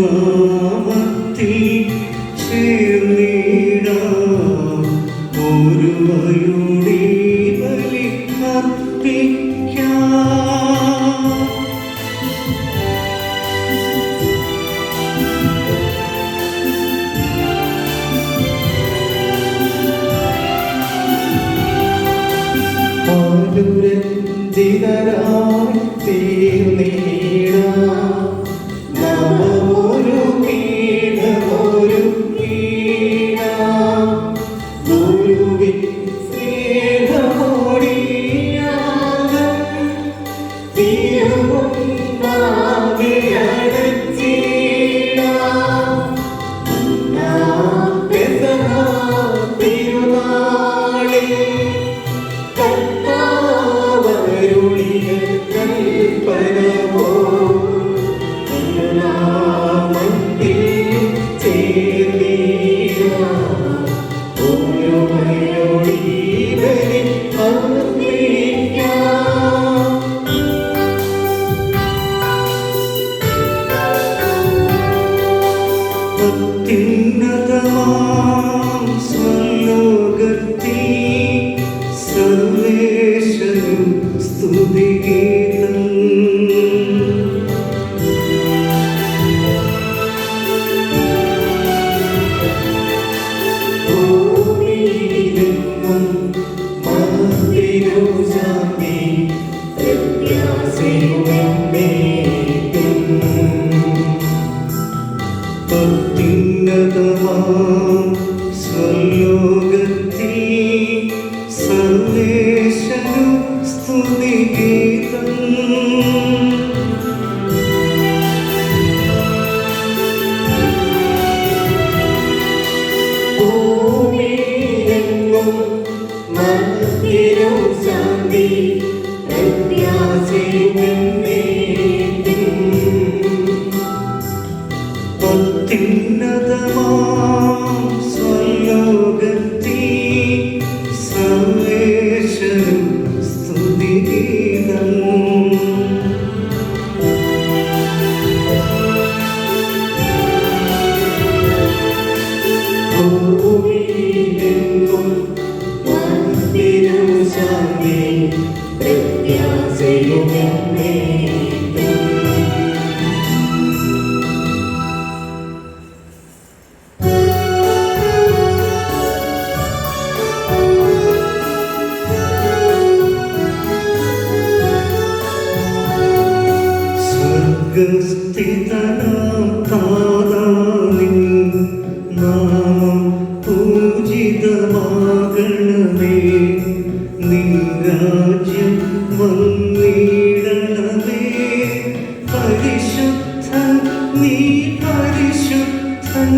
നാമത്തിൽ ചേർന്നിടാം ഒരുവയുടെ ബലി അർപ്പിക്കാം. അനുരഞ്ജിതരായി തീർന്നിടാം നവമൊരു കീടമൊരു കീടാം ഗുരുവിൻ സ്നേഹമോടിയാകം തിരുമുൻപാകെ അടച്ചിടാം. പെസഹ തിരുനാളിൽ കർത്താവരുളിയ കൽപ്പനവോ തിരുനാമത്തിൽ ചേർന്നിടാം ഒരുവയുടെ ബലി അർപ്പിക്കാം. അത്യുന്നതമാം സ്വലോകത്തിൽ സർവേശ്വരൻ സ്തുതിഗീതം. ഭൂമിയിലെങ്ങും മന്ദിരശാന്തി പ്രത്യാശയുമെന്നേക്കും. അത്യുന്നതമാം സ്വലോകത്തിൽ സർവേശ്വരൻ സ്തുതിഗീതം. ഭൂമിയിലെങ്ങും മന്ദിരശാന്തി പ്രത്യാശയുമെന്നേക്കും. അത്യുന്നതമാം സ്വലോകത്തിൽ സർവേശ്വരൻ സ്തുതിഗീതം. ഭൂമിയിലെങ്ങും മന്ദിരശാന്തി പ്രത്യാശയുമെന്നേക്കും. സ്വർഗസ്ഥിതനാം താതാവിൻ നാമം പൂജിതമാകണമേ. നിൻ രാജ്യം വന്നിടണമേ. പരിശുദ്ധൻ നീ പരിശുദ്ധൻ.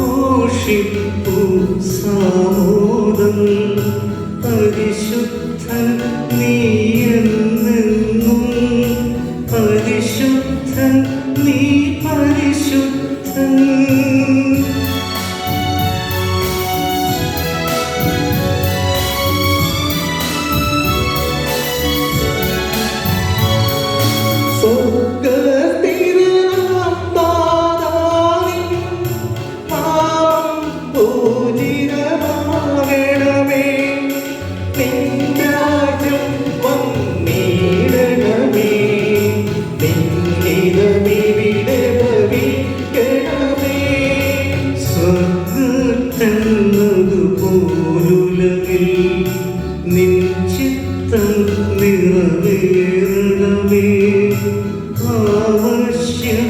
ഉദ്ഘോഷിപ്പൂ സാമോദം. പരിശുദ്ധൻ നീയെന്നെന്നും പരിശുദ്ധൻ നീ പരിശുദ്ധൻ. പൂജിതമാകണമേ. നിൻ രാജ്യം വന്നിടണമേ. നിൻ ഹിതമിവിടെ ഭവിക്കണമേ. സ്വർഗ്ഗത്തെന്നതുപോലുലകിൽ നിൻ ചിത്തം നിറവേറണമേ. ആവശ്യം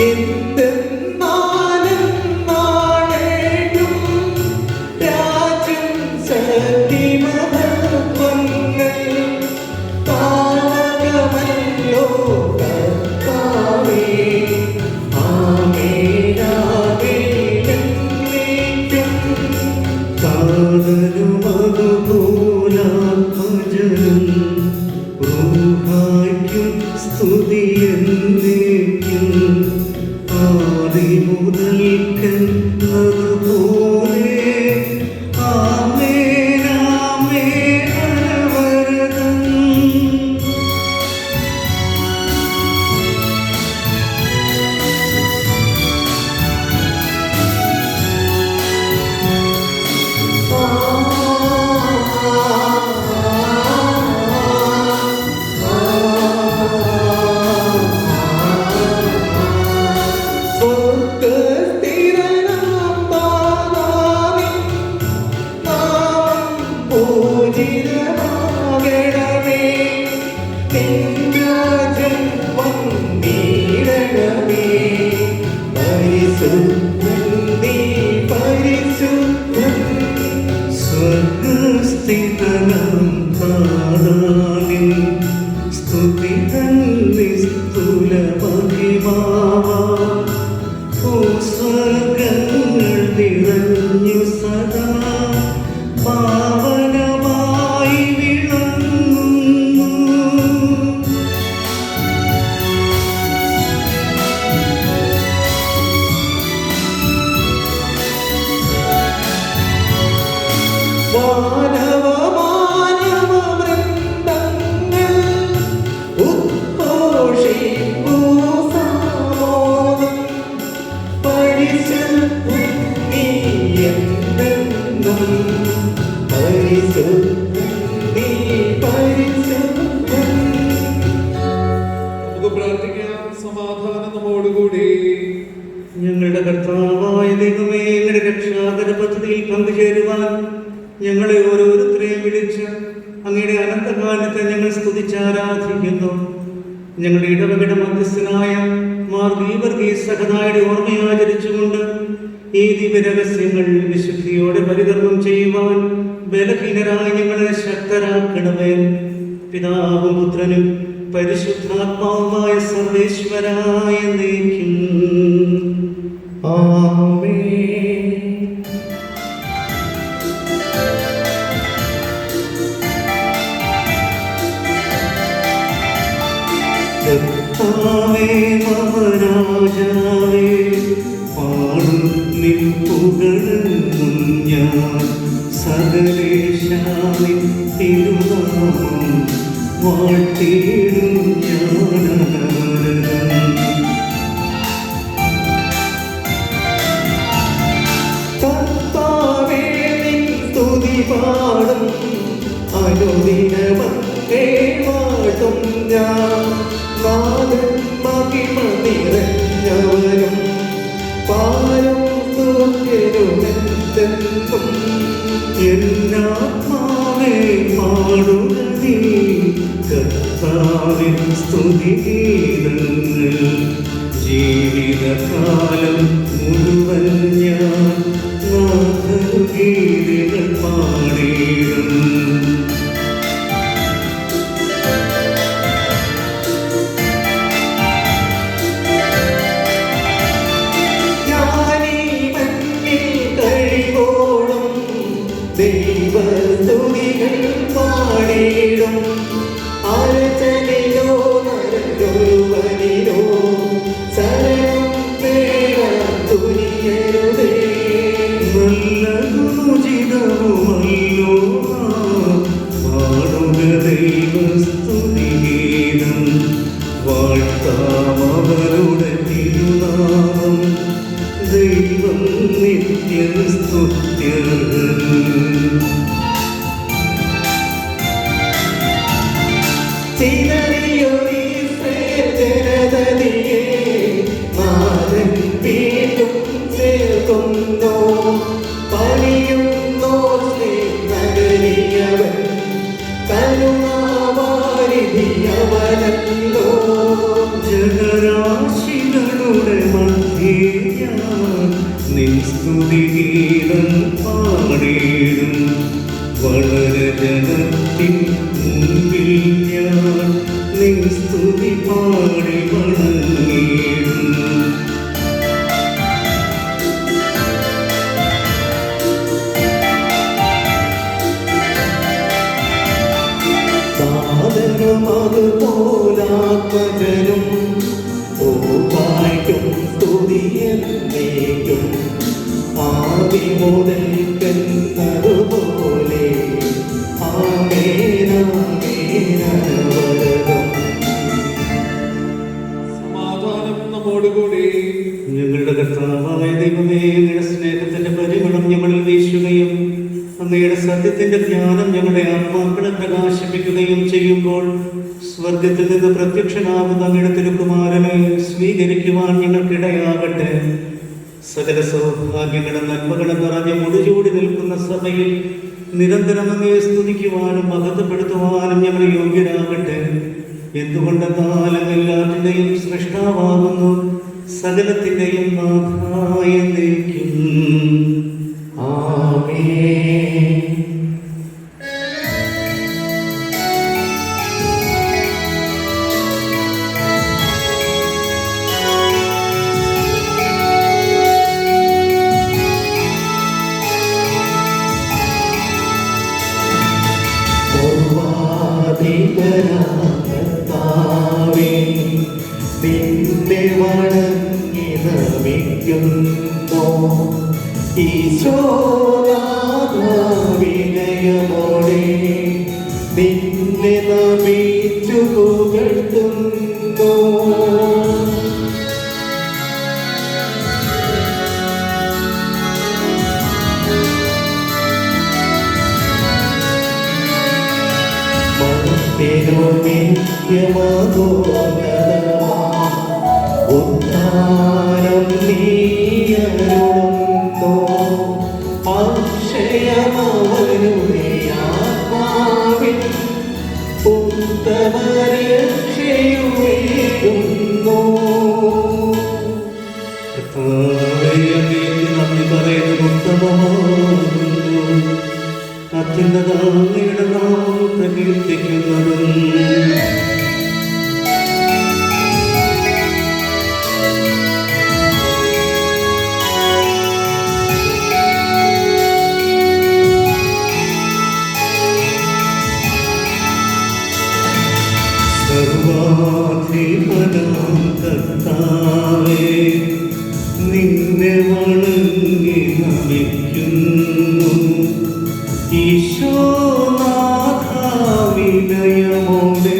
എന്തെന്നാലും നാളേക്കും രാജ്യം സതിമഹത്വങ്ങൾ താവകമല്ലോ കർത്താവേ. ആമേൻ ആമേൻ എന്നേക്കും. താതനുമതുപോലാത്മജനും റൂഹായ്ക്കും സ്തുതിയെന്നേക്കും. ആദിമുതൽക്കെന്നതുപോലെ ആമേൻ ആമേൻ അനവരതം. സ്വർഗസ്ഥിതനാം താതാവിൻ സ്തുതി തന്നിസ്തുല മഹിമാവാം. ഭൂസ്വർഗങ്ങൾ നിറഞ്ഞു സദാ പാവനമായി വിളങ്ങുന്നു. മാനവമാനവവൃന്ദങ്ങൾ ഉദ്ഘോഷിപ്പൂ സാമോദം. പരിശുദ്ധൻ നീ എന്നെന്നും. പരിശുദ്ധൻ നീ പരിശുദ്ധൻ. നമുക്ക് പ്രാർത്ഥിക്കാം. സമാധാനം നമ്മോടുകൂടി. ഞങ്ങളുടെ കർത്താവായ ദൈവമേ, ഞങ്ങളുടെ രക്ഷാകര പദ്ധതിയിൽ പങ്കുചേരുവാൻ ഞങ്ങളെ ഓരോരുത്തരെയും വിളിച്ച് അങ്ങയുടെ അനന്തകാലത്തെ ഞങ്ങൾ സ്തുതിച്ചാരാധിക്കുന്നു. ഞങ്ങളുടെ ഇടവകയുടെ മധ്യസ്ഥനായ മാർ ഗീവർഗീസ് സഹദായുടെ ഓർമ്മയാചരിച്ചുകൊണ്ട് ഈ ദിവ്യരഹസ്യങ്ങൾ വിശുദ്ധിയോടെ പരികർമ്മം ചെയ്യുവാൻ ബലഹീനരായി ഞങ്ങളെ ശക്തരാക്കണമേ. പിതാവും പുത്രനും പരിശുദ്ധാത്മാവുമായ സർവേശ്വരായ എന്നേക്കും ആമേൻ. കർത്താവേ മഹാരാജാവേ, പാടും നിൻ പുകഴെന്നും ഞാൻ. സകലേശാവിൻ തിരുനാമം വാഴ്ത്തിയിടും ഞാനവരതം. കർത്താവേ നിൻ സ്തുതി പാടും അനുദിനമേ വാഴ്ത്തും ഞാൻ. നാഥൻ മഹിമ നിറഞ്ഞവനും പാലും സ്തുത്യനുമെന്തെന്നും. എന്നാത്മാവേ പാടുക നീ കർത്താവിൻ സ്തുതിഗീതങ്ങൾ. ജീവിതകാലം മുഴുവൻ ഞാൻ നാഥഗീതികൾ പാടിയിടും. ദൈവസ്തുതികൾ പാടിയിടും. അർച്ചനയിലോ നരൊരുവനിലോ ശരണം തേടാൻ തുനിയരുതേ. നല്ലതുചിതവുമല്ലോ പാടുക ദൈവസ്തുതിഗീതം. വാഴ്ത്താം അവരുടെ തിരുനാമം. ദൈവം നിത്യസ്തുത്യർഹൻ. ജനതയെ നാഥൻ വീണ്ടും ചേർക്കുന്നു. പണിയുന്നോ നഗരിയവൻ കരുണാവാരിധിയവനല്ലോ. ജനരാശികളുടെ നിൻ സ്തുതിഗീതം പാടിയിടും വളരെ ജനത്തിൻ മുൻപിൽ ഞാൻ നിൻ സ്തുതി പാടി വണങ്ങിയിടും. സാധനം അതുപോലാത്മജനും ഓർക്കായ്ക്കും സ്തുതിയെന്നേക്കും ആദി മുതൽക്കെന്നതുപോലെ ആമേനാമേനവരതം. സമാധാനം നമ്മോടുകൂടി. ഞങ്ങളുടെ കർത്താവായ ദൈവമേ, അങ്ങയുടെ സ്നേഹത്തിന്റെ പരിമളം ഞങ്ങളിൽ വീശുകയും അങ്ങയുടെ സത്യത്തിന്റെ ജ്ഞാനം ഞങ്ങളുടെ ആത്മാക്കളെ പ്രകാശിപ്പിക്കുകയും ചെയ്യുമ്പോൾ സ്വർഗത്തിൽ നിന്ന് പ്രത്യക്ഷനാകുന്ന അങ്ങയുടെ തിരുക്കുമാരനെ സ്വീകരിക്കുവാൻ ഞങ്ങൾക്കിടയാകട്ടെ. സകല സൗഭാഗ്യങ്ങളും നന്മകളും നിറഞ്ഞ മുടിചൂടി നിൽക്കുന്ന സഭയിൽ നിരന്തരം അങ്ങയെ സ്തുതിക്കുവാനും മഹത്വപ്പെടുത്തുവാനും ഞങ്ങൾ യോഗ്യരാകട്ടെ. എന്തുകൊണ്ടെന്നാൽ അങ്ങ് എല്ലാറ്റിന്റെയും സൃഷ്ടാവാകുന്നു, സകലത്തിന്റെയും നാഥായ എന്നേക്കും. ആമേൻ. സർവാധിപനാകർത്താവേ, നിന്നെ വണങ്ങി നമിക്കുന്നു. ഈശോനാഥവിനയമോടെ നിന്നെ നമിച്ചു പുകഴ്ത്തുന്നു. ഉദ്ധാരം നീയരുളുന്നു. അക്ഷയമവരുടെ ആത്മാവിൽ ഉത്തമരക്ഷയുമേകുന്നു. കർത്താവേ, അങ്ങേക്ക് നന്ദി പറയുന്നത് ഉത്തമമാകുന്നു. അത്യുന്നത അങ്ങയുടെ നാമം പ്രകീർത്തിക്കുന്നതും സർവാധിപനാം കർത്താവേ, നിന്നെ വണങ്ങി നമിക്കുന്നു. ഈശോനാഥവിനയമോടെ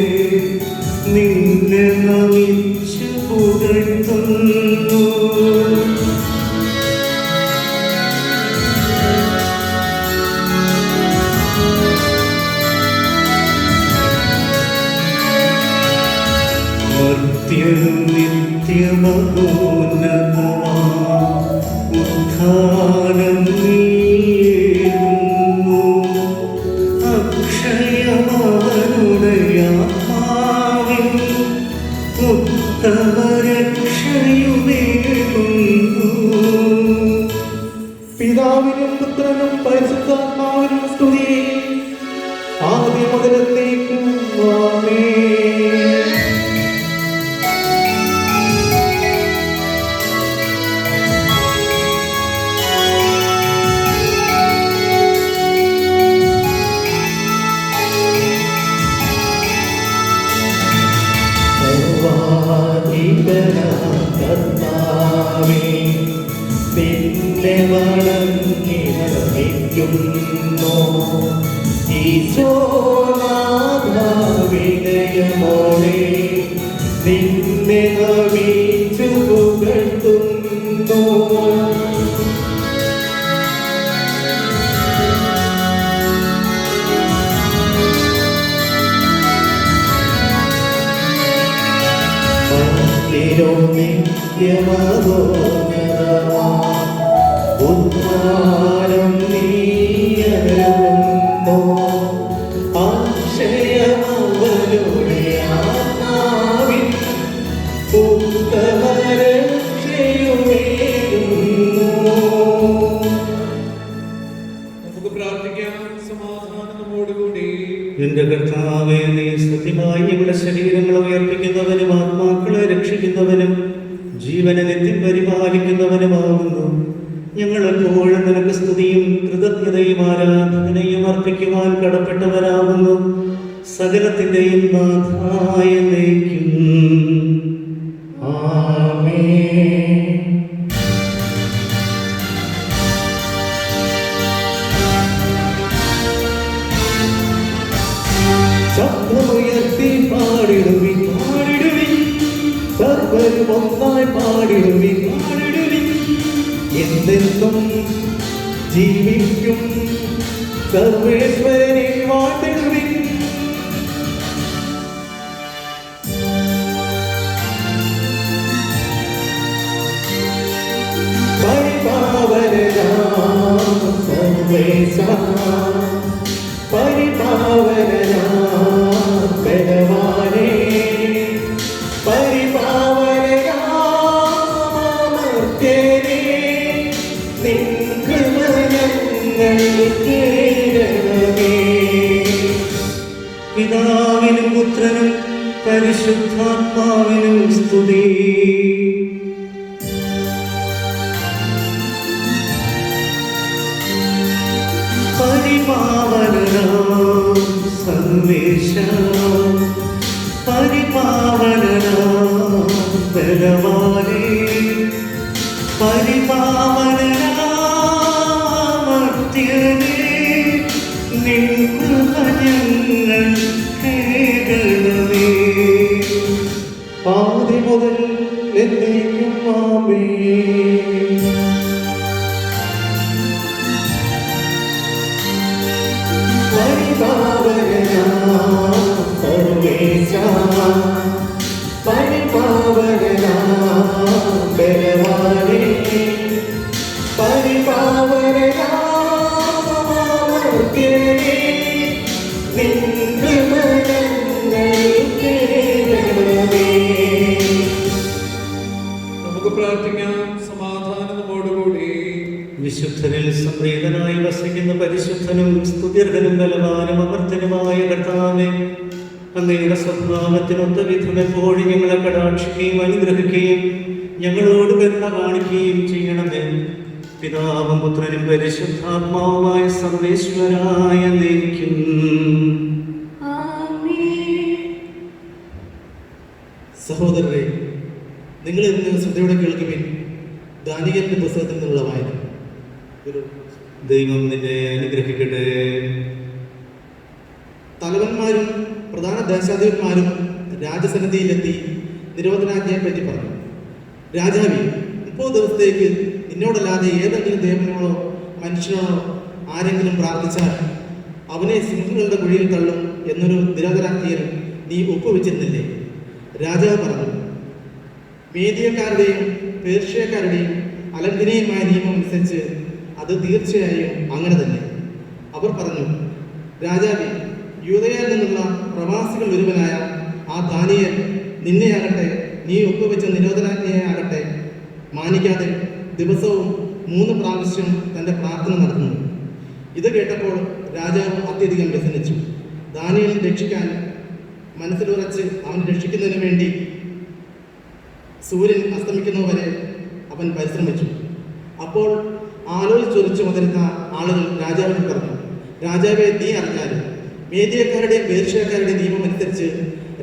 നിന്നെ നമിച്ചു പുകഴ്ത്തുന്നു. മർത്യനും നിത്യമഹോന്നതമാം ഉദ്ധാനം നീയേകുന്നു. അക്ഷയമവനുടെ ആത്മാവിൽ ഉത്തമരക്ഷയുമേകുന്നു. പിതാവിനും പുത്രനും പരിശുദ്ധാത്മാവിനും സ്തുതി, ആദ്യം മുതലെന്നേക്കും. ആമേൻ. സർവാധിപനാം കർത്താവേ, നിന്നെ വണങ്ങി നമിക്കുന്നു. ഈശോനാഥവിനയമോടെ നിന്നെ നമിച്ചു പുകഴ്ത്തുന്നു. ഉദ്ധാരം നീയരുളുന്നു. അക്ഷയമവരുടെ ആത്മാവിൽ ഉത്തമരക്ഷയുമേകുന്നു. ശരീരങ്ങളെ ഉയർപ്പിക്കുന്നവനും ആത്മാക്കളെ രക്ഷിക്കുന്നവനും ജീവനെ നിത്യം പരിപാലിക്കുന്നവനുമാകുന്നു. ഞങ്ങളെപ്പോഴും നിനക്ക് സ്തുതിയും കൃതജ്ഞതയും ആരാധനയും അർപ്പിക്കുവാൻ കടപ്പെട്ടവരാകുന്നു. സകലത്തിന്റെയും നാഥായ എന്നേക്കും. ആമേൻ. ശബ്ദമുയർത്തി പാടിടുവിൻ, പാടിടുവിൻ, സർവ്വരും ഒന്നായി പാടിടുവിൻ, പാടിടുവിൻ. എന്നെന്നും ജീവിക്കും സർവേശ്വരനെ വാഴ്ത്തിടുവിൻ. പരിപാവനനാം സർവേശാ, പരിപാവനനാം ബലവാനേ, പരിപാവനനാം അമർത്യനേ, നിൻ കൃപ ഞങ്ങൾ കേൾക്കണമേ. പിതാവിനും പുത്രനും പരിശുദ്ധാത്മാവിനും സ്തുതി. പരിപാവനനാം സർവേശ, പരിപാവനനാം ബലവാനേ, പരിപാവനനാം അമർത്യനേ, നിൻ കൃപ ഞങ്ങൾ കേൾക്കണമേ. ആദി മുതൽ എന്നേക്കും ആമേൻ. പരിപാവനനാം സർവേശാ, പരിപാവനനാം ബലവാനേ, പരിപാവനനാം അമർത്യനേ, നിൻ കൃപ ഞങ്ങൾ കേൾക്കണമേ. നമുക്ക് പ്രാർത്ഥിക്കാം. സമാധാനം നമ്മോടുകൂടി. വിശുദ്ധരിൽ സംപ്രീതനായി വസിക്കുന്ന പരിശുദ്ധനും സ്തുത്യർഹനും ബലവാനും അമർത്തനുമായ കർത്താവേ, അങ്ങയുടെ സ്വഭാവത്തിനൊത്ത വിധം എപ്പോഴും ഞങ്ങളെ കടാക്ഷിക്കുകയും അനുഗ്രഹിക്കുകയും ഞങ്ങളോട് കരുണ കാണിക്കുകയും ചെയ്യണമേ. പിതാവും പുത്രനും പരിശുദ്ധാത്മാവുമായ സർവേശ്വരായ എന്നേക്കും. സഹോദരരെ, നിങ്ങൾ ഇന്ന് ശ്രദ്ധയോടെ കേൾക്കുവിൻ. ദാനിയേലിന്റെ പുസ്തകത്തിൽ നിന്നുള്ള വായന. ദൈവം നിന്നെ അനുഗ്രഹിക്കട്ടെ. തലവന്മാരും പ്രധാന ദേശാധിപന്മാരും രാജസന്നിധിയിലെത്തി നിരോധനാജ്ഞയെ പറ്റി പറഞ്ഞു. രാജാവി, 30 ദിവസത്തേക്ക് നിന്നോടല്ലാതെ ഏതെങ്കിലും ദേവനോടോ മനുഷ്യനോടോ ആരെങ്കിലും പ്രാർത്ഥിച്ചാൽ അവനെ സിംഹങ്ങളുടെ കുഴിയിൽ തള്ളും എന്നൊരു നിരോധനാജ്ഞയിൽ നീ ഒപ്പുവെച്ചിരുന്നില്ലേ? രാജാവ് പറഞ്ഞു, മേദിയക്കാരുടെയും പേർഷ്യക്കാരുടെയും അലംഘനീയമായ നിയമം അനുസരിച്ച് അത് തീർച്ചയായും അങ്ങനെ തന്നെ. അവർ പറഞ്ഞു, രാജാവേ, യൂദയയിൽ നിന്നുള്ള പ്രവാസികൾ ഒരുവനായ ആ ദാനിയേൽ നിന്നെയാകട്ടെ നീ ഒപ്പുവെച്ച നിരോധനാജ്ഞയെ ആകട്ടെ മാനിക്കാതെ ദിവസവും 3 പ്രാവശ്യം തൻ്റെ പ്രാർത്ഥന നടത്തുന്നു. ഇത് കേട്ടപ്പോൾ രാജാവ് അത്യധികം വ്യസനിച്ചു. ദാനിയേലിനെ രക്ഷിക്കാൻ മനസ്സിലുറച്ച് അവൻ രക്ഷിക്കുന്നതിന് വേണ്ടി സൂര്യൻ അസ്തമിക്കുന്നവരെ അവൻ പരിശ്രമിച്ചു. അപ്പോൾ ആലോചിച്ചൊലിച്ചു വന്നിരുന്ന ആളുകൾ രാജാവിന് പറഞ്ഞു, രാജാവെ, നീ അറിഞ്ഞാലും മേദിയക്കാരുടെയും പേർഷ്യക്കാരുടെയും നിയമം അനുസരിച്ച്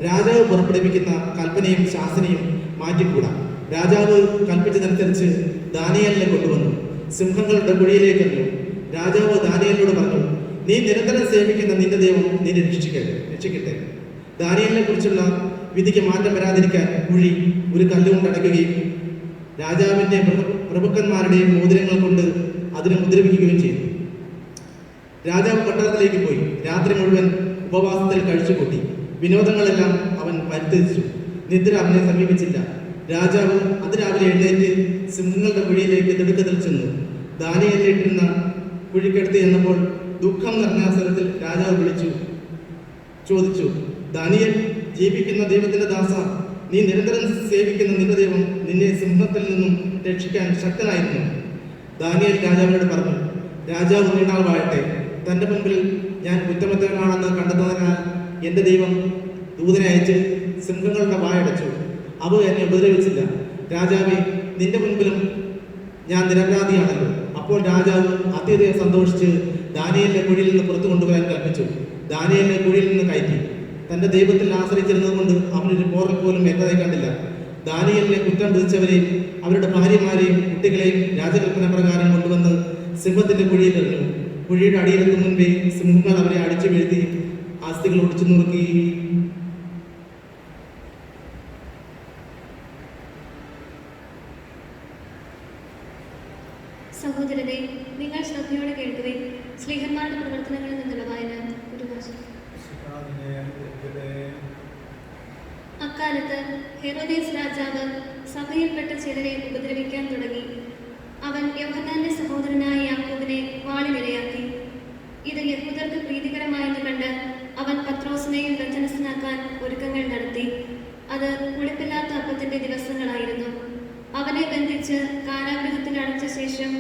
രാജാവ് പുറപ്പെടുവിക്കുന്ന കൽപ്പനയും ശാസനയും മാറ്റിക്കൂടാ. രാജാവ് കൽപ്പിച്ചതനുസരിച്ച് ദാനിയേലിനെ കൊണ്ടുവന്നു സിംഹങ്ങളുടെ കുഴിയിലേക്ക് എറിഞ്ഞു. രാജാവ് ദാനിയേലിനോട് പറഞ്ഞു, നീ നിരന്തരം സേവിക്കുന്ന നിന്റെ ദൈവം നിന്നെ രക്ഷിക്കട്ടെ. ദാനിയേലിനെ കുറിച്ചുള്ള വിധിക്ക് മാറ്റം വരാതിരിക്കാൻ കുഴി ഒരു കല്ലുകൊണ്ട് അടയ്ക്കുകയും രാജാവിൻ്റെ പ്രഭുക്കന്മാരുടെയും മോതിരങ്ങൾ കൊണ്ട് അതിനെ മുദ്രവിക്കുകയും ചെയ്തു. രാജാവ് കൊട്ടാരത്തിലേക്ക് പോയി രാത്രി മുഴുവൻ ഉപവാസത്തിൽ കഴിച്ചുകൂട്ടി. വിനോദങ്ങളെല്ലാം അവൻ പരിത്യജിച്ചു. നിദ്ര അവനെ സമീപിച്ചില്ല. രാജാവ് അതിരാവിലെ എഴുന്നേറ്റ് സിംഹങ്ങളുടെ കുഴിയിലേക്ക് തിടുക്കത്തിൽ ചെന്നു. ദാനിയേലിട്ടിരുന്ന കുഴിക്കടുത്ത് ചെന്നപ്പോൾ ദുഃഖം നിറഞ്ഞ സ്വരത്തിൽ രാജാവ് ചോദിച്ചു, ദാനിയേൽ, ജീവിക്കുന്ന ദൈവത്തിന്റെ ദാസ, നീ നിരന്തരം സേവിക്കുന്ന നിന്റെ ദൈവം നിന്നെ സിംഹത്തിൽ നിന്നും രക്ഷിക്കാൻ ശക്തനായിരുന്നു. ദാനിയേൽ രാജാവിനോട് പറഞ്ഞു, രാജാവ് നീണ്ടാൾ വാഴട്ടെ. തൻ്റെ മുൻപിൽ ഞാൻ കുറ്റമറ്റവനാണെന്ന് കണ്ടെത്തുന്നതിനാൽ എൻ്റെ ദൈവം ദൂതനെ അയച്ച് സിംഹങ്ങളുടെ വായടച്ചു. അവ എന്നെ ഉപദ്രവിച്ചില്ല. രാജാവേ, നിന്റെ മുൻപിലും ഞാൻ നിരപരാധിയാണല്ലോ. അപ്പോൾ രാജാവ് അത്യധികം സന്തോഷിച്ച് ദാനിയേലിനെ കുഴിയിൽ നിന്ന് പുറത്തു കൊണ്ടുവരാൻ കൽപ്പിച്ചു. ദാനിയേലിനെ കുഴിയിൽ നിന്ന് കയറ്റി. തന്റെ ദൈവത്തിൽ ആശ്രയിച്ചിരുന്നത് കൊണ്ട് അവനൊരു പോറൽ പോലും ഏറ്റതായി കണ്ടില്ല. ദാനിയേലിനെ കുറ്റം വിധിച്ചവരെയും അവരുടെ ഭാര്യമാരെയും കുട്ടികളെയും രാജകൽപ്പന പ്രകാരം കൊണ്ടുവന്ന് സിംഹത്തിന്റെ കുഴിയിൽ എറിഞ്ഞു. കുഴിയുടെ അടിയിലെത്തും മുൻപേ സിംഹങ്ങൾ അവരെ അടിച്ചു വീഴ്ത്തി ആസ്തികൾ ഒടിച്ചു നുറുക്കി. സഹോദരരെ, നിങ്ങൾ ശ്രദ്ധയോടെ കേൾക്കുവിൻ. ശ്ലീഹന്മാരുടെ പ്രവർത്തനങ്ങളിൽ നിന്നുള്ള വായന. ഒരു വർഷം അക്കാലത്ത് ഹെരോദേസ് രാജാവ് സഭയിൽപ്പെട്ട ചിലരെ ഉപദ്രവിക്കാൻ തുടങ്ങി. അവൻ യോഹന്നാന്റെ സഹോദരനായ യാക്കോബിനെ വാളിനിരയാക്കി. ഇത് യഹൂദർക്ക് പ്രീതികരമായെന്ന് കണ്ട് അവൻ പത്രോസിനെയും ബന്ധനസ്ഥനാക്കാൻ ഒരുക്കങ്ങൾ നടത്തി. അത് പുളിപ്പില്ലാത്ത അപ്പത്തിന്റെ ദിവസങ്ങളായിരുന്നു. അവനെ ബന്ധിച്ച് കാരാഗൃഹത്തിൽ അടച്ച ശേഷം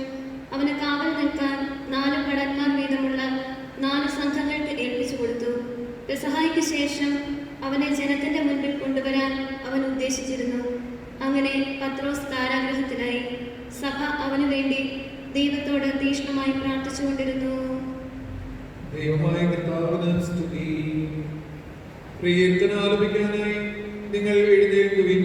അവന് കാവൽ നിൽക്കാൻ 4 ഭടന്മാർ വീതമുള്ള 4 സംഘങ്ങൾക്ക് ഏൽപ്പിച്ചു കൊടുത്തു. പെസഹായ്ക്ക് ശേഷം അവനെ ജനത്തിന്റെ മുൻപിൽ കൊണ്ടുവരാൻ അവൻ ഉദ്ദേശിച്ചിരുന്നു. അങ്ങനെ പത്രോസ് കാരാഗൃഹത്തിലായി. സഭ അവനു വേണ്ടി ദൈവത്തോട് തീക്ഷ്ണമായി പ്രാർത്ഥിച്ചുകൊണ്ടിരുന്നു. ദൈവമായ കർത്താവിന് സ്തുതി. പ്രിയർത്തനം ആലപിക്കാനായി നിങ്ങൾ എഴുന്നേൽക്കുവിൻ.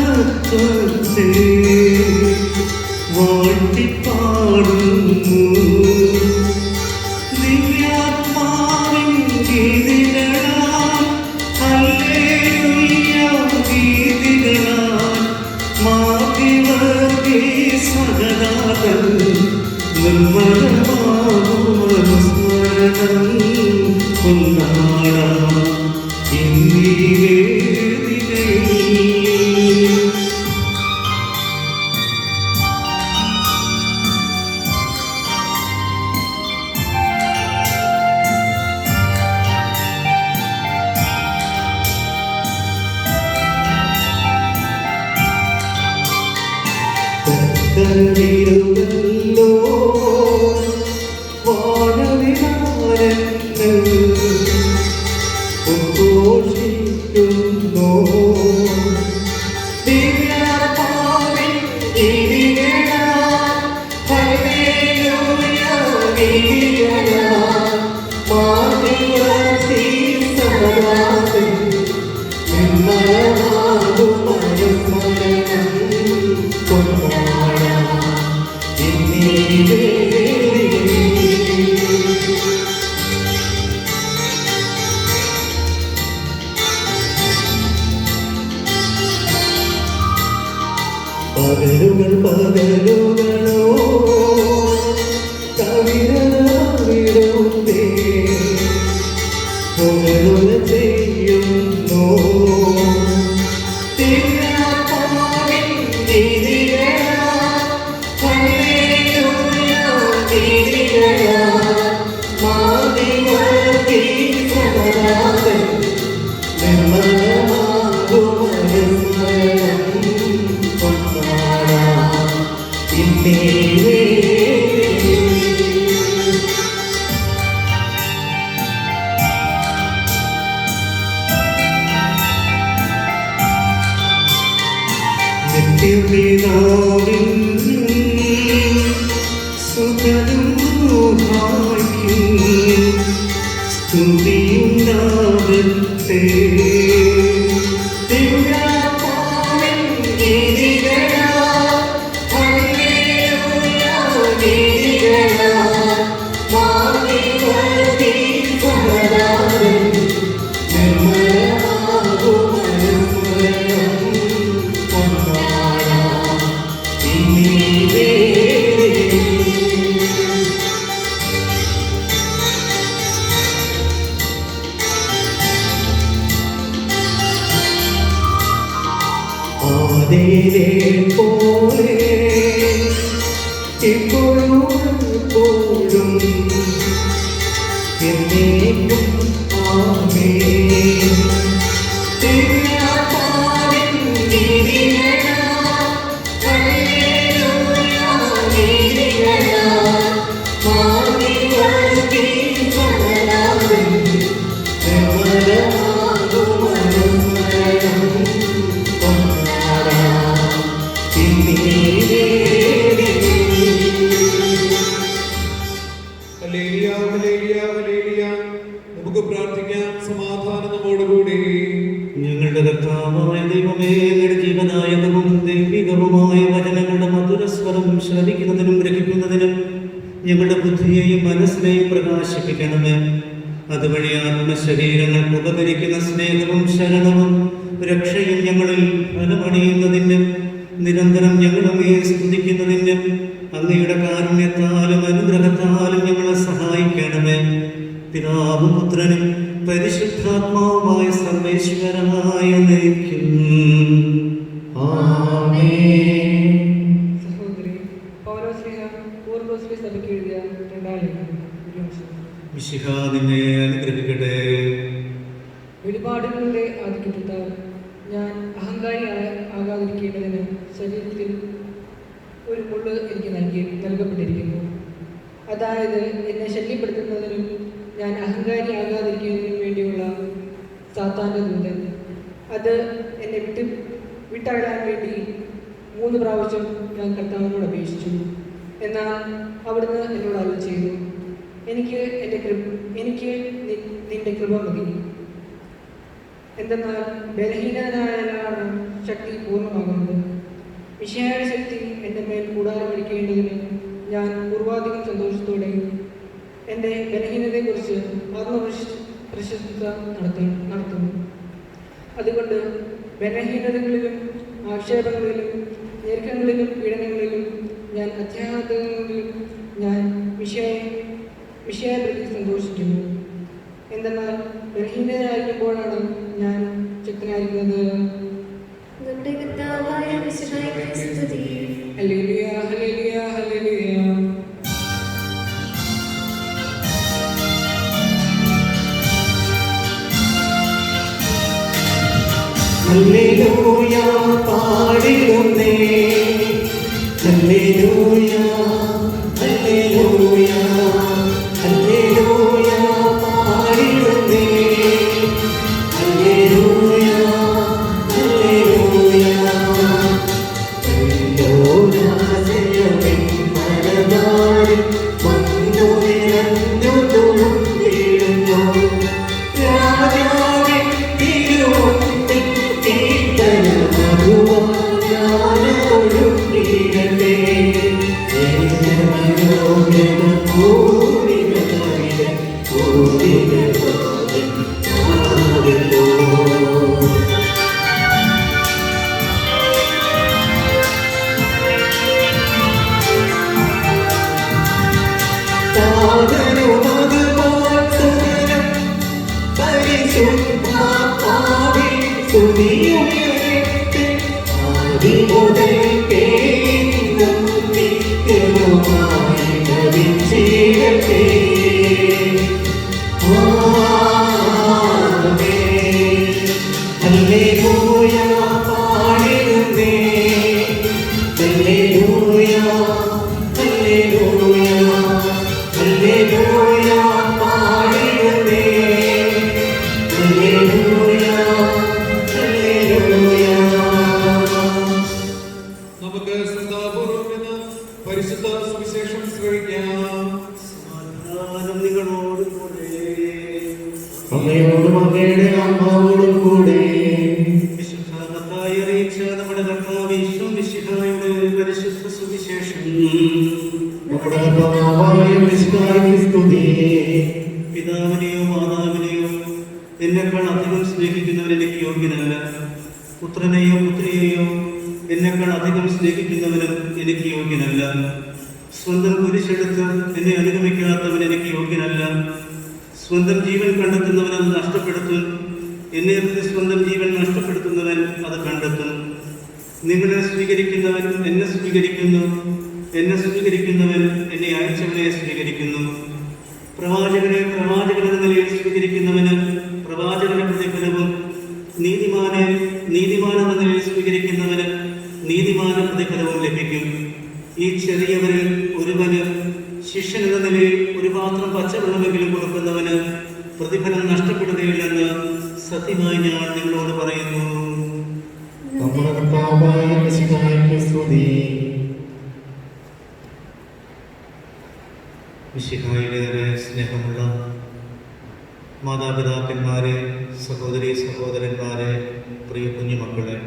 ദൈവമഹത്വത്തെ വാഴ്ത്തിപ്പാടുന്നു. ദിവ്യാത്മാവിൻ ഗീതികളാൽ ഹല്ലേലൂയ ഗീതികളാൽ മാതിവർഗീ സഹനാഥൻ നിർമ്മലമാകുമനുസ്മരണം കൊണ്ടാടാം എന്നീ വേദികയിൽ. കണ്ടിരുന്നല്ലോ വാനവിഹാരങ്ങൾ ഉദ്ഘോഷിക്കുന്നു. ദിവ്യാത്മാവിൻ ഗീതികളാൽ ഹല്ലേലൂയ ഗീതികളാൽ മാതിവർത്തി സഹനാഥൻ നിർമ്മലമാകുമനുസ്മരണം കൊണ്ടാടാം എന്നീ വേദികയിൽ. പകലുകൾ പകലുകളോ കവിതേ പുകഴുക ചെയ്യുന്നു. ദിവ്യാത്മാവിൻ ഗീതികളാൽ ഹല്ലേലൂയ ഗീതികളാൽ മാതിവർഗീ സഹനാഥൻ നിർമ്മലമാകുമനുസ്മരണം കൊണ്ടാടാം എന്നീ വേദികയിൽ. നിത്യപിതാവിൻ സുതനും ഭാഗ്യം സ്തുതിയുണ്ടാകട്ടെ. ദിവ്യാത്മാവിൻ ഗീതികളാൽ ഹല്ലേലൂയ ഗീതികളാൽ മാതിവർത്തി സഹനാഥൻ നിർമ്മലമാകുമനുസ്മരണം കൊണ്ടാടാം എന്നീ വേദികയിൽ. ആദിയിലെ പോലെ ഇപ്പോഴും ഹല്ലേലൂയ, ഹല്ലേലൂയ, ഹല്ലേലൂയ. നമുക്ക് പ്രാർത്ഥിക്കാം. സമാധാനം നമ്മോടുകൂടി. ഞങ്ങളുടെ കർത്താവായ ദൈവമേ, അങ്ങയുടെ ജീവനായകവും ദൈവികവുമായ വചനങ്ങളുടെ മധുരസ്വരം ശ്രവിക്കുന്നതിനും ഗ്രഹിക്കുന്നതിനും ഞങ്ങളുടെ ബുദ്ധിയെയും മനസ്സിനെയും പ്രകാശിപ്പിക്കണമേ. അതുവഴി ആത്മശരീരങ്ങൾക്ക് ഉപകരിക്കുന്ന സ്നേഹവും ശരണവും രക്ഷയും ഞങ്ങളിൽ ഫലമണിയുന്നതിനും നിരന്തരം ഞങ്ങളെ സ്തുതിക്കുന്നതിനും അങ്ങയുടെ കാരുണ്യത്താലും അനുഗ്രഹത്താലും ഞങ്ങളെ സഹായിക്കണമേ. പിതാവും പുത്രനും പരിശുദ്ധാത്മാവുമായ സർവേശ്വരനായ നയിക്കും. ആമേൻ. സഹോദരി പൗലോസ്ലീഹ പൂർവ്വോസ്ലീഹ സഭയ്ക്ക് എഴുതിയ രണ്ടാം ലേഖനം. മിശിഹ നിന്നെ അനുഗ്രഹിക്കട്ടെ. വെളിപാടുകളുടെ ആധിക്യത്താൽ ഞാൻ ആകാതിരിക്കേണ്ടതിന് ശരീരത്തിൽ ഒരു മുള്ള് എനിക്ക് നൽകപ്പെട്ടിരിക്കുന്നു. അതായത് എന്നെ ശല്യപ്പെടുത്തുന്നതിനും ഞാൻ അഹങ്കാരിയാകാതിരിക്കുന്നതിനും വേണ്ടിയുള്ള സാത്താൻ്റെ ദൂതൻ. അത് എന്നെ വിട്ടകലാൻ വേണ്ടി 3 പ്രാവശ്യം ഞാൻ കർത്താവിനോട് അപേക്ഷിച്ചു. എന്നാൽ അവിടുന്ന് എന്നോട് അരുളി ചെയ്തു, എനിക്ക് നിന്റെ കൃപ മതി. എന്തെന്നാൽ ബലഹീനനായാലാണ് ശക്തി പൂർണ്ണമാകുന്നത്. മിശിഹായുടെ ശക്തി എൻ്റെ മേൽ കൂടാരമടിക്കേണ്ടതിന് ഞാൻ പൂർവാധികം സന്തോഷത്തോടെ എൻ്റെ ബലഹീനതയെക്കുറിച്ച് ആത്മപ്രശംസ നടത്തുന്നു. അതുകൊണ്ട് ബലഹീനതകളിലും ആക്ഷേപങ്ങളിലും ഞെരുക്കങ്ങളിലും പീഡനങ്ങളിലും ഞാൻ അത്യാഘാതങ്ങളിലും ഞാൻ മിശിഹായെ പ്രതി സന്തോഷിക്കുന്നു. എന്തെന്നാൽ ബലഹീനതയായിരിക്കുമ്പോഴാണ് ഞാൻ ശക്തനായിരിക്കുന്നത്. നമ്മുടെ കർത്താവായ മിശിഹായ്ക്ക് സ്തുതി. ഹല്ലേലൂയ, ഹല്ലേലൂയ, ഹല്ലേലൂയ. ഹല്ലേലൂയ പാടിടുന്നേ. ഹല്ലേലൂയ, ഹല്ലേലൂയ, ഹല്ലേലൂയ പാടിടുന്നേ. ഹല്ലേലൂയ, ഹല്ലേലൂയ. ഹല്ലേലൂയ മരനാരിൽ വന്നു നിറഞ്ഞു തുളുമ്പിടുന്നു. രാജാവിൻ തിരുമുമ്പിൽ ൊഴുകിടട്ടെ. നമുക്ക് ശ്രദ്ധാപൂർവം ഇന്ന് പരിശുദ്ധ സുവിശേഷം ശ്രവിക്കാം. സമാധാനം നിങ്ങളോട് കൂടെ. അമ്മയോടും അങ്ങയുടെ ആത്മാവോടും കൂടെ. വിശുദ്ധ മത്തായി അറിയിച്ച നമ്മുടെ കർത്താവ് ഈശോ മിശിഹായുടെ പരിശുദ്ധ സുവിശേഷം. നമ്മുടെ കർത്താവായ മിശിഹായ്ക്ക് സ്തുതി. പിതാവിനെയോ മാതാവിനെയോ എന്നെക്കാൾ അധികം സ്നേഹിക്കുന്നവൻ എനിക്ക് യോഗ്യനല്ല. പുത്രനെയോ പുത്രിയെയോ എന്നെക്കാൾ അധികം സ്നേഹിക്കുന്നവനും എനിക്ക് യോഗ്യനല്ല. സ്വന്തം കുരിശെടുത്ത് എന്നെ അനുഗമിക്കാത്തവൻ എനിക്ക് യോഗ്യനല്ല. സ്വന്തം ജീവൻ കണ്ടെത്തുന്നവൻ അത് നഷ്ടപ്പെടുത്തും. എന്നെ സ്വന്തം ജീവൻ നഷ്ടപ്പെടുത്തുന്നവൻ അത് കണ്ടെത്തും. നിങ്ങളെ സ്വീകരിക്കുന്നവൻ എന്നെ സ്വീകരിക്കുന്നു. എന്നെ സ്വീകരിക്കുന്നവൻ എന്നെ അയച്ചവനെ സ്വീകരിക്കുന്നു. പ്രവാചകനെ പ്രവാചകനെന്ന നിലയിൽ സ്വീകരിക്കുന്നവന് പ്രവാചകന്റെ പ്രതിഫലവും നീതിമാനെന്ന നിലയിൽ സ്വീകരിക്കുന്നവന് നീതിമാന പ്രതിഫലവും ലഭിക്കും. ഈ ചെറിയവരിൽ ഒരുവന് ശിഷ്യൻ എന്ന നിലയിൽ ഒരു പാത്രം പച്ചവെള്ളമെങ്കിലും കൊടുക്കുന്നവന് പ്രതിഫലം നഷ്ടപ്പെടുകയില്ലെന്ന് സത്യമായി ഞാൻ നിങ്ങളോട് പറയുന്നു. നമ്മുടെ കർത്താവായ മിശിഹായ്ക്ക് സ്തുതി. മിശിഹായിലേറെ സ്നേഹമുള്ള മാതാപിതാക്കന്മാരെ, സഹോദരി സഹോദരന്മാരെ, പ്രിയ കുഞ്ഞുമക്കളെ,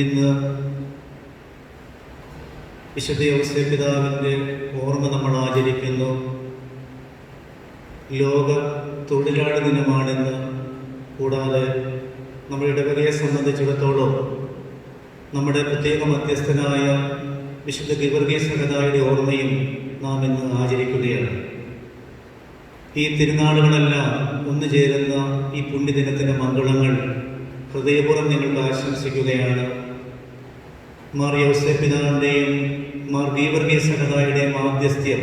ഇന്ന് വിശുദ്ധ ഔസേപ്പിതാവിൻ്റെ ഓർമ്മ നമ്മൾ ആചരിക്കുന്നു. ലോക തൊഴിലാളി ദിനമാണെന്ന്. കൂടാതെ നമ്മുടെ ഇടവകയെ സംബന്ധിച്ചിടത്തോളം നമ്മുടെ പ്രത്യേക മധ്യസ്ഥനായ വിശുദ്ധ ഗീവർഗീസ് സഹദായുടെ ഓർമ്മയും നാം ഇന്ന് ആചരിക്കുകയാണ്. ഈ തിരുനാളുകളെല്ലാം ഒന്നു ചേരുന്ന ഈ പുണ്യദിനത്തിൻ്റെ മംഗളങ്ങൾ ഹൃദയപൂർവ്വം നിങ്ങൾക്ക് ആശംസിക്കുകയാണ്. മാർ ഔസേപ്പിതാവിൻ്റെയും മാർ ഗീവർഗീസ് സഹദായുടെയും മാധ്യസ്ഥ്യം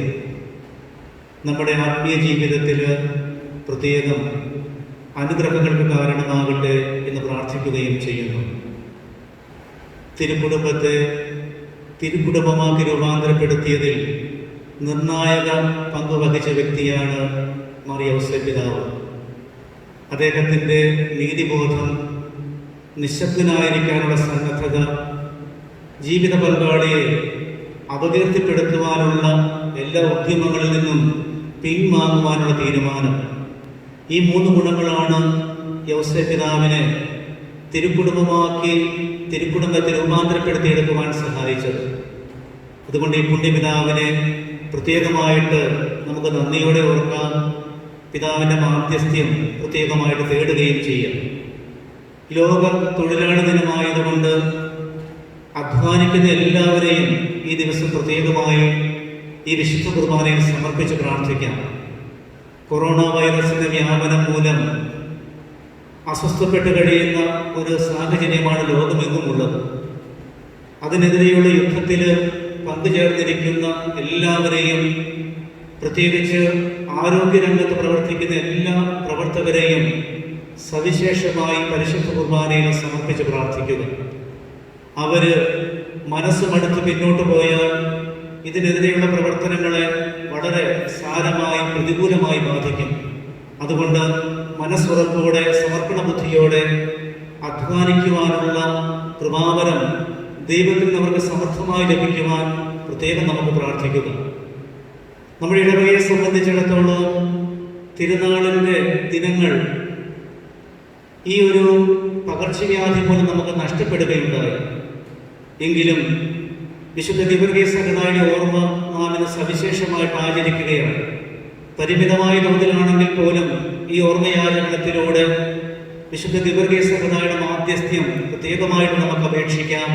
നമ്മുടെ ആത്മീയ ജീവിതത്തിൽ പ്രത്യേകം അനുഗ്രഹങ്ങൾക്ക് കാരണമാകട്ടെ എന്ന് പ്രാർത്ഥിക്കുകയും ചെയ്യുന്നു. തിരുക്കുടുംബത്തെ തിരുക്കുടുംബമാക്കി രൂപാന്തരപ്പെടുത്തിയതിൽ നിർണായക പങ്കുവഹിച്ച വ്യക്തിയാണ് മാർ ഔസേപ്പിതാവ്. അദ്ദേഹത്തിൻ്റെ നീതിബോധം, നിശബ്ദനായിരിക്കാനുള്ള സന്നദ്ധത, ജീവിത പങ്കാളിയെ അപകീർത്തിപ്പെടുത്തുവാനുള്ള എല്ലാ ഉദ്യമങ്ങളിൽ നിന്നും പിൻവാങ്ങുവാനുള്ള തീരുമാനം, ഈ 3 ഗുണങ്ങളാണ് ഔസേപ്പിതാവിനെ തിരുക്കുടുംബമാക്കി തിരുക്കുടുംബത്തെ രൂപാന്തരപ്പെടുത്തിയെടുക്കുവാൻ സഹായിച്ചത്. അതുകൊണ്ട് ഈ പുണ്യപിതാവിനെ പ്രത്യേകമായിട്ട് നമുക്ക് നന്ദിയോടെ ഓർക്കാം. പിതാവിൻ്റെ മാധ്യസ്ഥ്യം പ്രത്യേകമായിട്ട് തേടുകയും ചെയ്യാം. ലോക തൊഴിലാളി ദിനമായതുകൊണ്ട് അധ്വാനിക്കുന്ന എല്ലാവരെയും ഈ ദിവസം പ്രത്യേകമായി ഈ വിശുദ്ധ കുർബാനയിൽ സമർപ്പിച്ച് പ്രാർത്ഥിക്കാം. കൊറോണ വൈറസിൻ്റെ വ്യാപനം മൂലം അസ്വസ്ഥപ്പെട്ട് കഴിയുന്ന ഒരു സാഹചര്യമാണ് ലോകമെങ്ങും ഉള്ളത്. അതിനെതിരെയുള്ള യുദ്ധത്തിൽ പങ്കുചേർന്നിരിക്കുന്ന എല്ലാവരെയും, പ്രത്യേകിച്ച് ആരോഗ്യരംഗത്ത് പ്രവർത്തിക്കുന്ന എല്ലാ പ്രവർത്തകരെയും സവിശേഷമായി പരിശുദ്ധ കുർബാനയിൽ സമർപ്പിച്ച് പ്രാർത്ഥിക്കുക. അവർ മനസ്സുമടുത്ത് പിന്നോട്ട് പോയാൽ ഇതിനെതിരെയുള്ള പ്രവർത്തനങ്ങളെ വളരെ സാരമായി പ്രതികൂലമായി ബാധിക്കും. അതുകൊണ്ട് മനസ്സുറപ്പോടെ സമർപ്പണ ബുദ്ധിയോടെ അധ്വാനിക്കുവാനുള്ള കൃപാവരം ദൈവത്തിൽ നിന്ന് അവർക്ക് സമർത്ഥമായി ലഭിക്കുവാൻ പ്രത്യേകം നമുക്ക് പ്രാർത്ഥിക്കുക. നമ്മുടെ ഇടവകയെ സംബന്ധിച്ചിടത്തോളം തിരുനാളിൻ്റെ ദിനങ്ങൾ ഈ ഒരു പകർച്ചവ്യാധി മൂലം നമുക്ക് നഷ്ടപ്പെടുകയുണ്ടായി. എങ്കിലും വിശുദ്ധ ഗീവർഗീസ് സഹദായുടെ ഓർമ്മ നാം ഇന്ന് സവിശേഷമായിട്ട് ആചരിക്കുകയാണ്. പരിമിതമായ തോതിലാണെങ്കിൽ പോലും ഈ ഓർമ്മയാചരണത്തിലൂടെ വിശുദ്ധ ഗീവർഗീസ് സഹദായുടെ മാധ്യസ്ഥ്യം പ്രത്യേകമായിട്ട് നമുക്ക് അപേക്ഷിക്കാം.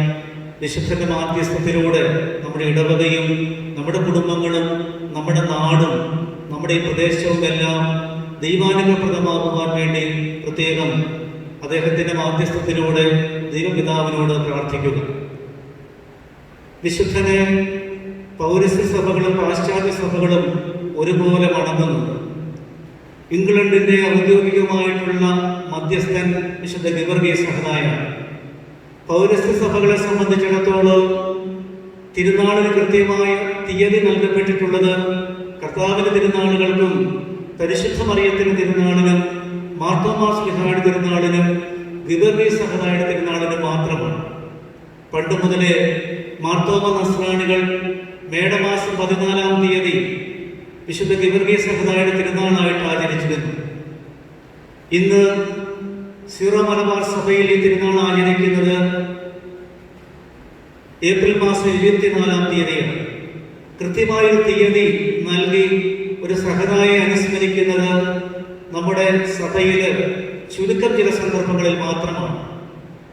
വിശുദ്ധന്റെ മാധ്യസ്ഥത്തിലൂടെ നമ്മുടെ ഇടവകയും നമ്മുടെ കുടുംബങ്ങളും നമ്മുടെ നാടും നമ്മുടെ ഈ പ്രദേശവും എല്ലാം ദൈവാനുഗ്രഹപ്രദമാകുവാൻ വേണ്ടി പ്രത്യേകം അദ്ദേഹത്തിൻ്റെ മാധ്യസ്ഥത്തിലൂടെ ദൈവപിതാവിനോട് പ്രാർത്ഥിക്കുക. വിശുദ്ധനെ പൗരസ്ത്യ സഭകളും പാശ്ചാത്യ സഭകളും ഒരുപോലെ വണങ്ങുന്നു. ഇംഗ്ലണ്ടിൻ്റെ ഔദ്യോഗികമായിട്ടുള്ള മധ്യസ്ഥൻ വിശുദ്ധ ഗീവർഗീസ് സഹദായാണ്. പൗരസ്ത്യ സഭകളെ സംബന്ധിച്ചിടത്തോളം തിരുനാളിന് കൃത്യമായ തീയതി നൽകപ്പെട്ടിട്ടുള്ളത് കർത്താവിൻ്റെ തിരുനാളുകൾക്കും പരിശുദ്ധ മറിയത്തിൻ്റെ തിരുനാളിനും മാർത്തോമാ ശ്ലീഹായുടെ തിരുനാളിനും ഗീവർഗീസ് സഹദായുടെ തിരുനാളിനും മാത്രമാണ്. പണ്ട് മുതലേ മാർത്തോമ നസ്രാണികൾ മേടമാസം 14-ാം തീയതി വിശുദ്ധ ഗീവർഗീസ് സഹദായുടെ തിരുനാളായിട്ട് ആചരിച്ചിരുന്നു. ഇന്ന് സീറോ മലബാർ സഭയിൽ ഈ തിരുനാൾ ആചരിക്കുന്നത് ഏപ്രിൽ മാസം 24-ാം തീയതിയാണ്. കൃത്യമായൊരു തീയതി നൽകി ഒരു സഹദായെ അനുസ്മരിക്കുന്നത് നമ്മുടെ സഭയിൽ ചുരുക്കം ചില സന്ദർഭങ്ങളിൽ മാത്രമാണ്.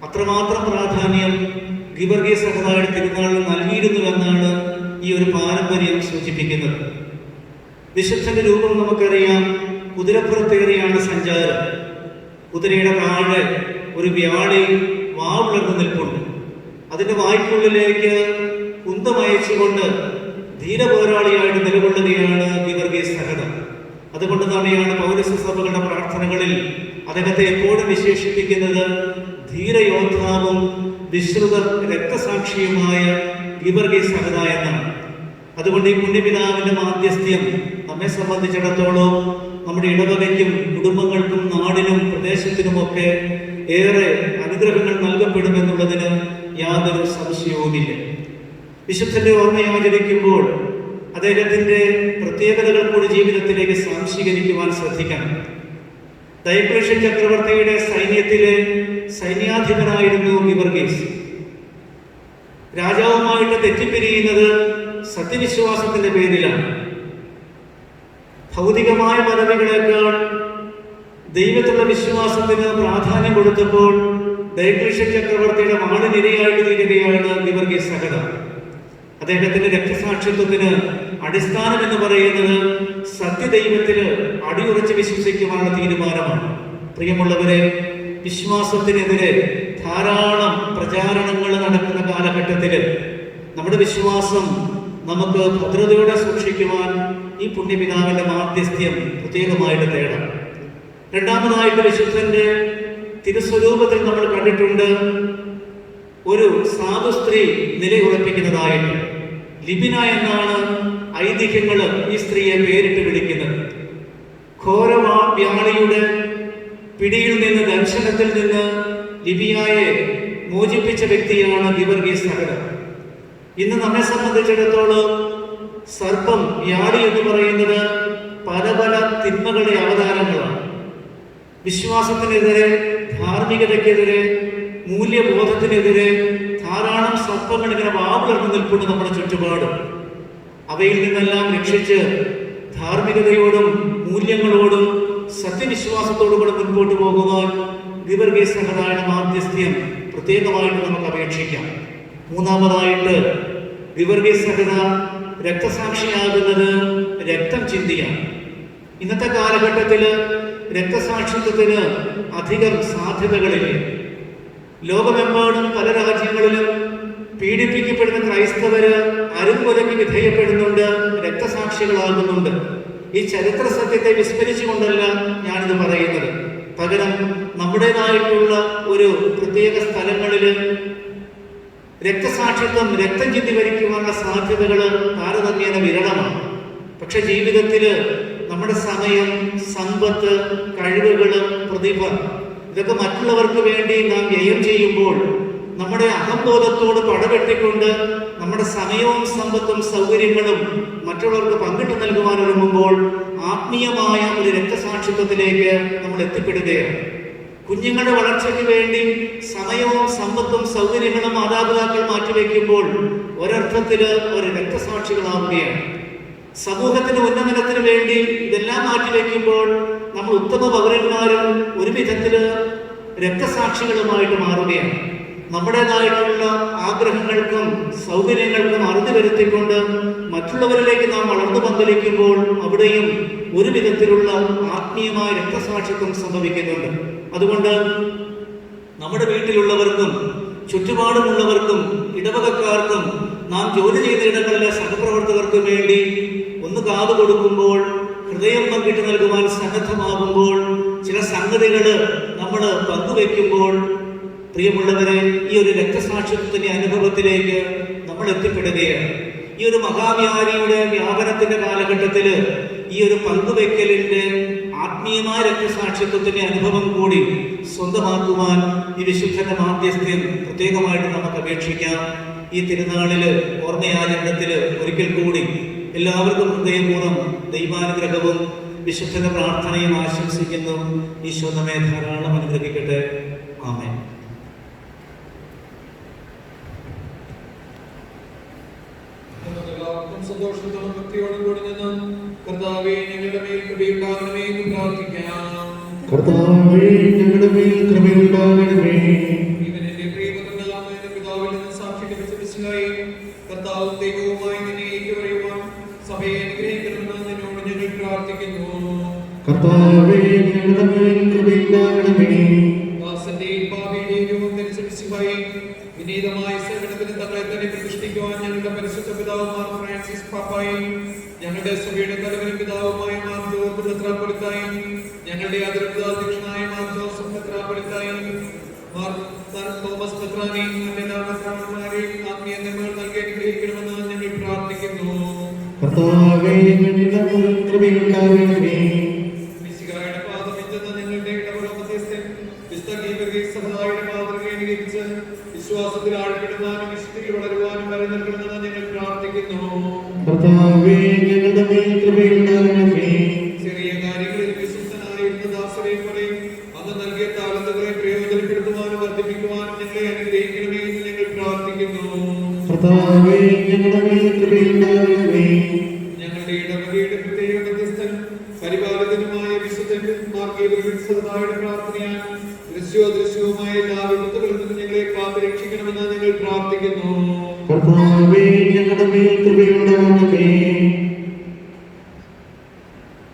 അത്രമാത്രം പ്രാധാന്യം ഗീവർഗീസ് സഹദായുടെ തിരുനാളിൽ നൽകിയിരുന്നുവെന്നാണ് ഈ ഒരു പാരമ്പര്യം സൂചിപ്പിക്കുന്നത്. വിശുദ്ധന്റെ രൂപം നമുക്കറിയാം. കുതിരപ്പുറത്തേറിയാണ് സഞ്ചാരം. കുതിരയുടെ താഴെ ഒരു വ്യാളി വാവുളർന്നു നിൽപ്പുണ്ട്. അതിൻ്റെ വായ്ക്കുള്ളിലേക്ക് കുന്തമയച്ചുകൊണ്ട് ധീരപോരാളിയായിട്ട് നിലകൊള്ളുകയാണ് ഗീവർഗീസ് സഹദ. അതുകൊണ്ട് തന്നെയാണ് പൗരസ്ത്യ സഭകളുടെ പ്രാർത്ഥനകളിൽ അദ്ദേഹത്തെ എപ്പോഴും വിശേഷിപ്പിക്കുന്നത് ധീരയോദ്ധാവും വിശ്രുത രക്തസാക്ഷിയുമായ ഗീവർഗീസ് സഹദ എന്നാണ്. അതുകൊണ്ട് ഈ പുണ്യപിതാവിൻ്റെ മാധ്യസ്ഥ്യം നമ്മെ സംബന്ധിച്ചിടത്തോളം നമ്മുടെ ഇടവകയ്ക്കും കുടുംബങ്ങൾക്കും നാടിനും പ്രദേശത്തിനുമൊക്കെ ഏറെ അനുഗ്രഹങ്ങൾ നൽകപ്പെടുമെന്നുള്ളതിന് യാതൊരു സംശയവുമില്ല. വിശുദ്ധന്റെ ഓർമ്മയാചരിക്കുമ്പോൾ അദ്ദേഹത്തിൻ്റെ പ്രത്യേകതകൾ കൂടി ജീവിതത്തിലേക്ക് സ്വാംശീകരിക്കുവാൻ ശ്രദ്ധിക്കണം. ഡയക്ലീഷ്യൻ ചക്രവർത്തിയുടെ സൈന്യത്തിലെ സൈന്യാധിപനായിരുന്നു ഗിവർഗീസ്. രാജാവുമായിട്ട് തെറ്റിപ്പിരിയുന്നത് സത്യവിശ്വാസത്തിന്റെ പേരിലാണ്. ഭൗതികമായ പദവികളെക്കാൾ ദൈവത്തിലുള്ള വിശ്വാസത്തിന് പ്രാധാന്യം കൊടുത്തപ്പോൾ ഡയക്ലീഷ്യൻ ചക്രവർത്തിയുടെ വാളിനിരയായിട്ട് തീരുകയാണ് ഗിവർഗീസ് സഹദ. അദ്ദേഹത്തിന്റെ രക്തസാക്ഷിത്വത്തിന് അടിസ്ഥാനം എന്ന് പറയുന്നത് സത്യദൈവത്തിന് അടിയുറച്ച് വിശ്വസിക്കുവാനുള്ള തീരുമാനമാണ്. പ്രിയമുള്ളവരെ, വിശ്വാസത്തിനെതിരെ ധാരാളം പ്രചാരണങ്ങൾ നടക്കുന്ന കാലഘട്ടത്തിൽ നമ്മുടെ വിശ്വാസം നമുക്ക് ഭദ്രതയോടെ സൂക്ഷിക്കുവാൻ ഈ പുണ്യപിതാവിന്റെ മാധ്യസ്ഥ്യം പ്രത്യേകമായിട്ട് തേടാം. രണ്ടാമതായിട്ട് വിശുദ്ധന്റെ തിരുസ്വരൂപത്തിൽ നമ്മൾ കണ്ടിട്ടുണ്ട് ഒരു സാധു സ്ത്രീ നിലയുറപ്പിക്കുന്നതായിട്ട്. ലിബിന എന്നാണ് ഐതിഹ്യങ്ങൾ ഈ സ്ത്രീയെ പേരിട്ട് വിളിക്കുന്നത്. ഘോരവ്യാളിയുടെ പിടിയിൽ നിന്ന്, ദംശനത്തിൽ നിന്ന് ലിബിയായെ മോചിപ്പിച്ച വ്യക്തിയാണ് ഗിവർഗീസ് സഹദ. ഇന്ന് നമ്മെ സംബന്ധിച്ചിടത്തോളം സർപ്പം, വ്യാളി എന്ന് പറയുന്നത് പല പല തിന്മകളുടെ അവതാരങ്ങളാണ്. വിശ്വാസത്തിനെതിരെ, ധാർമ്മികതയ്ക്കെതിരെ, മൂല്യബോധത്തിനെതിരെ ധാരാളം സർപ്പങ്ങൾ ഇങ്ങനെ വാവിളർന്നു നിൽപ്പുണ്ട് നമ്മുടെ ചുറ്റുപാടും. അവയിൽ നിന്നെല്ലാം രക്ഷിച്ച് ധാർമ്മികതയോടും മൂല്യങ്ങളോടും സത്യവിശ്വാസത്തോടും കൂടെ മുൻപോട്ട് പോകുവാൻ ഗിവർഗീസ് സഹദയുടെ മാധ്യസ്ഥ്യം പ്രത്യേകമായിട്ട് നമുക്ക് അപേക്ഷിക്കാം. മൂന്നാമതായിട്ട് ഗിവർഗീസ് സഹദ രക്തസാക്ഷിയാകുന്നത് രക്തം ചിന്തിയാണ്. ഇന്നത്തെ കാലഘട്ടത്തിൽ രക്തസാക്ഷിത്വത്തിന് അധികം സാധ്യതകളില്ല. ലോകമെമ്പാടും പല രാജ്യങ്ങളിലും പീഡിപ്പിക്കപ്പെടുന്ന ക്രൈസ്തവര് അരുംകൊലയ്ക്ക് വിധേയപ്പെടുന്നുണ്ട്, രക്തസാക്ഷികളാകുന്നുണ്ട്. ഈ ചരിത്ര സത്യത്തെ വിസ്മരിച്ചുകൊണ്ടല്ല ഞാനിത് പറയുന്നത്. പകരം നമ്മുടേതായിട്ടുള്ള ഒരു പ്രത്യേക സ്ഥലങ്ങളിൽ രക്തസാക്ഷിത്വം, രക്തം ചിന്തി വരിക്കുവാനുള്ള സാധ്യതകൾ താരതമ്യേന വിരളമാണ്. പക്ഷെ ജീവിതത്തിൽ നമ്മുടെ സമയം, സമ്പത്ത്, കഴിവുകൾ, പ്രതിഭ ഇതൊക്കെ മറ്റുള്ളവർക്ക് വേണ്ടി നാം വ്യയം ചെയ്യുമ്പോൾ, നമ്മുടെ അഹംബോധത്തോട് പടവെട്ടിക്കൊണ്ട് നമ്മുടെ സമയവും സമ്പത്തും സൗകര്യങ്ങളും മറ്റുള്ളവർക്ക് പങ്കിട്ട് നൽകുവാൻ ഒരുങ്ങുമ്പോൾ ആത്മീയമായ ഒരു രക്തസാക്ഷിത്വത്തിലേക്ക് നമ്മൾ എത്തിപ്പെടുകയാണ്. കുഞ്ഞുങ്ങളുടെ വളർച്ചയ്ക്ക് വേണ്ടി സമയവും സമ്പത്തും സൗകര്യങ്ങളും മാതാപിതാക്കൾ മാറ്റിവെക്കുമ്പോൾ ഒരർത്ഥത്തിൽ ഒരു രക്തസാക്ഷികളാവുകയാണ്. സമൂഹത്തിന്റെ ഉന്നമനത്തിന് വേണ്ടി ഇതെല്ലാം മാറ്റിവെക്കുമ്പോൾ നമ്മൾ ഉത്തമ പൗരന്മാരും ഒരു വിധത്തില് രക്തസാക്ഷികളുമായിട്ട് മാറുകയാണ്. നമ്മുടേതായിട്ടുള്ള ആഗ്രഹങ്ങൾക്കും സൗകര്യങ്ങൾക്കും അറുതി വരുത്തിക്കൊണ്ട് മറ്റുള്ളവരിലേക്ക് നാം വളർന്നു പന്തലിക്കുമ്പോൾ അവിടെയും ഒരു വിധത്തിലുള്ള ആത്മീയമായ രക്തസാക്ഷിത്വം സംഭവിക്കുന്നുണ്ട്. അതുകൊണ്ട് നമ്മുടെ വീട്ടിലുള്ളവർക്കും ചുറ്റുപാടുമുള്ളവർക്കും ഇടവകക്കാർക്കും നാം ജോലി ചെയ്യുന്ന ഇടങ്ങളിലെ സഹപ്രവർത്തകർക്കും വേണ്ടി ഒന്ന് കാതു കൊടുക്കുമ്പോൾ, ഹൃദയം പങ്കിട്ട് നൽകുവാൻ സന്നദ്ധമാകുമ്പോൾ, ചില സംഗതികൾ നമ്മൾ പങ്കുവെക്കുമ്പോൾ, പ്രിയമുള്ളവരെ, ഈ ഒരു രക്തസാക്ഷിത്വത്തിന്റെ അനുഭവത്തിലേക്ക് നമ്മൾ എത്തിപ്പെടുകയാണ്. ഈ ഒരു മഹാവ്യാധിയുടെ വ്യാപനത്തിന്റെ കാലഘട്ടത്തിൽ ഈ ഒരു പങ്കുവെക്കലിന്റെ ആത്മീയമായ രക്തസാക്ഷിത്വത്തിന്റെ അനുഭവം കൂടി സ്വന്തമാക്കുവാൻ ഈ വിശുദ്ധന്റെ മാധ്യസ്ഥ്യം പ്രത്യേകമായിട്ട് നമുക്ക് അപേക്ഷിക്കാം. ഈ തിരുനാളില്, ഓർമ്മയാചരണത്തില് ഒരിക്കൽ കൂടി എല്ലാവർക്കും ഹൃദയപൂർവ്വം ദൈവാനുഗ്രഹവും വിശുദ്ധന്റെ പ്രാർത്ഥനയും ആശംസിക്കുന്നു. ഈശോ നമ്മെ ധാരാളം അനുഗ്രഹിക്കട്ടെ. ആമേൻ. സന്തോഷത്തോടും ഭക്തിയോടും കൂടി നിന്ന് കർത്താവേ ഞങ്ങളുടെ മേൽ കൃപയുണ്ടാകണമേ എന്ന് പ്രാർത്ഥിക്കാം. കർത്താവേ ഞങ്ങളുടെ മേൽ കൃപയുണ്ടാകണമേ. ഇവനെന്റെ പ്രിയപുത്രനായ പിതാവിൽ നിന്ന് സാക്ഷി ലഭിച്ചതായി കർത്താവും ദൈവവുമായി നിന്നെ ഏറ്റുപറയുവാൻ സഭയെ അനുഗ്രഹിക്കണമെന്ന് നിന്നോട് ഞങ്ങൾ പ്രാർത്ഥിക്കുന്നു. കർത്താവേ ഞങ്ങളുടെ മേൽ കൃപയുണ്ടാകണമേ. ദാസന്റെയും പാപിയുടെയും രൂപം ധരിച്ച മിശിഹായെ വിനീതമായ സേവനത്തിന് തങ്ങളെ തന്നെ പ്രതിഷ്ഠിക്കുവാൻ ഞങ്ങളുടെ പരിശുദ്ധ പിതാവുമാർ ഫ്രാൻസിസ് പാപ്പായും ഞങ്ങളുടെ സഭയുടെ തലവനും പിതാവുമായ മാർ ജോർജ് മെത്രാപ്പൊലീത്തായും ഞങ്ങളുടെ അതിരൂപതാധ്യക്ഷനായ മാർ ജോസഫ് മെത്രാപ്പൊലീത്തായും മാർ തോമസ് മെത്രാനെയും എല്ലാ മെത്രാന്മാരെയും ആത്മീയ നന്മകൾ നൽകി അനുഗ്രഹിക്കണമെന്ന് ഞങ്ങൾ പ്രാർത്ഥിക്കുന്നു. കർത്താവേ ഞങ്ങളുടെ മേൽ കൃപയുണ്ടാകണമേ. മിശിഹായുടെ പാദം ഇല്ലെന്ന് ഞങ്ങളുടെ ഇടപെടൽ മധ്യസ്ഥൻ വിശുദ്ധ ഗീവർഗീസ് സഭയുടെ മാതൃക അനുകരിച്ച് വിശ്വാസത്തിൽ ആഴ്പ്പെടുവാനും വിശുദ്ധിയിൽ വളരുവാനും വരെ നൽകണമെന്ന് ഞങ്ങൾ പ്രാർത്ഥിക്കുന്നു. കർത്താവേ കന്യകയുടെ പ്രത്യേക മധ്യസ്ഥൻ പരിപാലകനുമായ വിശുദ്ധൻ മാർഗീവരുടെ പ്രാർത്ഥനയാൽ ദൃശ്യോദൃശ്യവുമായ എല്ലാ വിപത്തുകളിൽ നിന്നും ഞങ്ങളെ കാത്തു രക്ഷിക്കണമെന്ന് ഞങ്ങൾ പ്രാർത്ഥിക്കുന്നു. കർത്താവേ, ഞങ്ങളുടെ മേൽ കൃപയുണ്ടാകണമേ.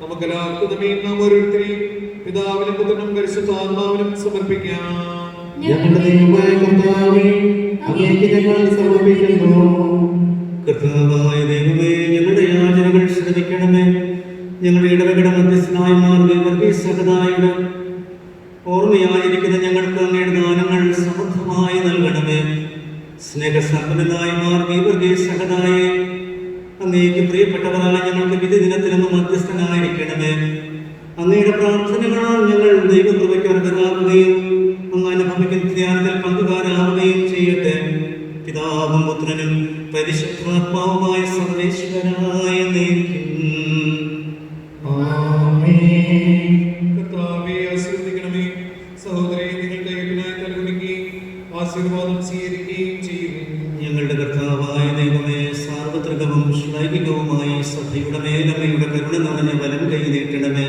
നമുക്കെല്ലാവർക്കും നാം ഓരോരുത്തരെയും പിതാവിനും പുത്രനും പരിശുദ്ധാത്മാവിനും സമർപ്പിക്കാം. ഞങ്ങളുടെ ദൈവമായ കർത്താവേ, അങ്ങേക്ക് ഞങ്ങൾ സമർപ്പിക്കുന്നു. കർത്താവായ ദൈവമേ, ഞങ്ങളുടെ യാചനകൾ ശ്രദ്ധിക്കണമേ. ഞങ്ങളുടെ ഇടവകയുടെ മധ്യസ്ഥനായ മാർഗീവർഗീസഹതായുടെ ഓർമ്മയായിരിക്കുന്ന ഞങ്ങൾക്ക് അങ്ങയുടെ ദാനങ്ങൾ സമൃദ്ധമായി നൽകണമേ. സ്നേഹസമ്പന്നനായ മാർഗീവർഗീസഹതായെ അങ്ങേക്ക് പ്രിയപ്പെട്ടവരായ ഞങ്ങൾക്ക് വിധി ദിനത്തിലൊന്ന് മധ്യസ്ഥനായിരിക്കണമേ. അങ്ങയുടെ പ്രാർത്ഥനകളാൽ ഞങ്ങൾ ദൈവകൃപയ്ക്ക് അർഹരാകുകയും അങ്ങ് അനുഭവിക്കുന്ന ധ്യാനത്തിൽ പങ്കുകാരാവുകയും ചെയ്യട്ടെ. പിതാവും പുത്രനും പരിശുദ്ധാത്മാവുമായ സർവേശ്വരനായ നീക്കും. ആമേൻ. കർത്താവേ, ആശീർവദിക്കണമേ. സഹോദരരെ, നിങ്ങൾ ദൈവത്തിനായി തലകുനിക്കുകയും ആശീർവാദം സ്വീകരിക്കുകയും ചെയ്യുന്നു. ഞങ്ങളുടെ കർത്താവായ ദൈവമേ, സാർവത്രികവും ശ്ലൈകികവുമായി സഭയുടെ മേലമ്മയുടെ കരുണ നിറഞ്ഞ വലം കൈ നീട്ടണമേ.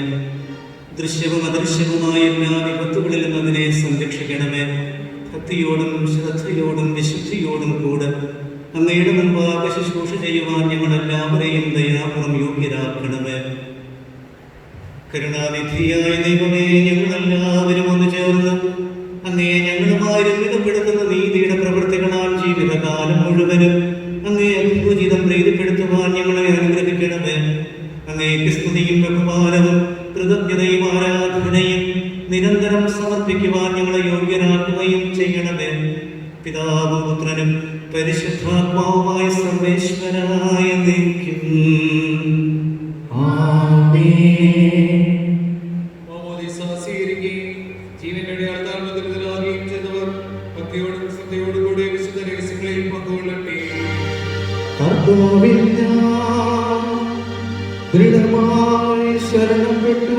ദൃശ്യവും അദൃശ്യവുമായ എല്ലാ വിപത്തുകളിലും അതിനെ സംരക്ഷിക്കണമേ. ഭക്തിയോടും ശ്രദ്ധയോടും വിശുദ്ധിയോടും കൂടെ അങ്ങയുടെ മുമ്പാകെ ശുശ്രൂഷ ചെയ്യുവാൻ ഞങ്ങളെല്ലാവരെയും ദയാപൂർവം യോഗ്യരാക്കണമേ. കരുണാനിധിയായ ദൈവമേ, ഞങ്ങളെല്ലാവരും ഒന്ന് ചേർന്ന് അങ്ങേ ഞങ്ങളുമായി രമ്യപ്പെടുത്തുന്ന നീതിയുടെ പ്രവൃത്തികളാൽ ജീവിതകാലം മുഴുവനും അങ്ങേ അത്ഭുതം പ്രീതിപ്പെടുത്തുവാൻ ഞങ്ങളെ അനുഗ്രഹിക്കണമേ. അങ്ങേക്ക് സ്തുതിയും ബഹുമാനവും കൃതജ്ഞതയും ആരാധനയും നിരന്തരം സമർപ്പിക്കുവാൻ ഞങ്ങളെ യോഗ്യരാക്കുകയും ചെയ്യണമേ. പിതാവും പുത്രനും പരിശുദ്ധാത്മാവുമായ സർവേശ്വരനായ നീക്കും. ആമേൻ. മാമോദീസ സ്വീകരിക്കുകയും ജീവന്റെ അടയാളത്താൽ മുദ്രിതരാകുകയും ചെയ്തവർ ഭക്തിയോടും ശ്രദ്ധയോടും കൂടെ വിശുദ്ധ രഹസ്യങ്ങളിൽ പങ്കുകൊള്ളട്ടെ. കർത്താവിൽ ഞാൻ ദൃഢമായി ശരണപ്പെട്ടു.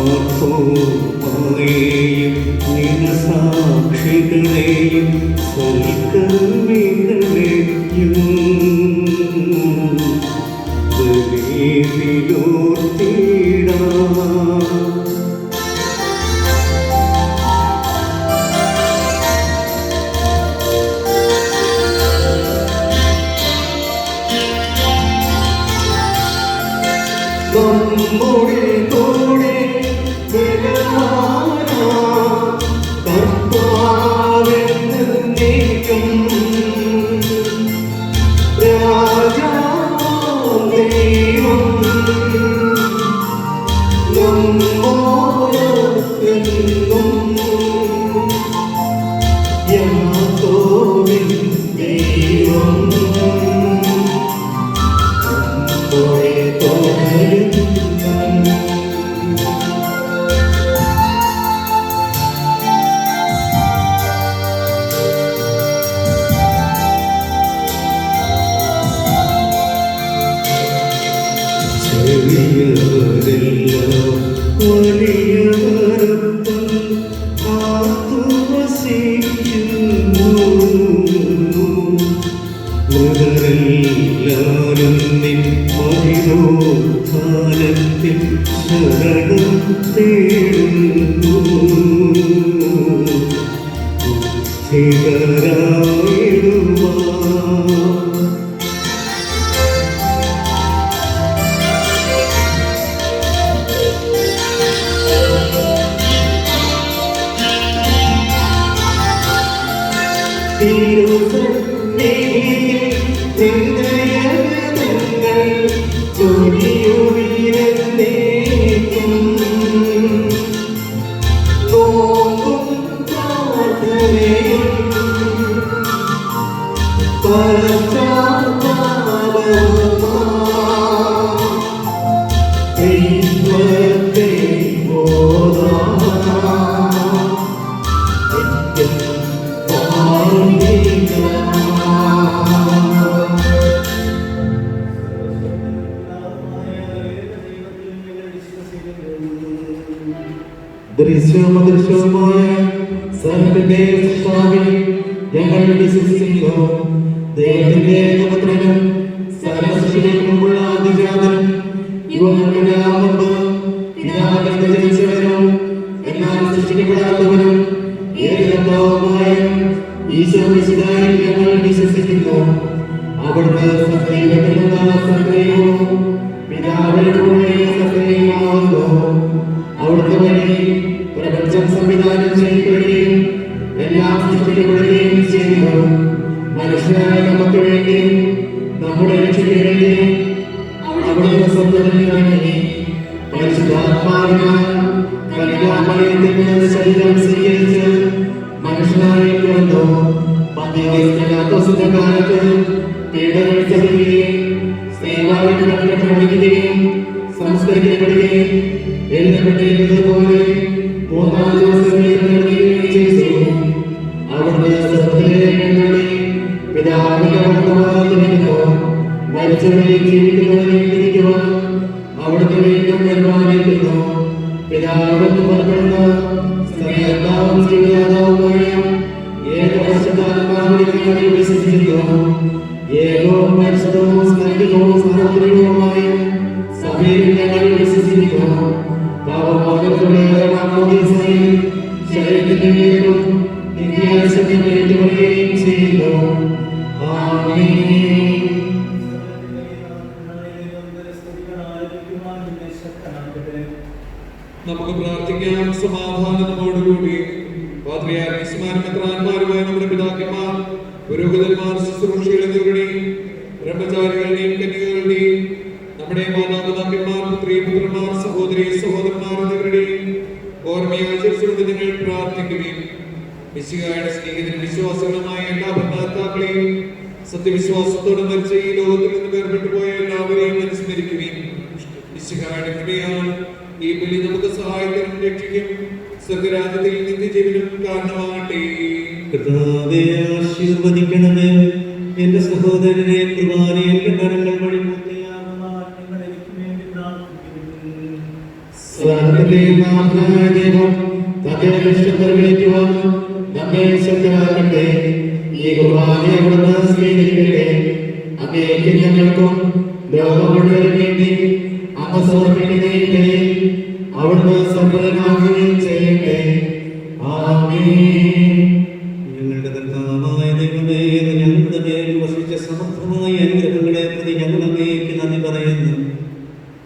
മാർത്തോമായെയും നിനസാക്ഷികളെയും സൽക്കർമ്മികളെയും ബലിയിലോർത്തിടാം. നമ്മുടെ കൂടെ കർത്താവെന്നേക്കും രാജാവാം ദൈവം നമ്മോടൊത്തെന്നും യാക്കോബിൻ ദൈവം ചെറിയവരെല്ലാം വലിയവരൊപ്പം കാത്തുവസിക്കുന്നു. എല്ലാരും നിൻ മഹിമോത്ഥാനത്തിൽ ശരണം തേടുന്നു. ദൃശ്യമദൃശ്യവുമായ സർവ്വത്തിന്റെ സൃഷ്ടാവിൽ ഞങ്ങൾ വിശ്വസിക്കുന്നു. ദൈവത്തിന്റെ ഏകപുത്രനും സർവ്വസൃഷ്ടികൾക്കു മുമ്പുള്ള ആദിജാതനും യുഗങ്ങൾക്കെല്ലാം മുമ്പ് പിതാവിൽ നിന്ന് ജനിച്ചവനും എന്നാൽ സൃഷ്ടിക്കപ്പെടാത്തവനും ഏകകർത്താവുമായ ഈശോ മിശിഹായിൽ ഞങ്ങൾ വിശ്വസിക്കുന്നു. അവിടുന്ന് സത്യദൈവത്തിൽ നിന്നുള്ള സത്യവും പിതാവിൽ കൂടെ സത്യവുമാകുന്നു. അവിടുത്തെ വഴി പ്രപഞ്ചം സംവിധാനം ചെയ്യപ്പെടുകയും എല്ലാം സൃഷ്ടിക്കപ്പെടുകയും ചെയ്യുന്നു. മനുഷ്യരായ നമുക്ക് വേണ്ടി നമ്മുടെ രക്ഷയ്ക്ക് വേണ്ടി അവിടുത്തെ സ്വന്തം പരിശുദ്ധാത്മാവിനാൽ കന്യാമറിയത്തിൽ നിന്ന് ശരീരം സ്വീകരിച്ച് മനുഷ്യനായി പിറന്നു. പന്തിയോസിന്റെ കാലത്ത് പീഡകൾ സഹിക്കുകയും സ്നേഹാവിക്കുകയും സംസ്കരിക്കപ്പെടുകയും എഴുതപ്പെട്ടിരുന്നതുപോലെ മൂന്നാം ദിവസം എഴുന്നേൽക്കുകയും ചെയ്തു. അവിടുന്ന് സ്വർഗ്ഗത്തിലേക്ക് പിതാവിന്റെ വലത്തുഭാഗത്തിരിക്കുന്നു. മരിച്ചവരെയും ജീവിക്കുന്നവരെയും തിരിക്കുവാൻ അവിടുന്ന് വീണ്ടും വരുവാനിരിക്കുന്നു. പിതാവിന് പുറപ്പെടുന്ന സ്നേഹത്താവും ജീവിതാവുമായ ഏകപരിശുദ്ധാത്മാവിനെ ഞങ്ങൾ വിശ്വസിക്കുന്നു. ഏകവും പരിശുദ്ധവും സ്നേഹിതവും സാർവത്രികവുമായ സഭയിൽ ഞങ്ങൾ വിശ്വസിക്കുന്നു. പാപമോചനത്തിന്റെ മാമോദീസയിൽ ശരീരത്തിന്റെ മേലും നിത്യായുസ്സത്തിൽ ഏറ്റുപറയുകയും ചെയ്യുന്നു. ആമേൻ. നമുക്ക് പ്രാർത്ഥിക്കാം. സമാധാനത്തോടുകൂടി പാത്രിയാർക്കീസുമാരും മെത്രാന്മാരുമായ നമ്മുടെ പിതാക്കന്മാർ, പുരോഹിതന്മാർ, ശുശ്രൂഷകൾ എന്നിവരുടെയും ബ്രഹ്മചാരികളുടെയും കന്യകകളുടെയും നമ്മുടെ മാതാപിതാക്കന്മാർ, പുത്രീപുത്രന്മാർ, സഹോദരി സഹോദരന്മാർ എന്നിവരുടെയും ഓർമ്മയാചരിച്ചുകൊണ്ട് നിങ്ങൾ പ്രാർത്ഥിക്കുകയും മിശിഹായുടെ സ്നേഹിതരും വിശ്വാസികളുമായ എല്ലാ ഭർത്താക്കളെയും സത്യവിശ്വാസത്തോടെ മരിച്ച ഈ ലോകത്തിൽ നിന്ന് വേർപെട്ടു പോയ എല്ലാവരെയും അനുസ്മരിക്കുകയും മിശിഹായുടെ കൃപയാൽ ഈ ബലി നമുക്ക് സഹായത്തിനും രക്ഷിക്കും സ്വർഗരാജ്യത്തിൽ നിത്യജീവനും കാരണമാകട്ടെ. കർത്താവേ, ആശീർവദിക്കണമേ. എന്റെ സഹോദരനെ കുർബാനയുടെ കരങ്ങൾ വഴി പൂർത്തിയാകുവാൻ നിങ്ങൾ എനിക്ക് വേണ്ടി പ്രാർത്ഥിക്കുന്നു. സകലത്തിന്റെയും നാഥനായ ദൈവം തന്റെ ഇഷ്ടം നിറവേറ്റുവാൻ നമ്മെ ശക്തരാക്കട്ടെ. ഈ കുർബാനയെ അവിടുന്ന് സ്വീകരിക്കട്ടെ. അങ്ങേക്ക് ഞങ്ങൾക്കും ലോകം മുഴുവനും വേണ്ടി അങ്ങ് സമർപ്പിക്കുന്നതിന്റെ അവിടുന്ന് സമ്പന്നനാകുകയും ചെയ്യട്ടെ. ആമേൻ. ഞങ്ങളുടെ കർത്താവായ ദൈവമേ, ഞങ്ങളുടെ മേൽ വർഷിച്ച സമർത്ഥമായ അനുഗ്രഹങ്ങളെ പ്രതി ഞങ്ങൾ അങ്ങേക്ക് നന്ദി പറയുന്നു.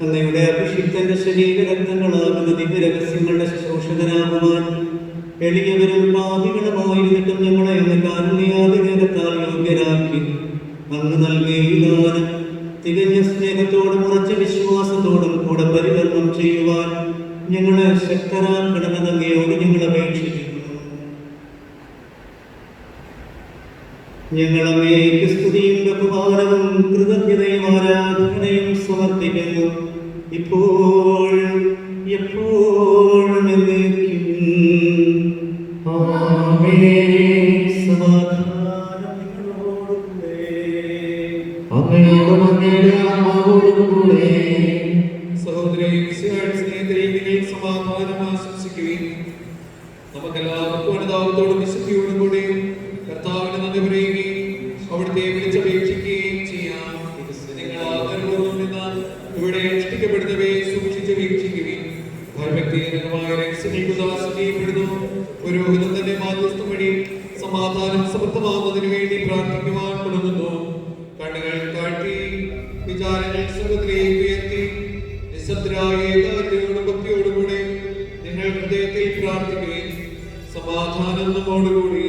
അങ്ങയുടെ അഭിഷിക്തന്റെ ശരീരരക്തങ്ങളാകുന്ന ദിവ്യരഹസ്യങ്ങളുടെ ശുശ്രൂഷകരാകുവാൻ എളിയവരും പാപികളുമായിരുന്നിട്ടും ഞങ്ങളെ അങ്ങ് കാരുണ്യാതിരേകത്താൽ യോഗ്യരാക്കി. അങ്ങ് നൽകിയ ഈ ദാനം തികഞ്ഞ സ്നേഹത്തോടും ഉറച്ച വിശ്വാസത്തോടും കൂടെ പരികർമ്മം ചെയ്യുവാൻ ഞങ്ങളെ ശക്തരാക്കണമെന്ന് അങ്ങയോട് ഞങ്ങൾ അപേക്ഷിക്കുന്നു. ഞങ്ങൾ അങ്ങേക്ക് സ്തുതിയും ബഹുമാനവും കൃതജ്ഞതയും ആരാധനയും സമർപ്പിക്കുന്നു, ഇപ്പോഴും എപ്പോഴും എന്നേക്കും. ആമേൻ. സമാധാനം നിങ്ങളോടുകൂടെ. അങ്ങയോടും അങ്ങയുടെ ആത്മാവോടും കൂടെ. സഹോദരയും സ്നേഹിതരെയും സമാധാനം ആശംസിക്കുകയും നമുക്കെല്ലാവർക്കും അനുതാപത്തോടും വിശുദ്ധിയോടും കൂടെ കർത്താവിന് നന്ദി പറയുകയും അവിടുത്തെ വിളിച്ചപേക്ഷിക്കുകയും ചെയ്യാം. നിങ്ങൾ ആദരപൂർവ്വം നിന്ന് ഇവിടെ അനുഷ്ഠിക്കപ്പെടുന്നവയെ സൂക്ഷിച്ച് വീക്ഷിക്കുകയും ഭയഭക്തിജനകമായ രഹസ്യപ്പെടുന്നു. പുരോഹിതൻ തന്നെ മാധ്യസ്ഥം വഴി സമാധാനം സമൃദ്ധമാകുന്നതിന് വേണ്ടി പ്രാർത്ഥിക്കുവാൻ തുടങ്ങുന്നു. കണ്ണുകൾ താഴ്ത്തി വിചാരങ്ങൾ സ്വർഗ്ഗത്തിലേക്ക് ഉയർത്തി നിശബ്ദരായ ഏകാഗ്രതയോടും ഭക്തിയോടുകൂടെ നിങ്ങൾ ഹൃദയത്തിൽ പ്രാർത്ഥിക്കുകയും സമാധാനം നമ്മോടുകൂടി.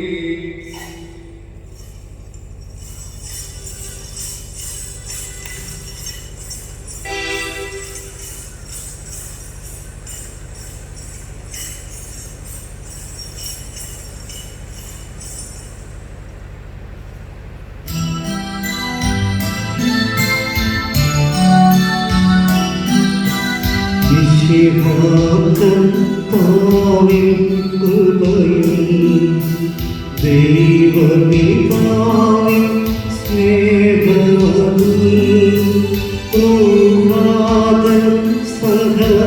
ദൈവപിതാവിൻ സ്നേഹവും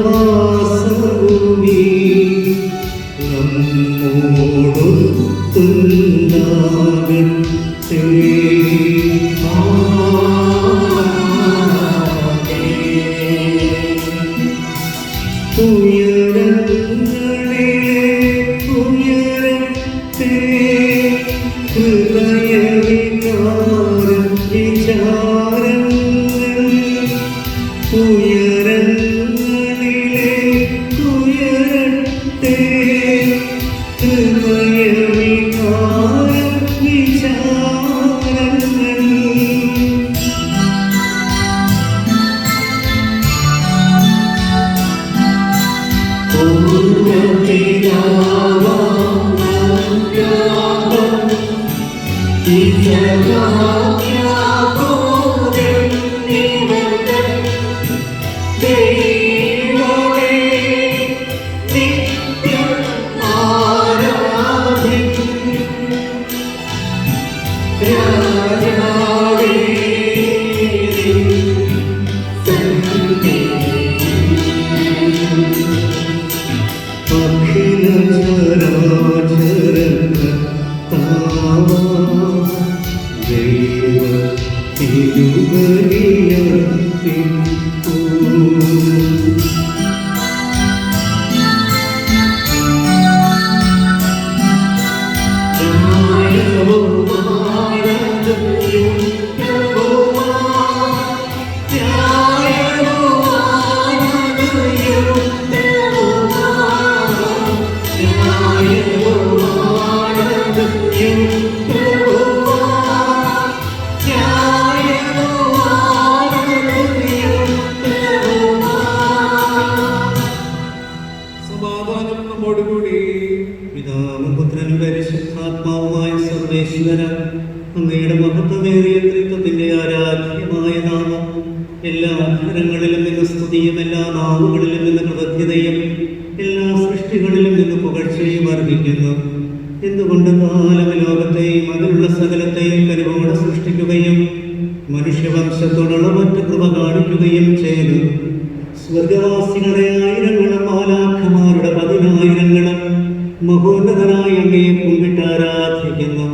സഹവാസവും നമ്മോടൊത്തുണ്ടാകട്ടെ. സമാധാനം നമ്മോടുകൂടി. പിതാവും പുത്രനും പരിശുദ്ധാത്മാവുമായ സർവേശ്വര, അങ്ങയുടെ മഹത്വമേറിയ ത്രിത്വത്തിന്റെ ആരാധ്യമായ നാമം എല്ലാ അക്ഷരങ്ങളിലും നിന്ന് സ്തുതിയും എല്ലാ നാവുകളിലും നിന്ന് കൃതജ്ഞതയും എല്ലാ സൃഷ്ടികളിലും നിന്ന് പുകഴ്ചയും അർഹിക്കുന്നു. എന്തുകൊണ്ടെന്നാലും ലോകത്തെയും അതിലുള്ള സകലത്തെയും കരുവോടെ സൃഷ്ടിക്കുകയും മനുഷ്യവംശത്തോടുള്ള മറ്റ് കൃപ കാണിക്കുകയും ചെയ്തു. സ്വർഗവാസികളുടെ ആയിരങ്ങളും മാലാഖമാരുടെ 10,000-ങ്ങളും മഹോന്നതനായ അങ്ങയെ കുമ്പിട്ട് ആരാധിക്കുന്നു.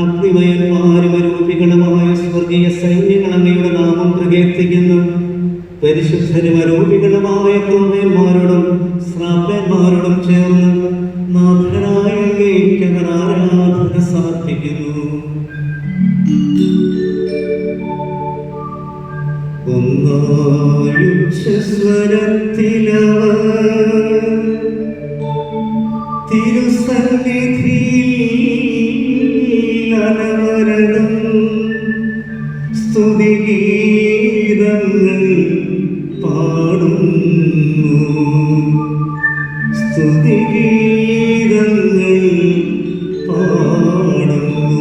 അഗ്നിമയന്മാരും അരൂപികളുമായ സ്വർഗീയ സൈന്യങ്ങൾ അങ്ങയുടെ നാമം പ്രകീർത്തിക്കുന്നു. പരിശുദ്ധരും അരൂപികളുമായ ക്രോവേന്മാരോടും ശ്രാപ്പന്മാരോടും ചേർന്ന് നാഥനായ അങ്ങേക്ക് അവർ ആരാധന സമർപ്പിക്കുന്നു. തിരുസന്നിധിയിൽ അനവരതം സ്തുതിഗീതങ്ങൾ പാടുന്നു. സ്തുതിഗീതങ്ങൾ പാടുന്നു.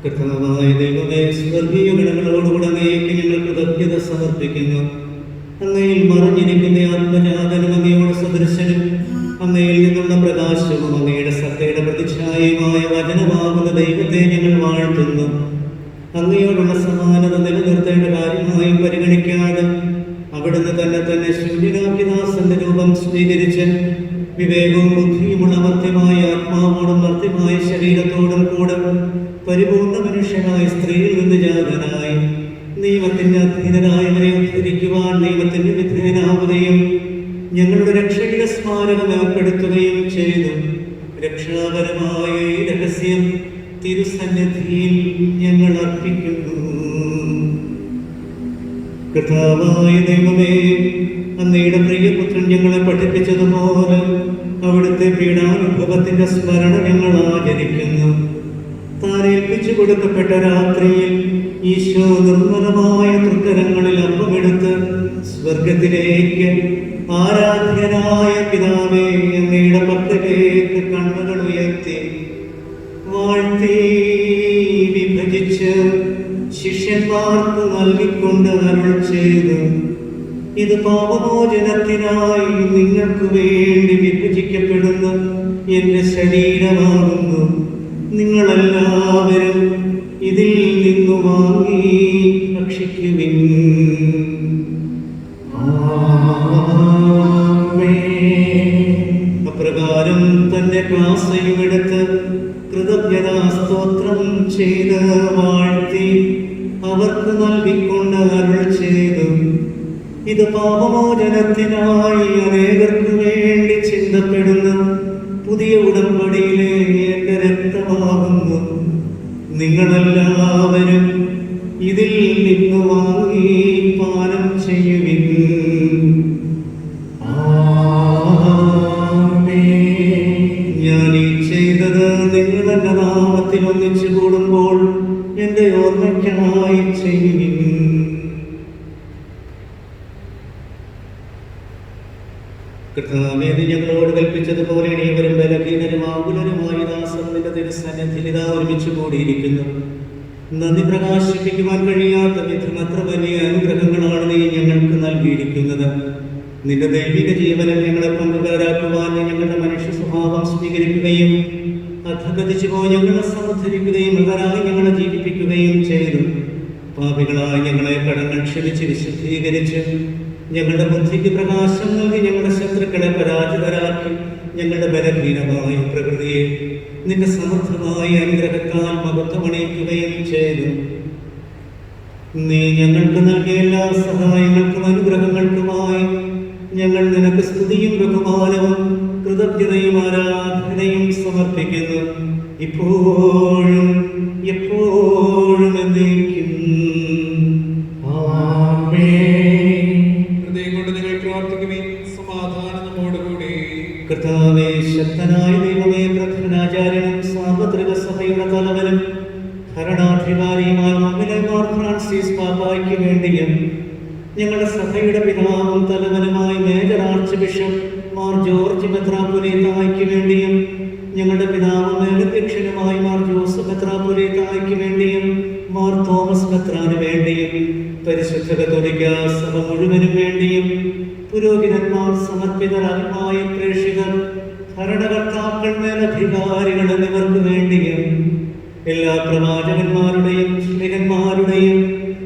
കർത്താവായ ദൈവമേ, സ്വർഗീയ ഗണങ്ങളോടുകൂടെ അങ്ങേക്ക് ഞങ്ങൾ കൃതജ്ഞത സമർപ്പിക്കുന്നു. അങ്ങയിൽ മറഞ്ഞിരിക്കുന്ന ആത്മജാതനും അങ്ങയോട് സദൃശനും അങ്ങയിൽ നിന്നുള്ള പ്രകാശവും അങ്ങയുടെ സത്തയുടെ പ്രതിച്ഛായയുമായ വചനമാകുന്ന ദൈവത്തെ ഞങ്ങൾ വാഴ്ത്തുന്നു. അങ്ങയോടുള്ള സമാനത നിലനിർത്തേണ്ട കാര്യമായും പരിഗണിക്കാതെ അവിടുന്ന് തന്നെ ശൂന്യനാക്കി ദാസന്റെ രൂപം സ്വീകരിച്ച് വിവേകവും ബുദ്ധിയുമുള്ള മർത്യമായ ആത്മാവോടും മർത്യമായ ശരീരത്തോടും കൂടെ പരിപൂർണ മനുഷ്യനായ സ്ത്രീയിൽ നിന്ന് ജാതനായി നിയമത്തിന്റെ അധീനരായവരെ ഉദ്ധരിക്കുവാൻ നിയമത്തിന്റെ വിധേയനാവുകയും ഞങ്ങളുടെ രക്ഷയുടെ സ്മാരകം ഏർപ്പെടുത്തുകയും ചെയ്തു. രക്ഷാപരമായ ഈ രഹസ്യം തിരുസന്നിധിയിൽ ഞങ്ങൾ അർപ്പിക്കുന്നു. കർത്താവായ ദൈവമേ, അങ്ങയുടെ പ്രിയപുത്രൻ ഞങ്ങളെ പഠിപ്പിച്ചതുപോലെ അവിടുത്തെ പീഡാനുഭവത്തിന്റെ സ്മരണ ഞങ്ങൾ ആചരിക്കുന്നു. താൻ ഏൽപ്പിച്ചു കൊടുക്കപ്പെട്ട രാത്രിയിൽ ഈശോ നിർമ്മലമായ തൃക്കരങ്ങളിൽ അപ്പമെടുത്ത് സ്വർഗത്തിലേക്ക് ആരാധ്യനായ പിതാവേ അങ്ങയുടെ പക്കലേക്ക് കണ്ണുകൾ ഉയർത്തി വാഴ്ത്തി വിഭജിച്ച് ശിഷ്യന്മാർക്ക് നൽകിക്കൊണ്ട് അരുൾ ചെയ്തു, ഇത് പാപമോചനത്തിനായി നിങ്ങൾക്ക് വേണ്ടി വിഭജിക്കപ്പെടുന്ന എന്റെ ശരീരമാകുന്നു. നിങ്ങളെല്ലാവരും ഇതിൽ നിന്നു വാങ്ങി ഭക്ഷിക്കുവിൻ. അപ്രകാരം തന്റെ കാസയുമെടുത്ത് കൃതജ്ഞതാ സ്തോത്രം ചെയ്ത് വാഴ്ത്തി അവർക്ക് നൽകിക്കൊണ്ട് അരുൾ ചെയ്തു, ഇത് പാപമോചനത്തിനായി അനേകർക്ക് വേണ്ടി ചിന്തപ്പെടുന്ന പുതിയ ഉടമ്പടിയിലെ എന്റെ രക്തമാകുന്നു. നിങ്ങളെല്ലാവരും ഇതിൽ നിന്ന് വാങ്ങി പാനം ചെയ്യുവിൻ. ഞാൻ ഈ ചെയ്തത് നിങ്ങൾ എന്റെ നാമത്തിൽ ഒന്നിച്ചു കൂടുമ്പോൾ എന്റെ ഓർമ്മയ്ക്കായി ചെയ്യുവിൻ. കർത്താവേ, നീ ഞങ്ങളോട് കൽപ്പിച്ചതുപോലെ ഇനിയവരും ബലഹീനരും ആകുലരുമായി ദാസന്റെ തിരുസന്നിധിയിൽ ഇതാ ഒരുമിച്ച് കൂടിയിരിക്കുന്നു. നന്ദി പ്രകാശിപ്പിക്കുവാൻ കഴിയാത്ത വിധം അത്ര വലിയ അനുഗ്രഹങ്ങളാണ് നീ ഞങ്ങൾക്ക് നൽകിയിരിക്കുന്നത്. നിന്റെ ദൈവിക ജീവനിൽ ഞങ്ങളെ പങ്കുകാരാക്കുവാൻ നീ ഞങ്ങളുടെ മനുഷ്യ സ്വഭാവം സ്വീകരിക്കുകയും അധഗതിച്ചു പോയി ഞങ്ങളെ സമുദ്ധരിക്കുകയും മൃതരായി ഞങ്ങളെ ജീവിപ്പിക്കുകയും ചെയ്തു. പാപികളായി ഞങ്ങളെ കടങ്ങൾ ക്ഷമിച്ച് വിശുദ്ധീകരിച്ച് ഞങ്ങളുടെ ബുദ്ധിക്ക് പ്രകാശം നൽകി ഞങ്ങളുടെ ശത്രുക്കളെ പരാജിതരാക്കി ഞങ്ങളുടെ ബലഹീനമായ പ്രകൃതിയെ നിന്റെ സമൃദ്ധമായ അനുഗ്രഹത്താൽ മഹത്വമണിയിക്കുകയും ചെയ്തു. നീ ഞങ്ങൾക്ക് നൽകിയ എല്ലാ സഹായങ്ങൾക്കും അനുഗ്രഹങ്ങൾക്കുമായി ഞങ്ങൾ നിനക്ക് സ്തുതിയും ബഹുമാനവും കൃതജ്ഞതയും ആരാധനയും സമർപ്പിക്കുന്നു, ഇപ്പോഴും എപ്പോഴും എന്നേക്കും. ഹൃദയം കൊണ്ട് നിങ്ങൾ പ്രാർത്ഥിക്കുവിൻ. സമാധാനം നമ്മോടുകൂടി. കർത്താവേ, ശക്തനായ ദൈവമേ, പ്രധാനാചാര്യനും സാർവത്രിക സഭയുടെ തലവനും ഭരണാധികാരിയുമായ നമ്മിലെ മാർ ഫ്രാൻസിസ് പാപ്പായ്ക്ക് വേണ്ടിയും ഞങ്ങളുടെ സഭയുടെ പിതാവും തലവനുമായ major archbishop Mar George മെത്രാപ്പൊലീത്തായ്ക്ക് വേണ്ടിയും ഞങ്ങളുടെ പിതാവും മേലധ്യക്ഷനുമായ മാർ ജോസഫ് മെത്രാപ്പൊലീത്തായ്ക്ക് വേണ്ടിയും മാർ തോമസ് മെത്രാന് വേണ്ടിയും പരിശുദ്ധ കത്തോലിക്ക സഭ മുഴുവനും വേണ്ടിയും പുരോഹിതന്മാർ, സമർപ്പിതരായ പ്രേക്ഷിതർ, ഭരണകർത്താക്കൾ, മേലധികാരികൾ എന്നിവർക്ക് വേണ്ടിയും എല്ലാ പ്രവാചകന്മാരുടെയും ശ്ലീഹന്മാരുടെയും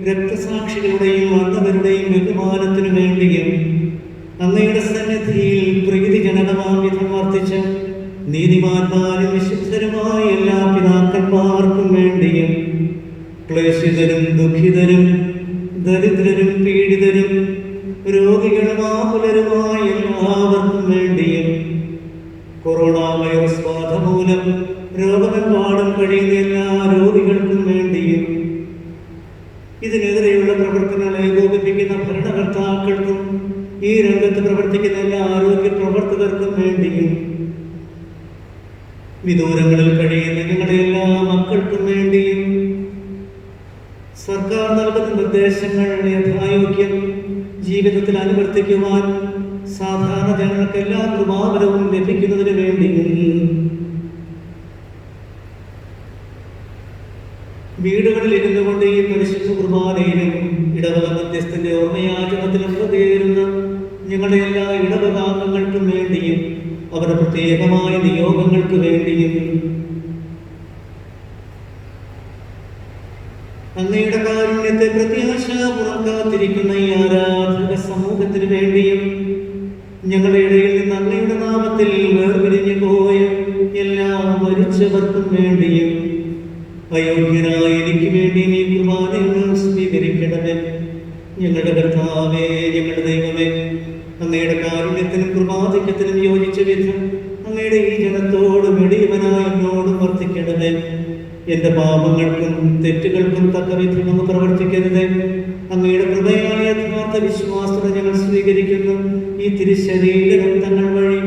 രക്തസാക്ഷികളുടെയും വന്നവരുടെയും ബഹുമാനത്തിനു വേണ്ടിയും അങ്ങയുടെ സന്നിധിയിൽ പ്രീതിജനകമാം വിധം വർദ്ധിച്ച് നീതിമാന്മാരും വിശുദ്ധരുമായ എല്ലാ പിതാക്കന്മാർക്കും വേണ്ടിയും ക്ലേശിതരും ദുഃഖിതരും ദരിദ്രരും പീഡിതരും രോഗികളും ആകുലരുമായ എല്ലാവർക്കും വേണ്ടിയും കൊറോണ വൈറസ് ബാധ മൂലം രോഗമെമ്പാടും കഴിയുന്ന എല്ലാ രോഗികൾക്കും വേണ്ടിയും ഇതിനെതിരെയുള്ള പ്രവർത്തനങ്ങൾ ഏകോപിപ്പിക്കുന്ന ഭരണകർത്താക്കൾക്കും ഈ രംഗത്ത് പ്രവർത്തിക്കുന്ന എല്ലാ ആരോഗ്യ പ്രവർത്തകർക്കും വേണ്ടിയും വിദൂരങ്ങളിൽ കഴിയുന്ന ഞങ്ങളുടെ എല്ലാ മക്കൾക്കും വേണ്ടിയും സർക്കാർ നൽകുന്ന നിർദ്ദേശങ്ങൾ യഥായോഗ്യം ജീവിതത്തിൽ അനുവർത്തിക്കുവാൻ സാധാരണ ജനങ്ങൾക്ക് എല്ലാ കൃപാവരവും ലഭിക്കുന്നതിന് വേണ്ടിയും വീടുകളിൽ ഇരുന്നു കൊണ്ട് ഈ പരിശുദ്ധ കുർബാനയിലും ഇടവക മധ്യസ്ഥന്റെ ഓർമ്മയാചരണത്തിലും പങ്കുചേരുന്ന ഞങ്ങളുടെ എല്ലാ ഇടവകാംഗങ്ങൾക്കും വേണ്ടിയും അവരുടെ പ്രത്യേകമായ നിയോഗങ്ങൾക്ക് വേണ്ടിയും അങ്ങയുടെ കാരുണ്യത്തെ പ്രത്യാശാപൂർവ്വം കാത്തിരിക്കുന്ന ഈ ആരാധക സമൂഹത്തിന് വേണ്ടിയും ഞങ്ങളുടെ ഇടയിൽ നിന്ന് അങ്ങയുടെ നാമത്തിൽ വേർപിരിഞ്ഞു പോയ എല്ലാ മരിച്ചവർക്കും വേണ്ടിയും അയോഗ്യനായ എനിക്ക് വേണ്ടി നീ കുർബാനകൾ സ്വീകരിക്കണമേ. ഞങ്ങളുടെ കർത്താവേ, ഞങ്ങളുടെ ദൈവമേ, അങ്ങയുടെ കാരുണ്യത്തിനും കൃപാധിക്യത്തിനും യോജിച്ച വിധം അങ്ങയുടെ ഈ ജനത്തോട് വെടിയവനായ എന്നോടും വർദ്ധിക്കണമേ. എന്റെ പാപങ്ങൾക്കും തെറ്റുകൾക്കും തക്ക വിധം അങ്ങ് പ്രവർത്തിക്കരുതേ. അങ്ങയുടെ കൃപയായ യഥാർത്ഥ വിശ്വാസത്തെ ഞങ്ങൾ സ്വീകരിക്കുന്നു. ഈ തിരുശരീര രക്തങ്ങൾ വഴി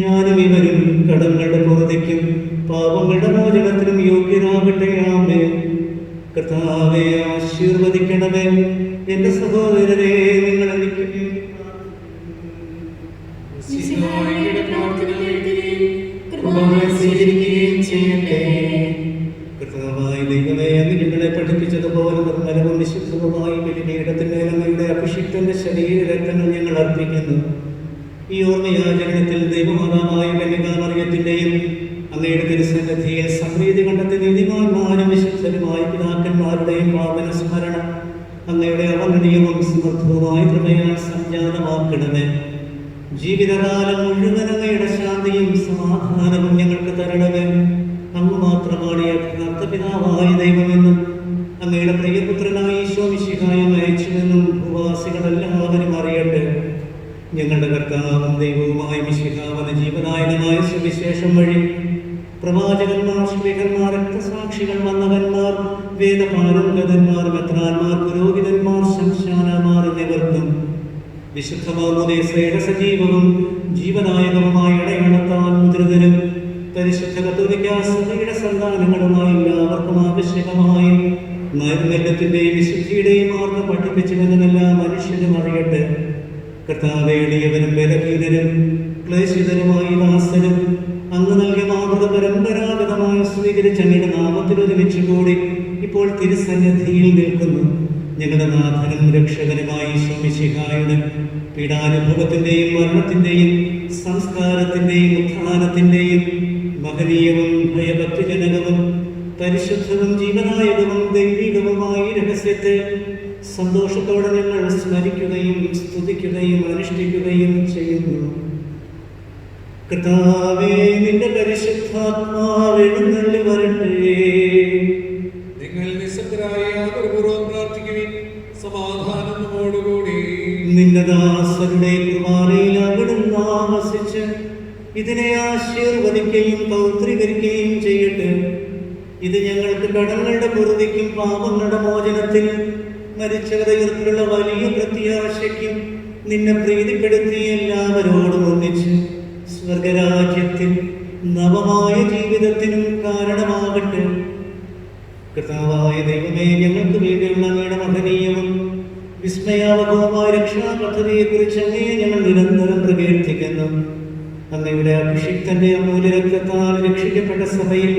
ഞാനും ഇവരും കടങ്ങളുടെ പുറത്തേക്കും പാപങ്ങളുടെ മോചനത്തിനും യോഗ്യരാകട്ടെ. ആമേൻ. കർത്താവേ, ആശീർവദിക്കണമേ. എന്റെ സഹോദരരെ, നിങ്ങൾ എനിക്ക് മിശിഹായുടെ പ്രാർത്ഥന കേൾക്കുകയും കൃപ സ്വീകരിക്കുകയും ചെയ്യട്ടെ. കർത്താവായ ദൈവമേ, അങ്ങ് ഞങ്ങളെ പഠിപ്പിച്ചതുപോലെ നിർമ്മലവും വിശുദ്ധവുമായ ബലിപീഠത്തിന്മേൽ അങ്ങയുടെ അഭിഷിക്തന്റെ ശരീര രക്തങ്ങൾ ഞങ്ങൾ അർപ്പിക്കുന്നു. ഈ ഓർമ്മയാചരണത്തിൽ ദൈവമാതാവായ കന്യകാമറിയത്തിന്റെയും അങ്ങയുടെ തിരുസന്നിധിയിൽ സംപ്രീതി കണ്ടെത്തി നീതിമാന്മാരും വിശുദ്ധരുമായ പിതാക്കന്മാരുടെയും പാവന സ്മരണം അങ്ങയുടെ അവർണ്ണനീയവും സമൃദ്ധവുമായ കൃപയാൽ സംജാതമാക്കണമേ. ജീവിതകാലം മുഴുവൻ അങ്ങയുടെ ശാന്തിയും സമാധാനവും ഞങ്ങൾക്ക് തരണമേ. അങ്ങ് മാത്രമാണ് യഥാർത്ഥ പിതാവായ ദൈവമെന്നും അങ്ങയുടെ പ്രിയപുത്രനായ ഈശോ മിശിഹായെ അയച്ചുവെന്നും ഭൂവാസികളെല്ലാവരും അറിയട്ടെ. ഞങ്ങളുടെ കർത്താവും ദൈവവുമായ മിശിഹാവന ജീവനായകമായ സുവിശേഷം വഴി പ്രവാചകന്മാർ, ശ്ലീഹന്മാർ, രക്തസാക്ഷികൾ, വന്നവന്മാർ, വേദപാരംഗതന്മാർ, മെത്രാന്മാർ, പുരോഹിതന്മാർ, ശംശാനമാർ എന്നിവർക്കും വിശുദ്ധ മാമോദീസയുടെ സജീവവും ജീവനായകവുമായ അടയാളത്താൽ മുദ്രിതരും പരിശുദ്ധ കത്തോലിക്കാ സഭയുടെ സന്താനങ്ങളുമായ എല്ലാവർക്കും ആവശ്യകമായ നൈർമല്യത്തിന്റെയും വിശുദ്ധിയുടെയും മാർഗം പഠിപ്പിച്ചുവെന്നും എല്ലാ മനുഷ്യരും അറിയട്ടെ. കർത്താവേ, എളിയവരും ബലഹീനരും ക്ലേശിതരുമായ ദാസനും അങ്ങ് നൽകിയ മാതൃക പരമ്പരാഗതമായ സ്വീകരിച്ച അങ്ങയുടെ നാമത്തിൽ ഒരുമിച്ച് കൂടി ഇപ്പോൾ തിരുസന്നിധിയിൽ നിൽക്കുന്നു. ഞങ്ങളുടെ നാഥനും രക്ഷകനുമായ ഈശോ മിശിഹായുടെ പീഡാനുഭവത്തിന്റെയും മരണത്തിന്റെയും സംസ്കാരത്തിന്റെയും ഉത്ഥാനത്തിന്റെയും മഹനീയവും ഭയഭക്തിജനകവും പരിശുദ്ധവും ജീവനായകവും ദൈവികവുമായ രഹസ്യത്തെ സന്തോഷത്തോടെ ഞങ്ങൾ സ്മരിക്കുകയും സ്തുതിക്കുകയും അനുഷ്ഠിക്കുകയും ചെയ്യുന്നു. കർത്താവേ, നിന്റെ പരിശുദ്ധാത്മാവ് എഴുന്നള്ളി വരട്ടെ. നിങ്ങൾ നിസ്സംഗരായ ആദരപൂർവ്വം പ്രാർത്ഥിക്കുവിൻ. സമാധാനം നമ്മോടുകൂടി. നിന്റെ ദാസരുടെ കുർബാനയിൽ അവിടുന്ന് ആവസിച്ച് ഇതിനെ ആശീർവദിക്കുകയും പൗത്രീകരിക്കുകയും ചെയ്യട്ടെ. ഇത് ഞങ്ങൾക്ക് കടങ്ങളുടെ പൊറുതിക്കും പാപങ്ങളുടെ മോചനത്തിനും മരിച്ചവരുടെ ഉയർത്തിലുള്ള വലിയ പ്രത്യാശയ്ക്കും നിന്നെ പ്രീതിപ്പെടുത്തി എല്ലാവരോടും ഒന്നിച്ച് സ്വർഗരാജ്യത്തിൽ നവമായ ജീവിതത്തിനും കാരണമാകട്ടെ. കർത്താവായ ദൈവമേ, ഞങ്ങൾക്ക് വേണ്ടിയുള്ള അങ്ങയുടെ മഹനീയവും വിസ്മയാവഹവുമായ രക്ഷാപദ്ധതിയെക്കുറിച്ച് അങ്ങയെ ഞങ്ങൾ നിരന്തരം പ്രകീർത്തിക്കുന്നു. അങ്ങയുടെ അഭിഷിക്തന്റെ അമൂല്യ രക്തത്താൽ രക്ഷിക്കപ്പെട്ട സഭയിൽ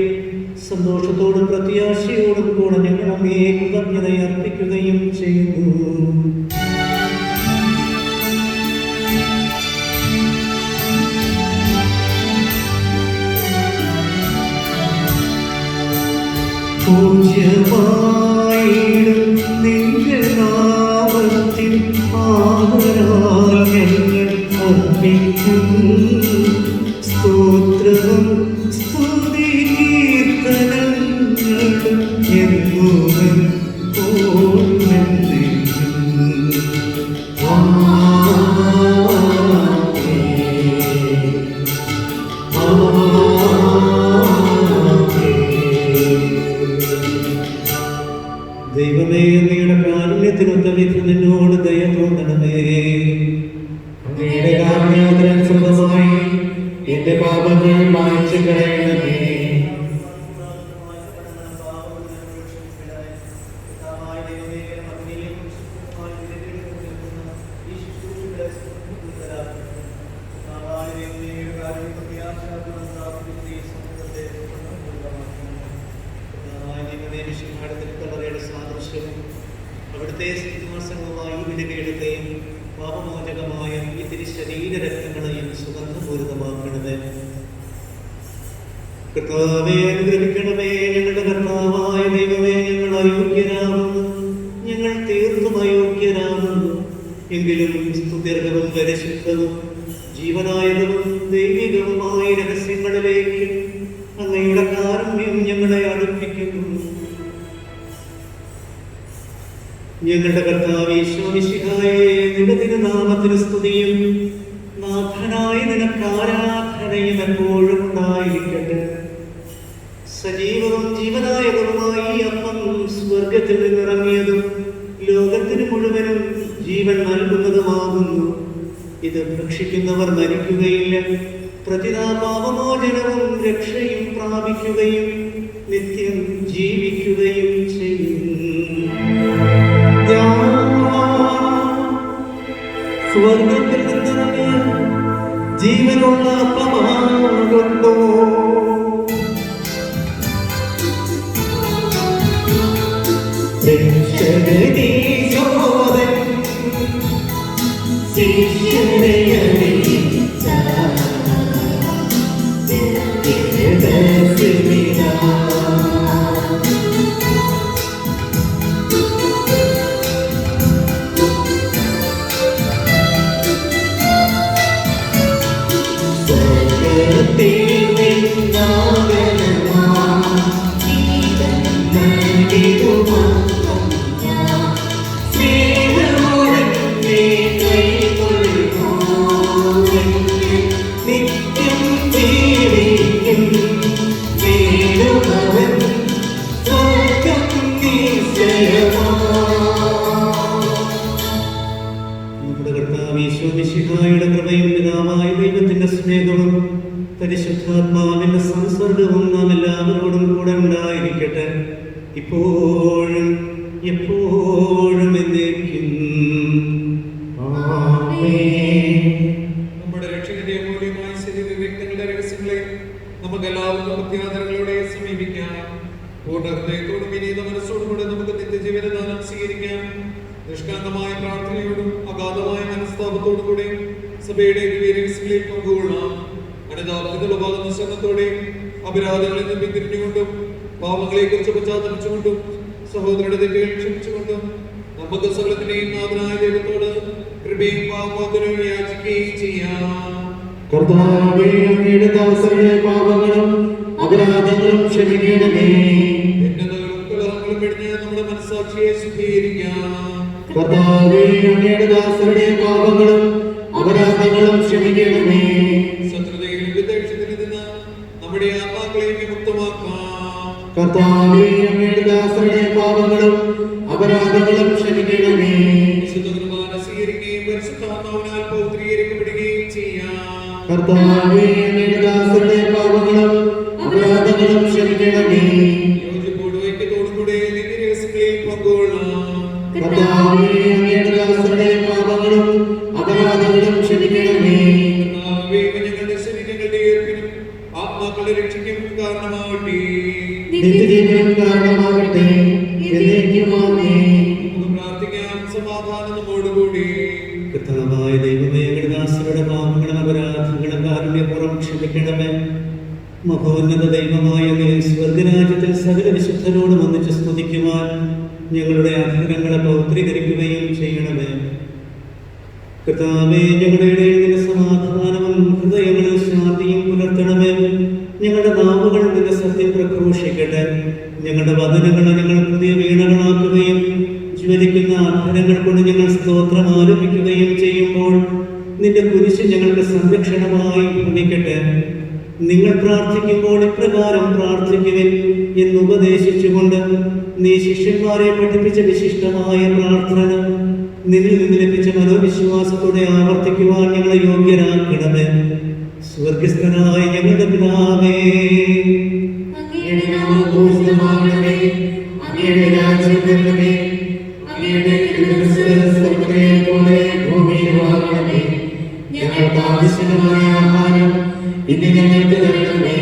സന്തോഷത്തോടും പ്രത്യാശയോടും കൂടെ ഞങ്ങൾ അങ്ങയെ കൃതജ്ഞത അർപ്പിക്കുകയും ചെയ്യുന്നു. പൂജ്യമായിടും നിന്റെ നാമത്തിൽ ആദരാൽ ഞങ്ങൾ അർപ്പിക്കും. സ്തോത്രവും സ്തുതി കീർത്തനങ്ങളും എന്നും ഓർമ്മിക്കും. ദൈവമേ, അങ്ങയുടെ കാരുണ്യത്തിനൊത്ത വിധം നിന്നോട് ദയ തോന്നണമേ. അങ്ങയുടെ കാരുണ്യത്തിനനുസൃതമായി എന്റെ പാപങ്ങൾ മായ്ച്ചു കളയണമേ. അവിടുത്തെ ശ്രീനിവാസങ്ങളുമായി വിലകെടുക്കുകയും പാപമോചകമായ ഈ തിരുശരീരരക്തങ്ങളെയും സുഗന്ധപൂരിതമാക്കണമേ. കർത്താവേ, അനുഗ്രഹിക്കണമേ. ഞങ്ങളുടെ കർത്താവായ ദൈവമേ, ഞങ്ങൾ അയോഗ്യരാകുന്നു, ഞങ്ങൾ തീർത്തും അയോഗ്യരാകുന്നു. എങ്കിലും സ്തുത്യർഹവും പരിശുദ്ധവും ജീവനായകവും ദൈവികവുമായ രഹസ്യങ്ങളിലേക്ക് അങ്ങയുടെ കാരുണ്യം ഞങ്ങളെ അടുപ്പിക്കുന്നു. ഞങ്ങളുടെ കർത്താവ് ഈശോ മിശിഹായേ, നിന്റെ തിരുനാമത്തിന് സ്തുതിയും നാഥനായ നിനക്ക് ആരാധനയും എപ്പോഴും ഉണ്ടായിരിക്കട്ടെ. സജീവവും ജീവനായകവുമായി ഈ അപ്പം സ്വർഗത്തിൽ നിന്നിറങ്ങിയതും ലോകത്തിന് മുഴുവനും ജീവൻ നൽകുന്നതുമാകുന്നു. ഇത് ഭക്ഷിക്കുന്നവർ മരിക്കുകയില്ല, പ്രതിതാ പാപമോചനവും രക്ഷയും പ്രാപിക്കുകയും നിത്യം ജീവിക്കുകയും ചെയ്യും. സ്വർഗത്തിൽ നിന്നിറങ്ങിയ ജീവനുള്ള അപ്പമാകുന്നു. രക്ഷകനീശോദൻ ശിഷ്യനെ അറിയിച്ച മിശിഹായുടെ കൃപയും പിതാവായ ദൈവത്തിന്റെ സ്നേഹവും പരിശുദ്ധാത്മാവിന്റെ സംസർഗവും നാം എല്ലാവരോടും കൂടെ ഉണ്ടായിരിക്കട്ടെ, ഇപ്പോഴും എപ്പോഴും എന്നേക്കും. നമ്മുടെ രക്ഷകന്റെ അമൂല്യമായ ശരീര രക്തങ്ങളുടെ രഹസ്യങ്ങളെ നമുക്ക് എല്ലാവർക്കും പ്രത്യാദരങ്ങളോടെ സമീപിക്കാം. പൂർണ്ണ ഹൃദയത്തോടും വിനീത മനസ്സോടും കൂടെ നമുക്ക് നിത്യജീവന ദാനം സ്വീകരിക്കാം. നിഷ്കളങ്കമായ പ്രാർത്ഥനയോടും അഗാധമായ മനസ്താപത്തോടും കൂടെ സഭയുടെ ദിവ്യരഹസ്യങ്ങളിൽ പങ്കുകൊള്ളാം. അനുതാപത്തിലുള്ളതാകുന്ന ശ്രമത്തോടെ അപരാധങ്ങളിൽ നിന്ന് പിന്തിരിഞ്ഞുകൊണ്ടും പാപങ്ങളെ കുറിച്ച് പശ്ചാത്തലിച്ചുകൊണ്ടും സഹോദരരുടെ തെറ്റുകൾ ക്ഷമിച്ചുകൊണ്ടും നമുക്ക് സകലത്തിന്റെയും നാഥനായ ദൈവത്തോട് കൃപയും പാപമോചനവും യാചിക്കുകയും ചെയ്യാം. കർത്താവേ, അങ്ങയുടെ ദാസരുടെ പാപങ്ങളും അപരാധങ്ങളും ക്ഷമിക്കണമേ. കലഹങ്ങളും വെടിഞ്ഞ് നമ്മുടെ മനസ്സാക്ഷിയെ ശുദ്ധീകരിക്കാം. കർത്താവേ, അങ്ങയുടെ ദാസരുടെ പാപങ്ങളും അപരാധങ്ങളും ക്ഷമിക്കണമേ. ശത്രുതയിലും വിദ്വേഷത്തിൽ നിന്ന് നമ്മുടെ ആത്മാക്കളെ വിമുക്തമാക്കാം. കർത്താവേ, അങ്ങയുടെ ദാസരുടെ പാപങ്ങളും അപരാധങ്ങളും ക്ഷമിക്കണമേ. വിശുദ്ധ കുർബാന സ്വീകരിക്കുകയും പരിശുദ്ധാത്മാവിനാൽ പൗത്രീകരിക്കപ്പെടുകയും ചെയ്യാം. കർത്താവേ, അങ്ങയുടെ ദാസരുടെ പാപങ്ങളും അപരാധങ്ങളും ക്ഷമിക്കണമേ. യോജിപ്പോടും ഐക്യത്തോടും കൂടെ ദിവ്യരഹസ്യങ്ങളിൽ പങ്കുകൊള്ളാം. കർത്താവേ, അങ്ങയുടെ ദാസരുടെ പാപങ്ങളും അപരാധങ്ങളും ക്ഷമിക്കണമേ. കർത്താവേ, ഞങ്ങളുടെ ശരീരങ്ങളുടെ ഏർപ്പിനും ആത്മാക്കളുടെ രക്ഷയ്ക്കും കാരണമാവട്ടെ. നിത്യജീവനും കാരണമാകട്ടെ. എന്നേക്കും ആമേൻ. നമുക്ക് പ്രാർത്ഥിക്കാം. സമാധാനം നമ്മോടുകൂടി. കർത്താവായ ദൈവമേ, അങ്ങയുടെ ദാസരുടെ പാപങ്ങളും അപരാധങ്ങളും കാരുണ്യപൂർവ്വം ക്ഷമിക്കണമേ. മഹോന്നത ദൈവമായ അങ്ങേ സ്വർഗരാജ്യത്തിൽ സകല വിശുദ്ധരോടും ഒന്നിച്ച് സ്തുതിക്കുവാൻ ഞങ്ങളുടെ അധരങ്ങളെ പൗത്രീകരിക്കുകയും ചെയ്യണമേ. കർത്താവേ, ഞങ്ങളുടെ ഇടയിൽ നിന്റെ സമാധാനവും ഹൃദയങ്ങളിൽ ശാന്തിയും പുലർത്തണമേ. ഞങ്ങളുടെ നാവുകൾ നിന്റെ സത്യം പ്രഘോഷിക്കട്ടെ. ഞങ്ങളുടെ വചനങ്ങളെ ഞങ്ങൾ പുതിയ വീണകളാക്കുകയും ജ്വലിക്കുന്ന അധരങ്ങൾ കൊണ്ട് ഞങ്ങൾ സ്തോത്രം ആലപിക്കുകയും ചെയ്യുമ്പോൾ നിന്റെ കുരിശ് ഞങ്ങൾക്ക് സംരക്ഷണമായി ഭവിക്കട്ടെ. നിങ്ങൾ പ്രാർത്ഥിക്കുമ്പോൾ ഇപ്രകാരം പ്രാർത്ഥിക്കുവിൻ എന്നുപദേശിച്ചുകൊണ്ട് നീ ശിഷ്യന്മാരെ പഠിപ്പിച്ച വിശിഷ്ടമായ പ്രാർത്ഥന നിന്നിൽ നിന്ന് ലഭിച്ച മനോവിശ്വാസത്തോടെ ആവർത്തിക്കുവാൻ ഞങ്ങളെ യോഗ്യരാക്കണമേ. സ്വർഗസ്ഥനായ ഞങ്ങളുടെ പിതാവേ, അങ്ങയുടെ നാമം പൂജിതമാകണമേ. അങ്ങയുടെ രാജ്യം വരണമേ. അങ്ങയുടെ തിരുമനസ്സ് സ്വർഗ്ഗത്തിലെ പോലെ ഭൂമിയിലുമാകണമേ. ഞങ്ങൾക്ക് ആവശ്യമായ ആഹാരം ഇന്ന് ഞങ്ങൾക്ക് തരണമേ.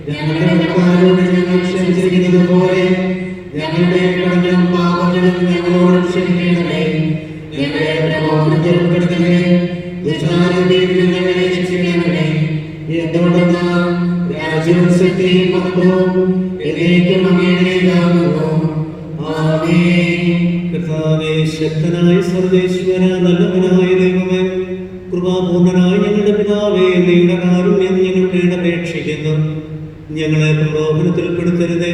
ഞങ്ങളുടെ കടക്കാരോട് ഞങ്ങൾ ക്ഷമിച്ചിരിക്കുന്നത് പോലെ ഞങ്ങളുടെ കടങ്ങളും പാപങ്ങളും ഞങ്ങളോട് ക്ഷമിക്കണമേ. ഞങ്ങളെ പ്രലോഭനത്തിൽ ഉൾപ്പെടുത്തരുതേ. ദുഷ്ടാരൂപിയിൽ ഞങ്ങളെ രക്ഷിക്കണമേ. എന്തുകൊണ്ടെന്നാൽ രാജ്യവും ശക്തിയും മഹത്വവും എന്നേക്കും അങ്ങയുടേതാകുന്നു. ആമേൻ. കർത്താവേ, ശക്തനായ സർവേശ്വര, നല്ലവനായ ദൈവമേ, കൃപാപൂർണനായ ഞങ്ങളുടെ പിതാവേ, അങ്ങയുടെ കാരുണ്യം ഞങ്ങൾക്ക് അപേക്ഷിക്കുന്നു. ഞങ്ങളെ പ്രലോഭനത്തിൽപ്പെടുത്തരുതേ.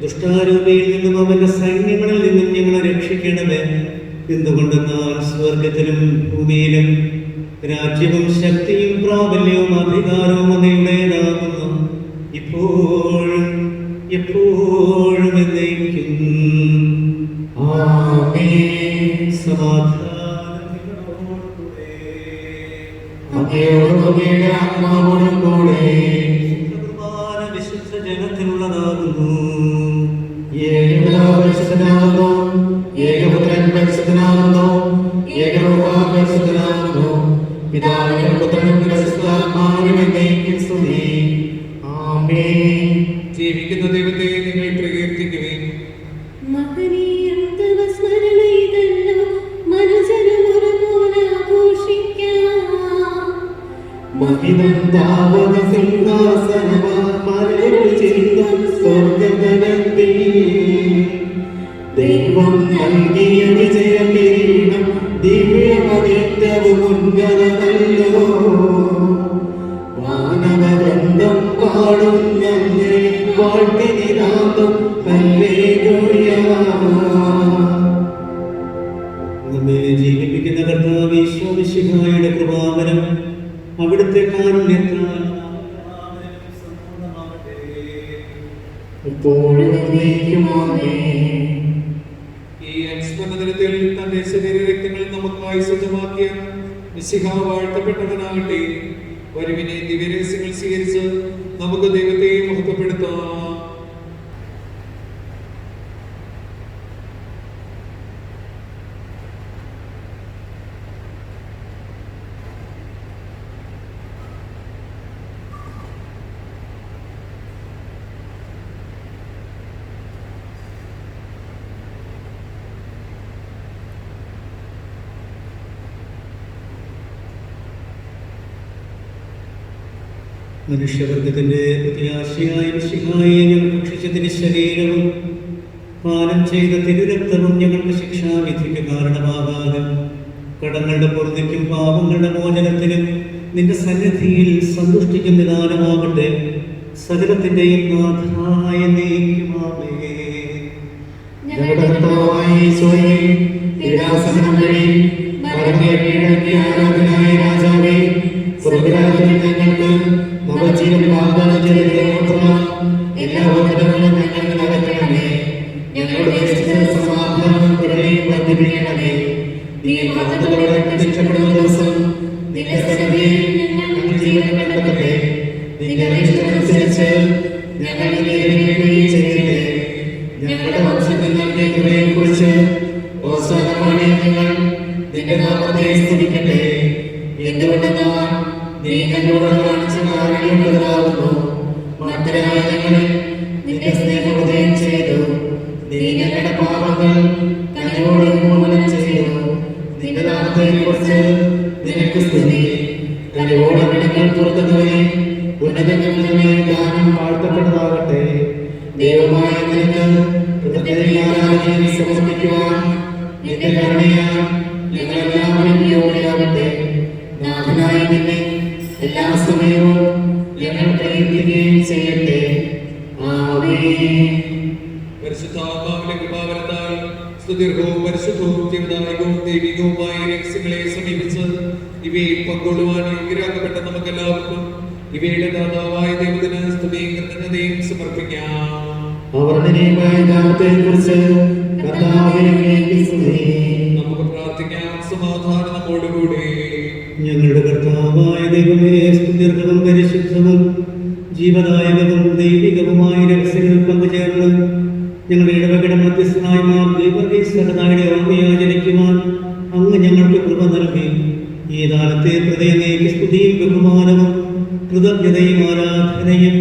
ദുഷ്ടാരൂപിയിൽ നിന്നും അവന്റെ സൈന്യങ്ങളിൽ നിന്നും ഞങ്ങളെ രക്ഷിക്കണമേ. എന്തുകൊണ്ടെന്നാൽ സ്വർഗത്തിലും ഭൂമിയിലും രാജ്യവും ശക്തിയും പ്രാബല്യവും അധികാരവും അങ്ങയുടേതാകുന്നു, ഇപ്പോഴും എപ്പോഴും എന്നേക്കും. ആമേൻ. സമാധാനം നിങ്ങളോടുകൂടെ. അങ്ങയോടും അങ്ങയുടെ ആത്മാവോടും കൂടെ. കുർബാന വിശുദ്ധ ജനത്തിനുള്ളതാകുന്നു. ഏകപിതാവ് പരിശുദ്ധനാകുന്നു, ഏകപുത്രൻ പരിശുദ്ധനാകുന്നു, ഏകരൂപ പരിശുദ്ധനാകുന്നു. പിതാവിനും പുത്രനും പരിശുദ്ധാത്മാവിനും എന്നേക്കും സ്തുതി. ആമേൻ. ജീവിക്കുന്ന ദൈവത്തെ നിങ്ങൾ പ്രകീർത്തിക്കുവിൻ. മഹനീയം തവ സ്മരണയിതല്ലോ മനുജനമൊരുപോലെ ആഘോഷിക്കാം. മഹിതം താവക സിംഹാസനമാരുൾ ചിന്തും സ്വർഗതലത്തിൽ ദൈവം നൽകിയ വിജയ കിരീടം ദിവ്യമതിത്വവും ഉന്നതമല്ലോ. വാനവവൃന്ദം പാടും ഞങ്ങൾ വാഴ്ത്തിനിതാന്തം ഹല്ലേലൂയ. നമ്മെ ജീവിപ്പിക്കുന്ന കർത്താവ് ഈശോ മിശിഹായുടെ കൃപാവരം അവിടുത്തെ കാരുണ്യത്താൽ സമ്പൂർണ്ണമാകട്ടെ. ഇപ്പോഴും എന്നേക്കും ആമേൻ. ഈ അനുസ്മരണ ദിനത്തിൽ തന്റെ ശരീരരക്തങ്ങൾ നമുക്കായി സജ്ജമാക്കിയ മിശിഹാ വാഴ്ത്തപ്പെട്ടവനാകട്ടെ. വരുവിനെ ദിവ്യരഹസ്യങ്ങൾ സ്വീകരിച്ച് നമുക്ക് ദൈവത്തെ മഹത്വപ്പെടുത്താം. മനുഷ്യവർഗത്തിന്റെ പ്രത്യാശയായ മിശിഹായെ ഞങ്ങൾ ഭക്ഷിച്ചതിന് ശരീരവും പാനം ചെയ്ത തിരുരക്തവും ഞങ്ങൾക്ക് ശിക്ഷാവിധിക്ക് കാരണമാകാതെ കടങ്ങളുടെ പൊറുതിക്കും പാപങ്ങളുടെ മോചനത്തിനും നിന്റെ സന്നിധിയിൽ സന്തുഷ്ടിക്കും നിദാനമാകട്ടെ. സകലത്തിന്റെയും നാഥായ നീക്കുമാമേ. ഞങ്ങളുടെ കർത്താവായ ഈശോയെ, പീഡാസഹനം വഴി മരണത്തെ കീഴടക്കിയ ആരാധനായ രാജാവേ, സ്വർഗ്ഗരാജ്യത്തിൽ ഞങ്ങൾക്ക് നവജീവൻ വാഗ്ദാനം ചെയ്ത ദൈവപുത്രാ, എല്ലാ ഉപദ്രവങ്ങളും ഞങ്ങൾക്ക് അകറ്റണമേ. ഞങ്ങളുടെ ദേശത്ത് സമാധാനവും കരുണയും വർദ്ധിപ്പിക്കണമേ. നീ മഹത്വത്തോടെ പ്രത്യക്ഷപ്പെടുന്ന ദിവസം നിന്റെ സന്നിധിയിൽ ഞങ്ങൾ ജീവൻ കണ്ടെത്തട്ടെ. നിന്റെ അഭിഷ്ടമനുസരിച്ച് ഞങ്ങൾ നിന്നെ ഏൽപ്പിക്കുകയും ചെയ്യട്ടെ. ഞങ്ങളുടെ വംശത്തിൽ നൽകിയ കൃപയെക്കുറിച്ച് ഓസാന പാടിയ ഞങ്ങൾ നിന്റെ നാമത്തെ സ്തുതിക്കട്ടെ. എന്തുകൊണ്ടെന്നാൽ നീ ഞങ്ങളോട് കാണിച്ച കാരുണ്യമുള്ളതാകുന്നു. മർത്തരായ ഞങ്ങളിൽ നിന്റെ സ്നേഹോദയം ചെയ്തു. നീ ഞങ്ങളുടെ പാപങ്ങൾ കനിവോടെ ഉന്മൂലനം ചെയ്തു. നിന്റെ നാമത്തെക്കുറിച്ച് നിനക്ക് സ്തുതി. കനിവോടെ ഞങ്ങൾ പുറത്തുപോയി ഉന്നതങ്ങളുടെ ഗാനം വാഴ്ത്തപ്പെട്ടതാകട്ടെ. ദൈവമായ നിനക്ക് കൃതജ്ഞതാരാധന സമർപ്പിക്കുവാൻ നിന്റെ കരുണയാൽ ഞങ്ങളെല്ലാവരും യോഗ്യരാകട്ടെ. നാഥനായ നിന്നെ എല്ലാ സമയവും ഞങ്ങൾ പ്രയത്നിക്കുകയും ചെയ്യട്ടെ. ആമേൻ. പരിശുദ്ധാത്മാവിന്റെ കൃപാവരത്താൽ സ്തുതിർഹവും പരിശുദ്ധവും ജീവദായകവും ദൈവികവുമായ രഹസ്യങ്ങളെ സമീപിച്ച് ഇവയിൽ പങ്കുകൊള്ളുവാൻ യോഗ്യരാക്കപ്പെട്ട നമുക്കെല്ലാവർക്കും ഇവയുടെ ദാതാവായ ദൈവത്തിന് സ്തുതിയും കൃതജ്ഞതയും സമർപ്പിക്കാം. അവർണ്ണനീയമായ നാമത്തെക്കുറിച്ച് കർത്താവിനെ സ്തുതി. നമുക്ക് പ്രാർത്ഥിക്കാം. സമാധാനം നമ്മോടുകൂടി. ഞങ്ങളുടെ കർത്താവായ ദൈവമേ, സ്തുത്യർഹവും പരിശുദ്ധവും ജീവദായകവും ദൈവികവുമായ രഹസ്യങ്ങൾ പങ്കുചേർന്ന് ഞങ്ങളുടെ ഇടവകയുടെ മധ്യസ്ഥനായ മാർ ഗീവർഗീസ് സഹദായുടെ ഓർമ്മയാചരിക്കുവാൻ അങ്ങ് ഞങ്ങൾക്ക് കൃപ നൽകി. ഈ കാലത്തെ പ്രതി അങ്ങേക്ക് സ്തുതിയും ബഹുമാനവും കൃതജ്ഞതയും ആരാധനയും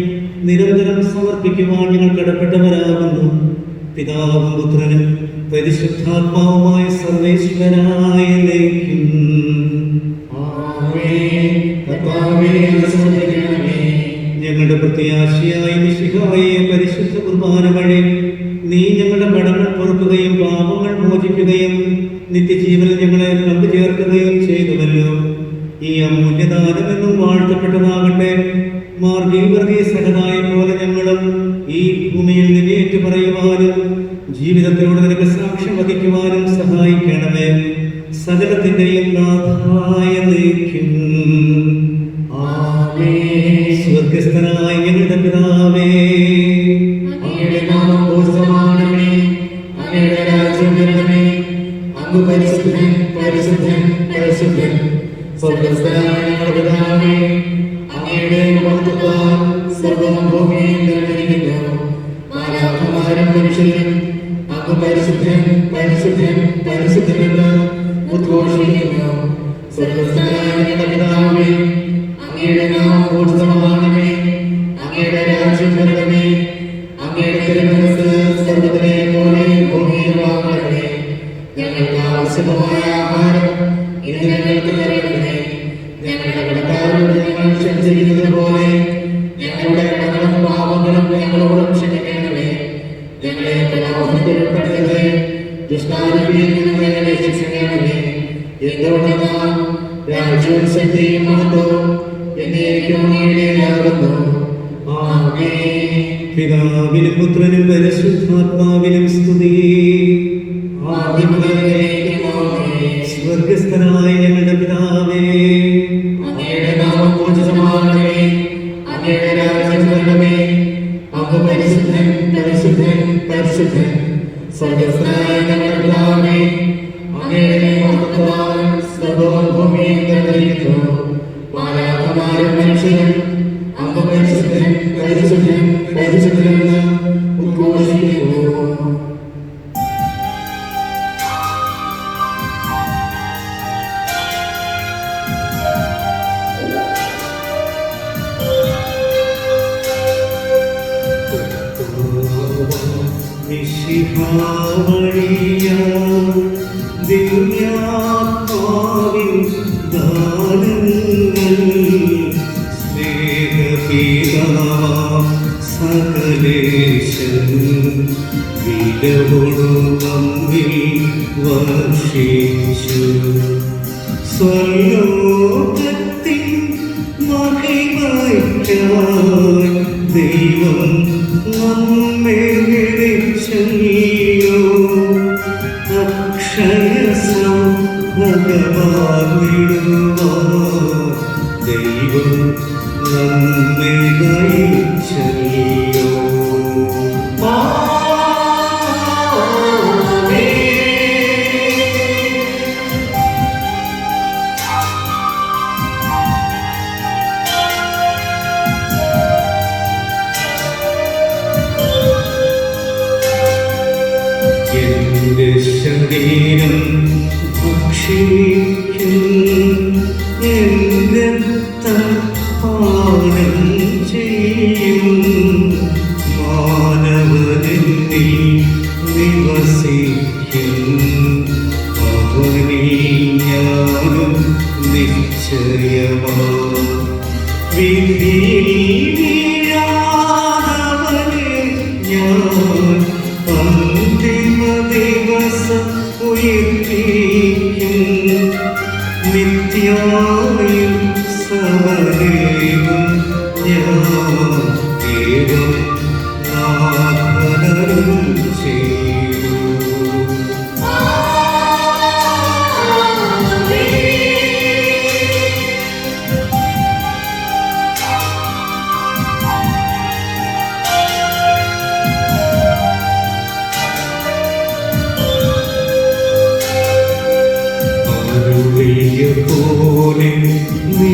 നിരന്തരം സമർപ്പിക്കുവാൻ ഞങ്ങൾ കടപ്പെട്ടവരാകുന്നു. പിതാവും പുത്രനും പരിശുദ്ധാത്മാവുമായ സർവേശ്വരായ ദൈവം. ഞങ്ങളുടെ പ്രത്യാശയായ മിശിഹായെ പരിശുദ്ധ കുർബാന വഴി നീ ഞങ്ങളുടെ കടങ്ങൾ പൊറുക്കുകയും പാപങ്ങൾ മോചിക്കുകയും നിത്യജീവനിൽ ഞങ്ങളെ പങ്കുചേർക്കുകയും ചെയ്തുവല്ലോ. ഈ അമൂല്യദാനമെന്നും വാഴ്ത്തപ്പെട്ടതാകട്ടെ. മാർ ഗീവർഗീസ് സഹദായെ പോലെ ഞങ്ങളും ഈ ഭൂമിയിൽ നിന്നേറ്റു പറയുവാനും ജീവിതത്തിലൂടെ നിനക്ക് സാക്ഷ്യം വഹിക്കുവാനും സഹായിക്കണമേ. സകലത്തിന്റെയും നാഥായ നീക്കും. സ്വർഗസ്ഥനായ ഞങ്ങളുടെ പിതാവേ, അങ്ങയുടെ നാമം പൂജിതമാകണമേ. അങ്ങയുടെ രാജ്യം വരണമേ. അങ്ങ് പരിശുദ്ധൻ, പരിശുദ്ധൻ, പരിശുദ്ധൻ. സ്വർഗസ്ഥനായ ഞങ്ങളുടെ പിതാവേ, അങ്ങയുടെ മഹത്വത്താൽ സ്വർഗ്ഗവും ഭൂമിയും നിറഞ്ഞിരിക്കുന്നു. മാലാഖമാരും മനുഷ്യരും അങ്ങ് പരിശുദ്ധൻ, പരിശുദ്ധൻ, പരിശുദ്ധൻ എന്ന് ഉദ്ഘോഷിക്കുന്നു. സ്വർഗസ്ഥനായ ഞങ്ങളുടെ പിതാവേ, അങ്ങയുടെ നാമം പൂജിതമാകണമേ. അങ്ങയുടെ രാജ്യം വരണമേ. അങ്ങയുടെ തിരുമനസ്സ് സ്വർഗ്ഗത്തിലെ പോലെ ഭൂമിയിലുമാകണമേ. ഞങ്ങൾക്ക് ആവശ്യമായ ആഹാരം ഇന്ന് ഞങ്ങൾക്ക് തരണമേ. ഞങ്ങളുടെ കടക്കാരോട് ഞങ്ങൾ ക്ഷമിച്ചിരിക്കുന്നത് പോലെ ഞങ്ങളുടെ കടങ്ങളും പാപങ്ങളും ഞങ്ങളോട് ക്ഷമിക്കണമേ. ഞങ്ങളെ പ്രലോഭനത്തിൽ ഉൾപ്പെടുത്തരുതേ, ദുഷ്ടാരൂപിയിൽ നിന്ന് ഞങ്ങളെ രക്ഷിക്കണമേ. എന്തുകൊണ്ടെന്നാൽ രാജ്യവും ശക്തിയും മഹത്വവും എന്നേക്കും അങ്ങയുടേതാകുന്നു. ആമേൻ. പിതാവിനും പുത്രനും പരിശുദ്ധാത്മാവിനും സ്തുതി. ആദ്യം മുതൽ എന്നേക്കും ആമേൻ. സ്വർഗസ്ഥനായ ഞങ്ങളുടെ പിതാവേ, അങ്ങയുടെ നാമം പൂജിതമാകണമേ. അങ്ങയുടെ രാജ്യം വരണമേ. അങ്ങ് പരിശുദ്ധൻ, പരിശുദ്ധൻ, പരിശുദ്ധൻ. സ്വർഗ്ഗസ്ഥനായ ഞങ്ങളുടെ പിതാവേ, അങ്ങയുടെ മഹത്വത്താൽ സ്വർഗ്ഗവും ഭൂമിയും നിറഞ്ഞിരിക്കുന്നു. മാലാഖമാരും മനുഷ്യരും അങ്ങ് പരിശുദ്ധൻ, പരിശുദ്ധൻ, പരിശുദ്ധൻ എന്ന് ഉദ്ഘോഷിക്കുന്നു. ദിവ്യാത്മാവിൻ ദാനങ്ങൾ സ്നേഹ മഹിമയ്ക്കായി ദൈവം നമ്മെ വിളിച്ചല്ലോ. അക്ഷയസൗഭഗമാർന്നിടുവാൻ ദൈവം നമ്മെ നയിച്ചല്ലോ. എന്റെ ശരീരം ഭക്ഷിക്കും, എന്റെ പാനം ചെയ്യും, മാനവനിൽ നിവസിക്കും, അവനിൽ ഞാനും നിശ്ചയമാ. വിധിയിൽ വീഴാതവനെ ഞാൻ അന്തിമ ദിവസം ഉയർത്തിക്കും, നിത്യായും സമരേകും ഞാൻ ഏകം നാഥനരുൾ ചെയ്തു. പോലെ നീ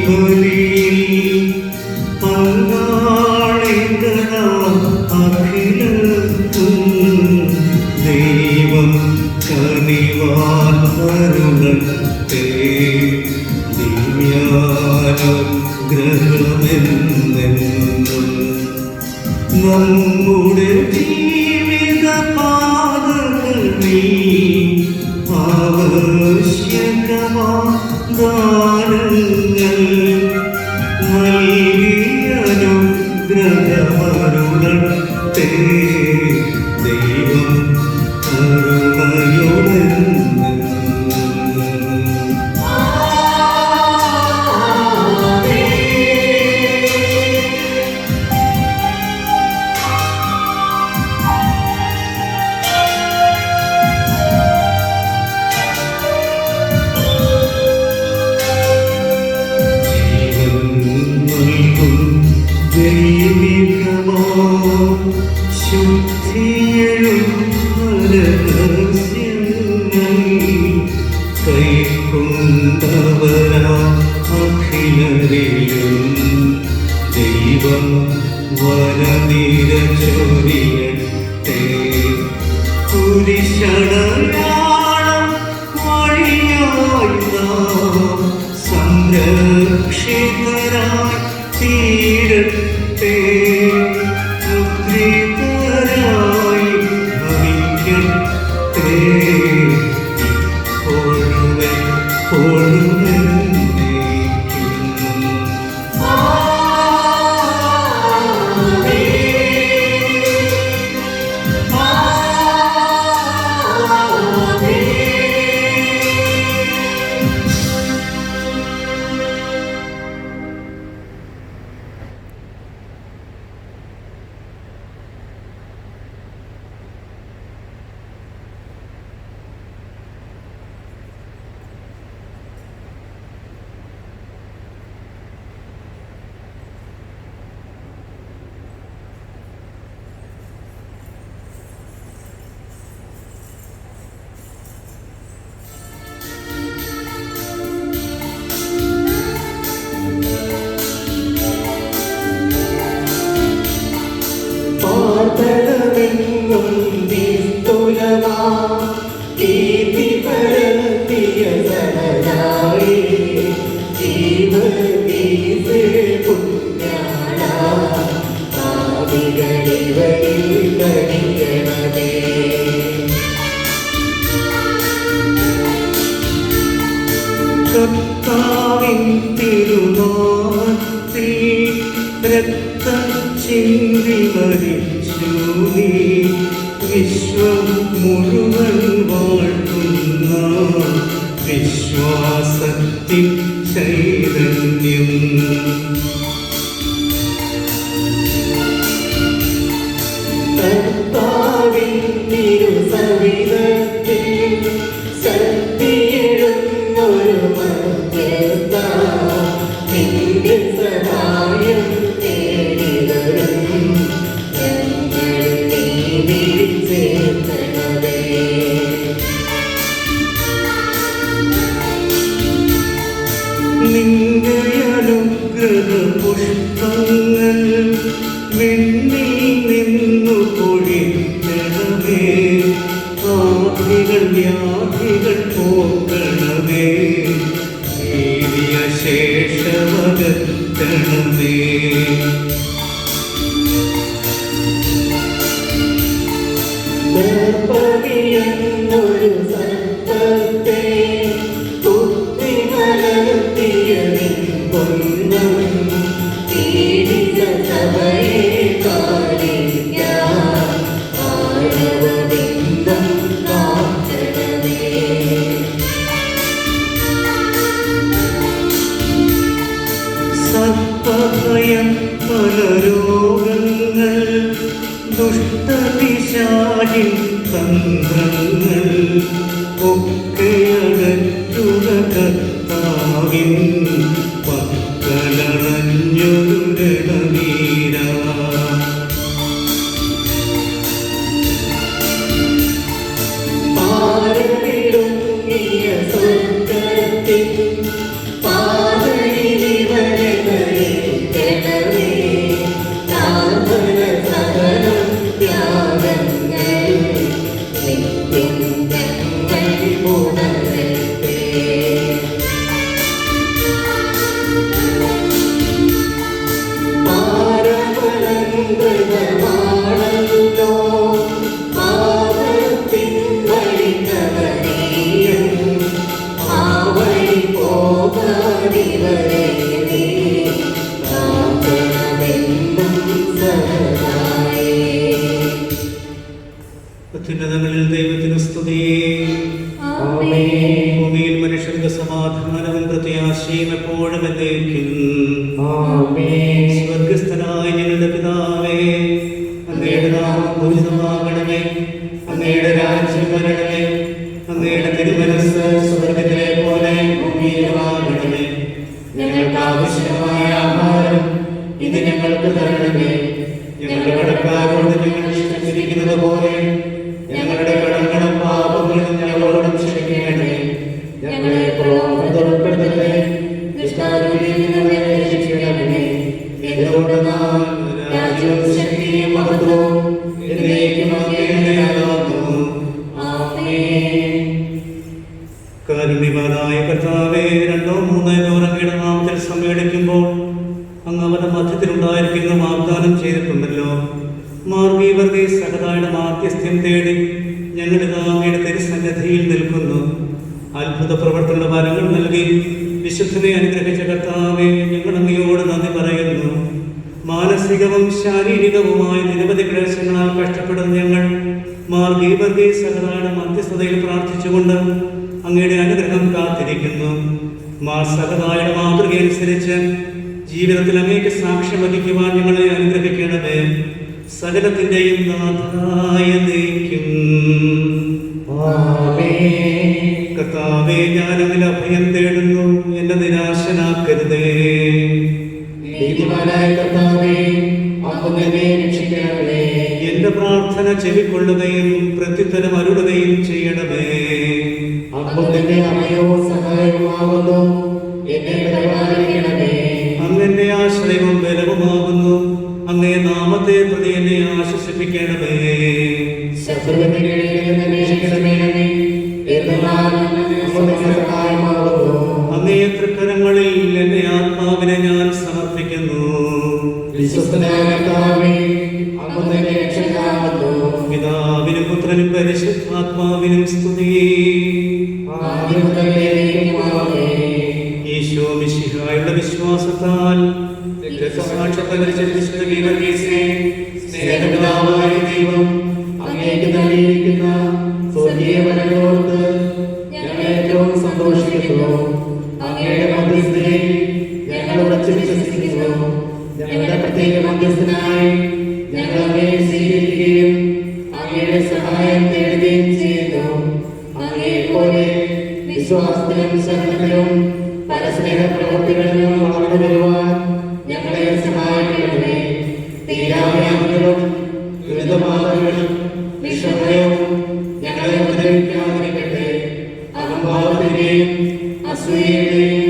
ബലിയിൽ പങ്കാളികളാം അഖിലർക്കും ദൈവം കനിവാൻ അരുളട്ടെ. ദിവ്യാനുഗ്രഹമെന്നെന്നും നമ്മുടെ ജീവിത പാതകളിൽ ആവശ്യകമാ ദാനങ്ങൾ നൽകിയനുഗ്രഹമരുളട്ടെ. ദൈവം കരുണയോടെന്നും ശുദ്ധിയും രഹസ്യങ്ങൾ കൈക്കൊണ്ടവരാ അഖിലരിലും ദൈവം വരനിര ചൊരിയട്ടെ. കുരിശടയാളം വഴിയായി നാം സംരക്ഷിതരായി തീരട്ടെ. മുദ്രിതരായി ഭവിക്കട്ടെ ഇപ്പോഴും എന്നേക്കും. കർത്താവിൻ തിരുനാമത്തിൽ രക്തം ചിന്തി മരിച്ചു നീ വിശ്വം മുഴുവൻ വാഴ്ത്തുന്ന വിശ്വാസത്തിൻ ചൈതന്യം. കർത്താവിൻ തിരുസവിധത്തിൽ ശക്തിയെഴുന്നൊരു മധ്യസ്ഥ നിന്റെ സഹായം തേടി വരും. ഞങ്ങൾ നീ വിളിച്ചേർക്കണമേ. നിന്റെ അനുഗ്രഹ പുഷ്പങ്ങൾ വിണ്ണിൽ നിന്നു പൊഴിക്കണമേ. ആധികൾ വ്യാധികൾ പോക്കണമേ. വീര്യ ശേഷമകറ്റണമേ. ദർപ്പണിയെന്നൊരു സർപ്പത്തെ കുത്തിമലർത്തിയ നിൻ പൊന്നും പീഡിത സഭയെ കാണിക്കാൻ ആരവബിംബം കാക്കണമേ. സർപ്പഭയം പല രോഗങ്ങൾ ദുഷ്ടപിശാചിൻ തന്ത്രങ്ങൾ ഒക്കെയകറ്റുക കർത്താവിൻ പക്കലണഞ്ഞൊരു രണവീര. പാരവിടുങ്ങിയ സ്വർഗ്ഗത്തിൻ പാതയിലിവരെ നയിക്കണമേ. പ്രാർത്ഥന സകലം ത്യാഗങ്ങൾ നിത്യം ഞങ്ങൾ ഉണരട്ടെ. പാരമലങ്കൃതമാണല്ലോ പാപത്തിൻ വഴിക്കവനീയം. ആ വഴി പോകാതിവരെ നീ കാക്കണമെന്നും സഹായേ. അത്യുന്നതങ്ങളിൽ ദൈവത്തിന് സ്തുതിയേ. ആമേൻ. ഭൂമിയിൽ മനുഷ്യർക്ക് സമാധാനവും പ്രത്യാശയും എപ്പോഴും എന്നേക്കും. ആമേൻ. സ്വർഗസ്ഥനായ ഞങ്ങളുടെ പിതാവേ, അങ്ങയുടെ നാമം പൂജിതമാകണമേ. അങ്ങയുടെ രാജ്യം വരണമേ. അങ്ങയുടെ തിരുമനസ്സ് സ്വർഗത്തിലെ പോലെ ഭൂമിയിലുമാകണമേ. ഞങ്ങൾക്ക് ആവശ്യമായ ആഹാരം ഇത് ഞങ്ങൾക്ക് തരണമേ. ഞങ്ങളുടെ കടക്കാരോട് ഞങ്ങൾ ക്ഷമിച്ചിരിക്കുന്നത് പോലെ ഞങ്ങളുടെ കടങ്ങളും പാപങ്ങളും ഞങ്ങളോടും ക്ഷമിക്കണമേ. ഞങ്ങളെ പ്രലോഭനത്തിൽ ഉൾപ്പെടുത്തരുതേ. ദുഷ്ടാരൂപിയിൽ നിന്ന് ഞങ്ങളെ രക്ഷിക്കണമേ. എന്തുകൊണ്ടെന്നാൽ രാജ്യവും ശക്തിയും മഹത്വവും എന്നേക്കും അങ്ങയുടേതാകുന്നു. ആമേൻ. കാരുണ്യവാനായ കർത്താവേ, 2-3 പേർ അങ്ങയുടെ നാമത്തിൽ സമ്മേളിക്കുമ്പോൾ അങ്ങ് അവരുടെ മധ്യത്തിലുണ്ടായിരിക്കുന്ന വാഗ്ദാനം ചെയ്തിട്ടുണ്ടല്ലോ. മാർഗീവർഗീ സഹതായുടെ മാധ്യസ്ഥ്യം തേടി ഞങ്ങളിത് അങ്ങയുടെ തിരുസന്നിധിയിൽ നിൽക്കുന്നു. അത്ഭുത പ്രവർത്തന ഫലങ്ങൾ നൽകി വിശുദ്ധനെ അനുഗ്രഹിച്ച കർത്താവേ, ഞങ്ങൾ അങ്ങയോട് നന്ദി പറയുന്നു. മാനസികവും ശാരീരികവുമായ നിരവധി ക്ലേശങ്ങളാൽ കഷ്ടപ്പെടുന്ന ഞങ്ങൾ മാർഗീവർഗീ സഹതായുടെ മധ്യസ്ഥതയിൽ പ്രാർത്ഥിച്ചുകൊണ്ട് അങ്ങയുടെ അനുഗ്രഹം കാത്തിരിക്കുന്നു. സഹതായുടെ മാതൃകയനുസരിച്ച് ജീവിതത്തിൽ അങ്ങേക്ക് സാക്ഷ്യം വഹിക്കുവാൻ ഞങ്ങളെ അനുഗ്രഹിക്കണമേ. സകലത്തിന്റെയും നാഥായ ദൈവം. കർത്താവേ, ഞാൻ അങ്ങിൽ അഭയം തേടുന്നു. എന്നെ നിരാശനാക്കരുതേ. നീതിമാനായ കർത്താവേ, അങ്ങ് എന്നെ രക്ഷിക്കണമേ. എന്റെ പ്രാർത്ഥന ചെവിക്കൊള്ളുകയും പ്രത്യുത്തരം അരുളുകയും ചെയ്യണമേ. അങ്ങ് എന്റെ അഭയവും സഹായവുമാകുന്നു. എന്നെ പരിപാലിക്കണമേ. അങ്ങന്റെ ആശ്രയവും ബലവുമാകുന്നു. അങ്ങേ നാമത്തെ പ്രതി എന്നെ ആശ്വസിപ്പിക്കണമേ. ശത്രുവിന്റെ കീഴിൽ നിന്ന് രക്ഷിക്കണമേ. എന്നാൽ അങ്ങ് സഹായമാകുന്നു. അങ്ങേ തൃക്കരങ്ങളിൽ എന്റെ ആത്മാവിനെ ഞാൻ സമർപ്പിക്കുന്നു. വിശ്വസ്തനായ കർത്താവേ, അങ്ങ് എന്നെ രക്ഷകനാകുന്നു. പിതാവിനും പുത്രനും പരിശുദ്ധാത്മാവിനും സ്തുതി. ആദ്യം മുതലേ ആമേൻ. ഈശോ മിശിഹായുടെ വിശ്വാസത്താൽ രക്തസാക്ഷിത്വം വരിച്ച വിശുദ്ധ ഗീവർഗീസിനെ സ്നേഹപിതാവായ ദൈവം അങ്ങേക്ക് നൽകിയിരിക്കുന്ന സ്വർഗീയ വരങ്ങളോർത്ത് ഞങ്ങൾ ഏറ്റവും സന്തോഷിക്കുന്നു. അങ്ങയുടെ മധ്യസ്ഥതയെ വിശ്വസിക്കുന്നു. ഞങ്ങളുടെ പ്രത്യേക മധ്യസ്ഥനായി ഞങ്ങൾ അങ്ങയെ സ്വീകരിക്കുകയും അങ്ങയുടെ സഹായം തേടുകയും ചെയ്യുന്നു. അങ്ങയെപ്പോലെ വിശ്വാസത്തിലും സഹനത്തിലും പരസ്നേഹ പ്രവൃത്തികളിലും വളർന്നു വരുവാൻ ഞങ്ങളെ സഹായിക്കണമേ. തീരാവ്യാധികളും ദുരിതബാധകളും വിഷമയവും ഞങ്ങളെ ഉപദ്രവിക്കാതിരിക്കട്ടെ. അഹംഭാവത്തിന്റെയും അസൂയയുടെയും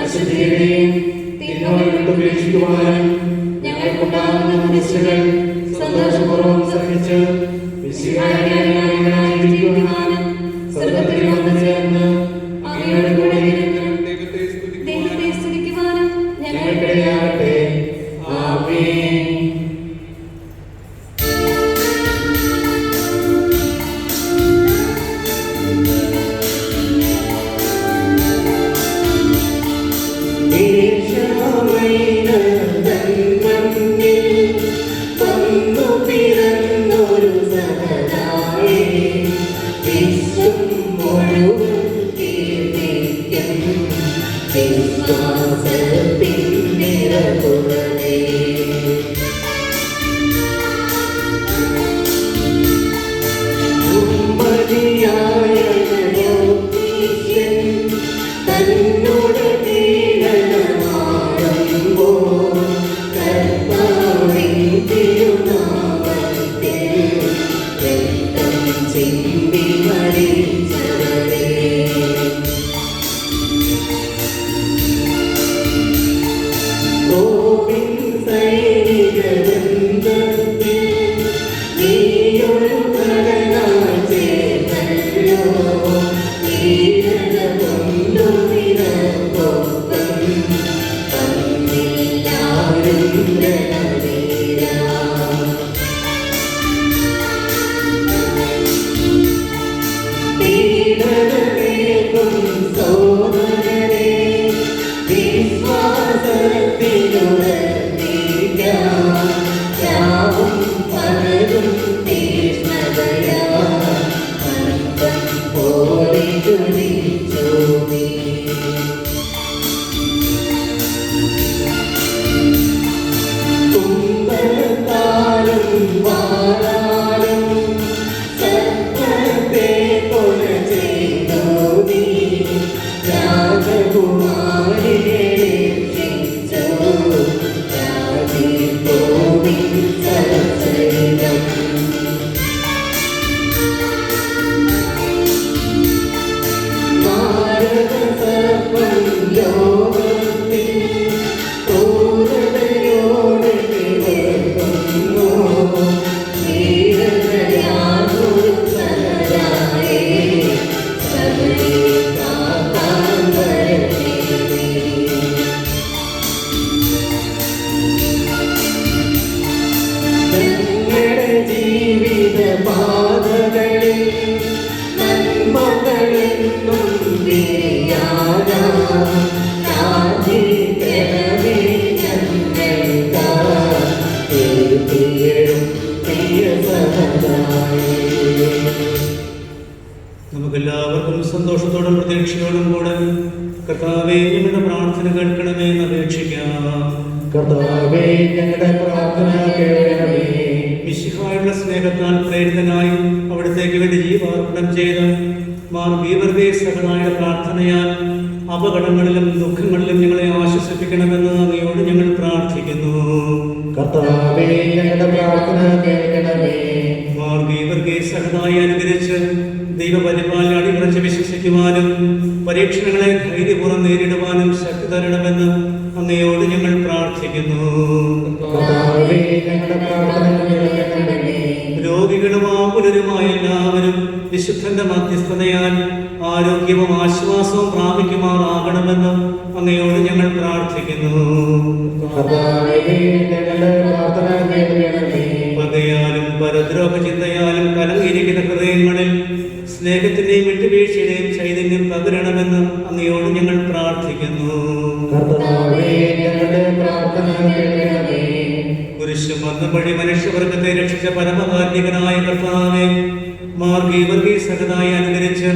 അശുദ്ധിയുടെയും തിന്മകൾ വിട്ടുപേക്ഷിക്കുവാനും ഞങ്ങൾക്കുണ്ടാകുന്ന കുരിശുകൾ സന്തോഷപൂർവ്വം സഹിച്ച് വിശുദ്ധരായിരിക്കുവാനും സ്വർഗ്ഗത്തിൽ വന്നു ചേർന്ന് അങ്ങയുടെ കൂടെ ഇരുന്ന് ദൈവത്തെ സ്തുതിക്കുവാനും ഞങ്ങൾക്കിടയാകട്ടെ. ആമേൻ. നമുക്കെല്ലാവർക്കും സന്തോഷത്തോടും പ്രതീക്ഷയോടും കൂടെ കർത്താവേ ഞങ്ങളുടെ പ്രാർത്ഥന കേൾക്കണമേ എന്ന് അപേക്ഷിക്കാം. കർത്താവേ ഞങ്ങളുടെ പ്രാർത്ഥന കേൾക്കണമേ. മിശിഹായുടെ സ്നേഹത്താൽ പ്രേരിതനായി അവിടത്തേക്ക് വേണ്ടി ജീവാർപ്പണം ചെയ്ത് മാർ ഗീവർഗീസ് സഹനായുടെ പ്രാർത്ഥനയാൽ അപകടങ്ങളിലും ദുഃഖങ്ങളിലും ഞങ്ങളെ ആശ്വസിപ്പിക്കണമെന്ന് അങ്ങയോട് ഞങ്ങൾ പ്രാർത്ഥിക്കുന്നു. കർത്താവേ ഞങ്ങളുടെ പ്രാർത്ഥന കേൾക്കണമേ. മാർ ഗീവർഗീസ് സഹനായി അനുകരിച്ച് ദൈവപരിപാലന അടിയുറച്ച് വിശ്വസിക്കുവാനും പരീക്ഷണങ്ങളെ ധൈര്യപൂർവ്വം നേരിടുവാനും ശക്തി തരണമെന്ന് അങ്ങയോട് ഞങ്ങൾ പ്രാർത്ഥിക്കുന്നു. കർത്താവേ ഞങ്ങളുടെ പ്രാർത്ഥന കേൾക്കണമേ. രോഗികളും ആകുലരുമായ എല്ലാവരും വിശുദ്ധന്റെ മധ്യസ്ഥതയാൽ ആരോഗ്യവും ആശ്വാസവും പ്രാപിക്കുമാറാകണമെന്ന് അങ്ങയോട് ഞങ്ങൾ പ്രാർത്ഥിക്കുന്നു. കർത്താവേ ഞങ്ങളുടെ പ്രാർത്ഥന കേൾക്കണമേ. പകയാലും പരദ്രോഹ ചിന്തയാലും കലങ്ങിയിരിക്കുന്ന ഹൃദയങ്ങളിൽ സ്നേഹത്തിന്റെയും വിട്ടുവീഴ്ചയുടെയും ചൈതന്യം പകരണമെന്ന് അങ്ങയോട് ഞങ്ങൾ പ്രാർത്ഥിക്കുന്നു. കർത്താവേ ഞങ്ങളുടെ പ്രാർത്ഥന കേൾക്കണമേ. കുരിശും മരണം വഴി മനുഷ്യവർഗത്തെ രക്ഷിച്ച പരമകാരുണികനായ കർത്താവേ, മാർ ഗീവർഗീസ് സഹനായി അനുകരിച്ച്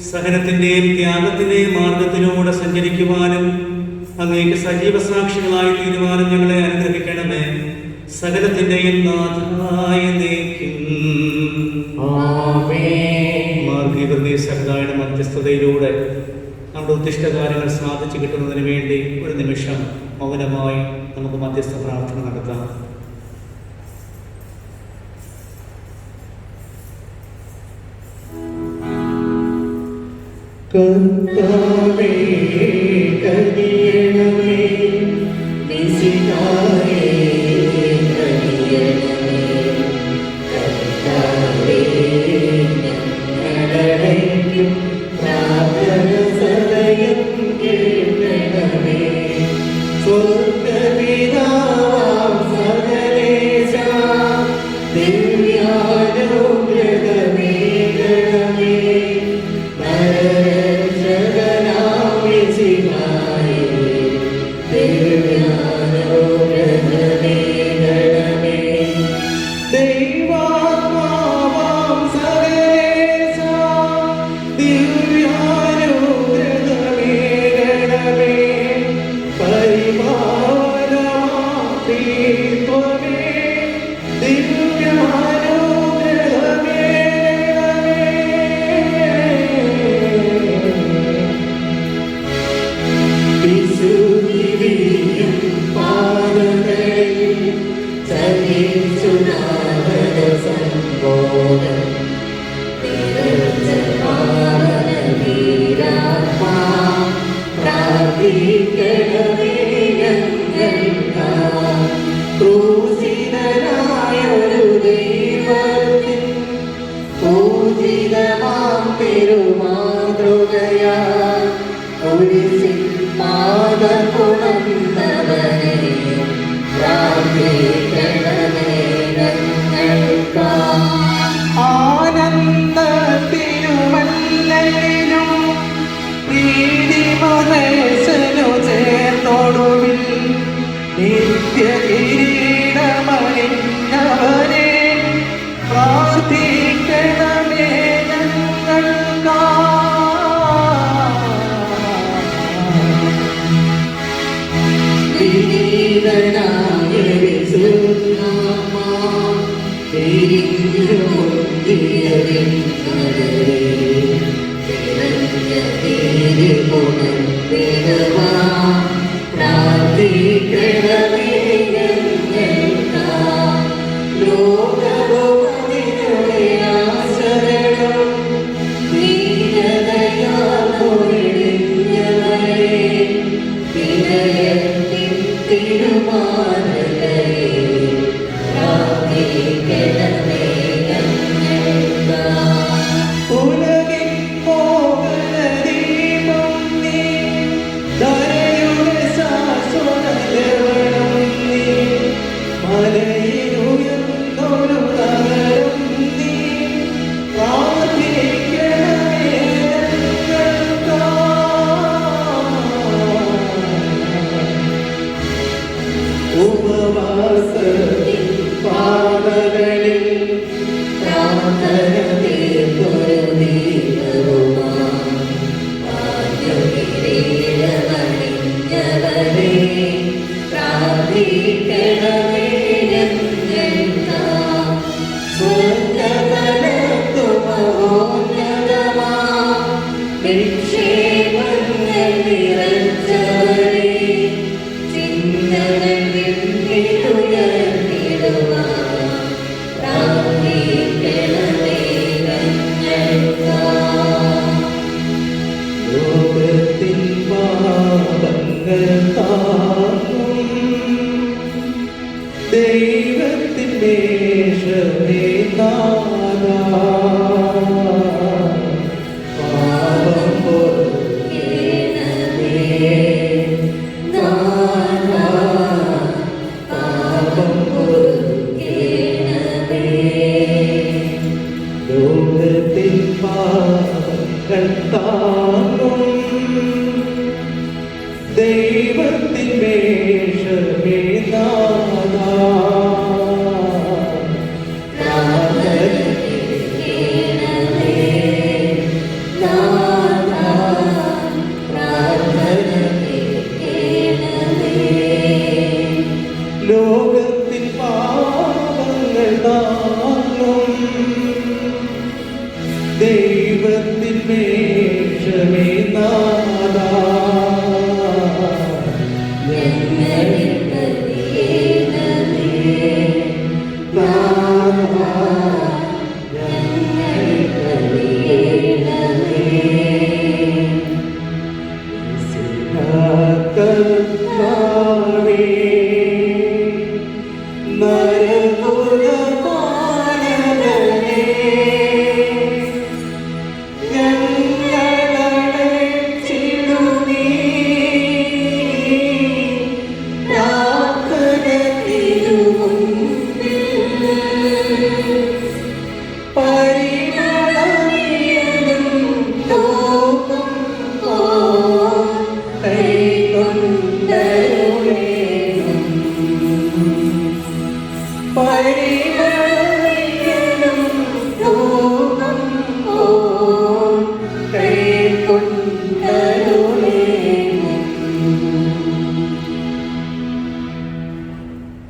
സഹനത്തിന്റെയും ത്യാഗത്തിന്റെയും മാർഗത്തിലൂടെ സഞ്ചരിക്കുവാനും അങ്ങേക്ക് സജീവ സാക്ഷികളായി തീരുമാനം ഞങ്ങളെ അനുഗ്രഹിക്കണമേ. സകലത്തിന്റെയും നാഥായ നീക്കും മാർഗീകൃതി സഹതായുടെ മധ്യസ്ഥതയിലൂടെ നമ്മുടെ ഉദ്ദിഷ്ടകാര്യങ്ങൾ സാധിച്ചു കിട്ടുന്നതിന് വേണ്ടി ഒരു നിമിഷം മൗനമായി നമുക്ക് മധ്യസ്ഥ പ്രാർത്ഥന നടത്താം. കർത്താവേ കനിയണമേ, മിശിഹായേ കനിയണമേ. കർത്താവേ ഞങ്ങളടയ്ക്കും പ്രാർത്ഥന സദയം കേൾക്കണമേ. സ്വർഗ്ഗപിതാവാം സകലേശാ ദിവ്യാനുഗ്രഹമേകണമേ. ദൈവത്തിൻ മേഷമേ നാദാ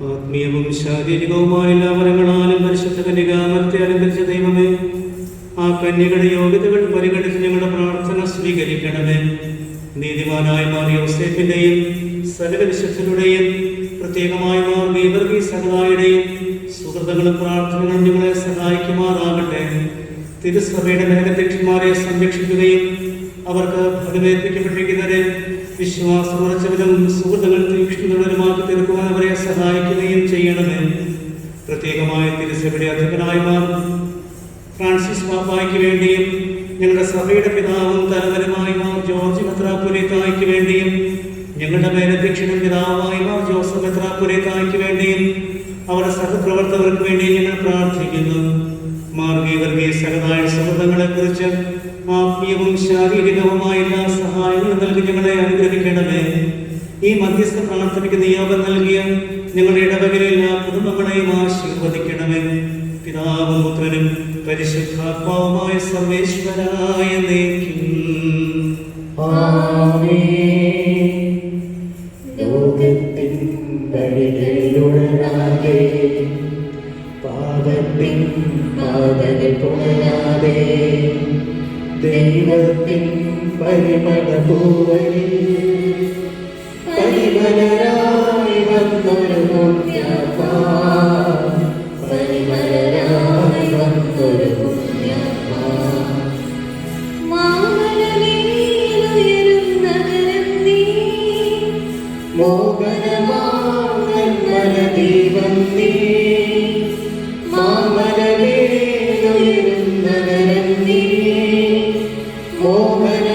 ആത്മീയവും ശാരീരികവുമായ എല്ലാ വരങ്ങളാലും പരിശുദ്ധ കന്യകാമരത്തെ അലങ്കരിച്ച ദൈവമേ, ആ കന്യകയുടെ യോഗ്യതകൾ പരിഗണിച്ച് ഞങ്ങളുടെ പ്രാർത്ഥന സ്വീകരിക്കണമേ. നീതിമാനായ മാർ യോസേഫിന്റെയും സകല വിശുദ്ധരുടെയും പ്രത്യേകമായ മാർ ഗീവർഗീസ് സഹതായുടെയും സുഹൃത്തുക്കളും പ്രാർത്ഥനകളും ഞങ്ങളെ സഹായിക്കുമാറാകട്ടെ. തിരുസഭയുടെ മേലധ്യക്ഷന്മാരെ സംരക്ഷിക്കുകയും അവർക്ക് ഫലമേൽപ്പിക്കപ്പെട്ടിരിക്കുന്നവരെ വിശ്വാസമുറച്ചവരും സുഹൃത്തുക്കൾ തീക്ഷ്ണതയുമാക്കി തീർക്കുവാൻ അവരെ സഹായിക്കുകയും ചെയ്യണമേ. പ്രത്യേകമായ തിരുസഭയുടെ അധിപനായ മാർ ഫ്രാൻസിസ് പാപ്പായ്ക്ക് വേണ്ടിയും ഞങ്ങളുടെ സഭയുടെ പിതാവും തലവനുമായ മാർ ജോർജ് മെത്രാപ്പൊലീത്തായ്ക്ക് വേണ്ടിയും ഞങ്ങളുടെ മേലധ്യക്ഷനും പിതാവുമായ മാർ ജോസഫ് മെത്രാപ്പൊലീത്തായ്ക്ക് വേണ്ടിയും അവരുടെ സഹപ്രവർത്തകർക്ക് വേണ്ടിയും ഞങ്ങൾ പ്രാർത്ഥിക്കുന്നു. മാർ ഗീവർഗീസ് സഹതായ സുഹൃത്തുക്കളെ കുറിച്ച് ആത്മീയവും ശാരീരികവുമായ എല്ലാ സഹായങ്ങളും നൽകി ഞങ്ങളെ അനുഗ്രഹിക്കണമേ. ഈ മധ്യസ്ഥ പ്രാർത്ഥനയ്ക്ക് നിയോഗം നൽകിയ ഞങ്ങളുടെ ഇടവകയിലെ എല്ലാ കുടുംബങ്ങളെയും ആശീർവദിക്കണമേ. പിതാവും പുത്രനും പരിശുദ്ധാത്മാവുമായ സർവേശ്വരായ എന്നേക്കും. ലോകത്തിൻ വഴികളിലുടരാതെ പാപത്തിൻ പാതകൾ പുണരാതെ ദൈവത്തിൻ പരിമളഭൂവനിൽ പരിമലരായി വന്നൊരു പുണ്യാത്മാ, പരിമലരായി വന്നൊരു പുണ്യാത്മാ. മോഹനമാർഗദീപം നീ, മാമലമേലുയരുന്നകരം നീ. മോഹനമാർഗദീപം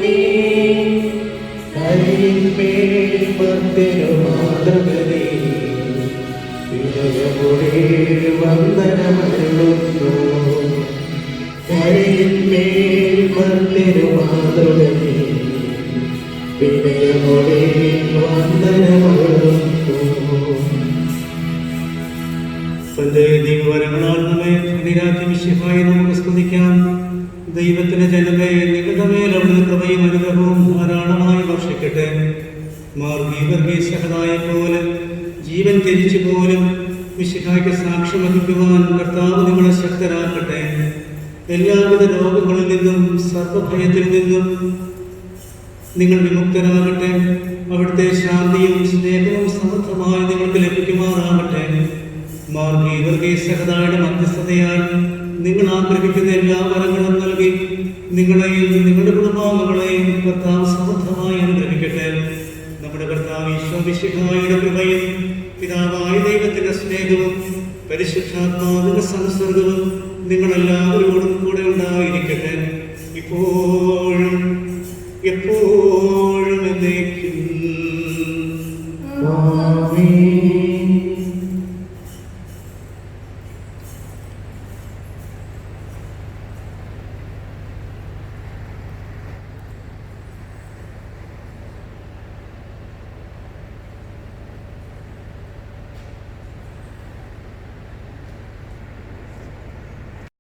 നീ, കരിന്മേൽ ഭക്തരുമാതൃകനേ, വിജയമുടെ വന്ദനമരുളുന്നു. കരിന്മേൽ ഭക്തരുമാതൃകനേ, വിജയമുടെ വന്ദനമരുളുന്നു. തന്റെ ദൈവവരങ്ങളാൽ നമ്മെ നിരാജ്യമിഷ്യമായി നമുക്ക് സ്തുതിക്കാം. ദൈവത്തിന്റെ ജനമേ, നിങ്ങളുടെ മേൽ അവിടുന്ന് കൃപയും അനുഗ്രഹവും ധാരാളമായി വർഷിക്കട്ടെ. മാർ ഗീവർഗീസ് സഹതായെ പോലെ ജീവൻ ത്യജിച്ചു പോലും മിശിഹായ്ക്ക് സാക്ഷ്യം വഹിക്കുവാൻ കർത്താവ് നിങ്ങളെ ശക്തരാക്കട്ടെ. എല്ലാവിധ രോഗങ്ങളിൽ നിന്നും സർവഭയത്തിൽ നിന്നും നിങ്ങൾ വിമുക്തരാകട്ടെ. അവിടുത്തെ ശാന്തിയും സ്നേഹവും സമൃദ്ധമായി നിങ്ങൾക്ക് ലഭിക്കുമാറാകട്ടെ. മാർ ഗീവർഗീസ് സഹതായുടെ മധ്യസ്ഥതയാൽ നിങ്ങൾ ആഗ്രഹിക്കുന്ന എല്ലാ വരങ്ങളും നൽകി നിങ്ങളെയും നിങ്ങളുടെ കുടുംബാംഗങ്ങളെയും കർത്താവ് സമൃദ്ധമായി അനുഗ്രഹിക്കട്ടെ. നമ്മുടെ കർത്താവ് ഈശോ മിശിഹായുടെ കൃപയും പിതാവായ ദൈവത്തിന്റെ സ്നേഹവും പരിശുദ്ധാത്മാവിന്റെ സംസർഗവും നിങ്ങളെല്ലാവരോടും കൂടെ ഉണ്ടായിരിക്കട്ടെ, ഇപ്പോഴും എപ്പോഴും എന്നേക്കും. ആമേൻ.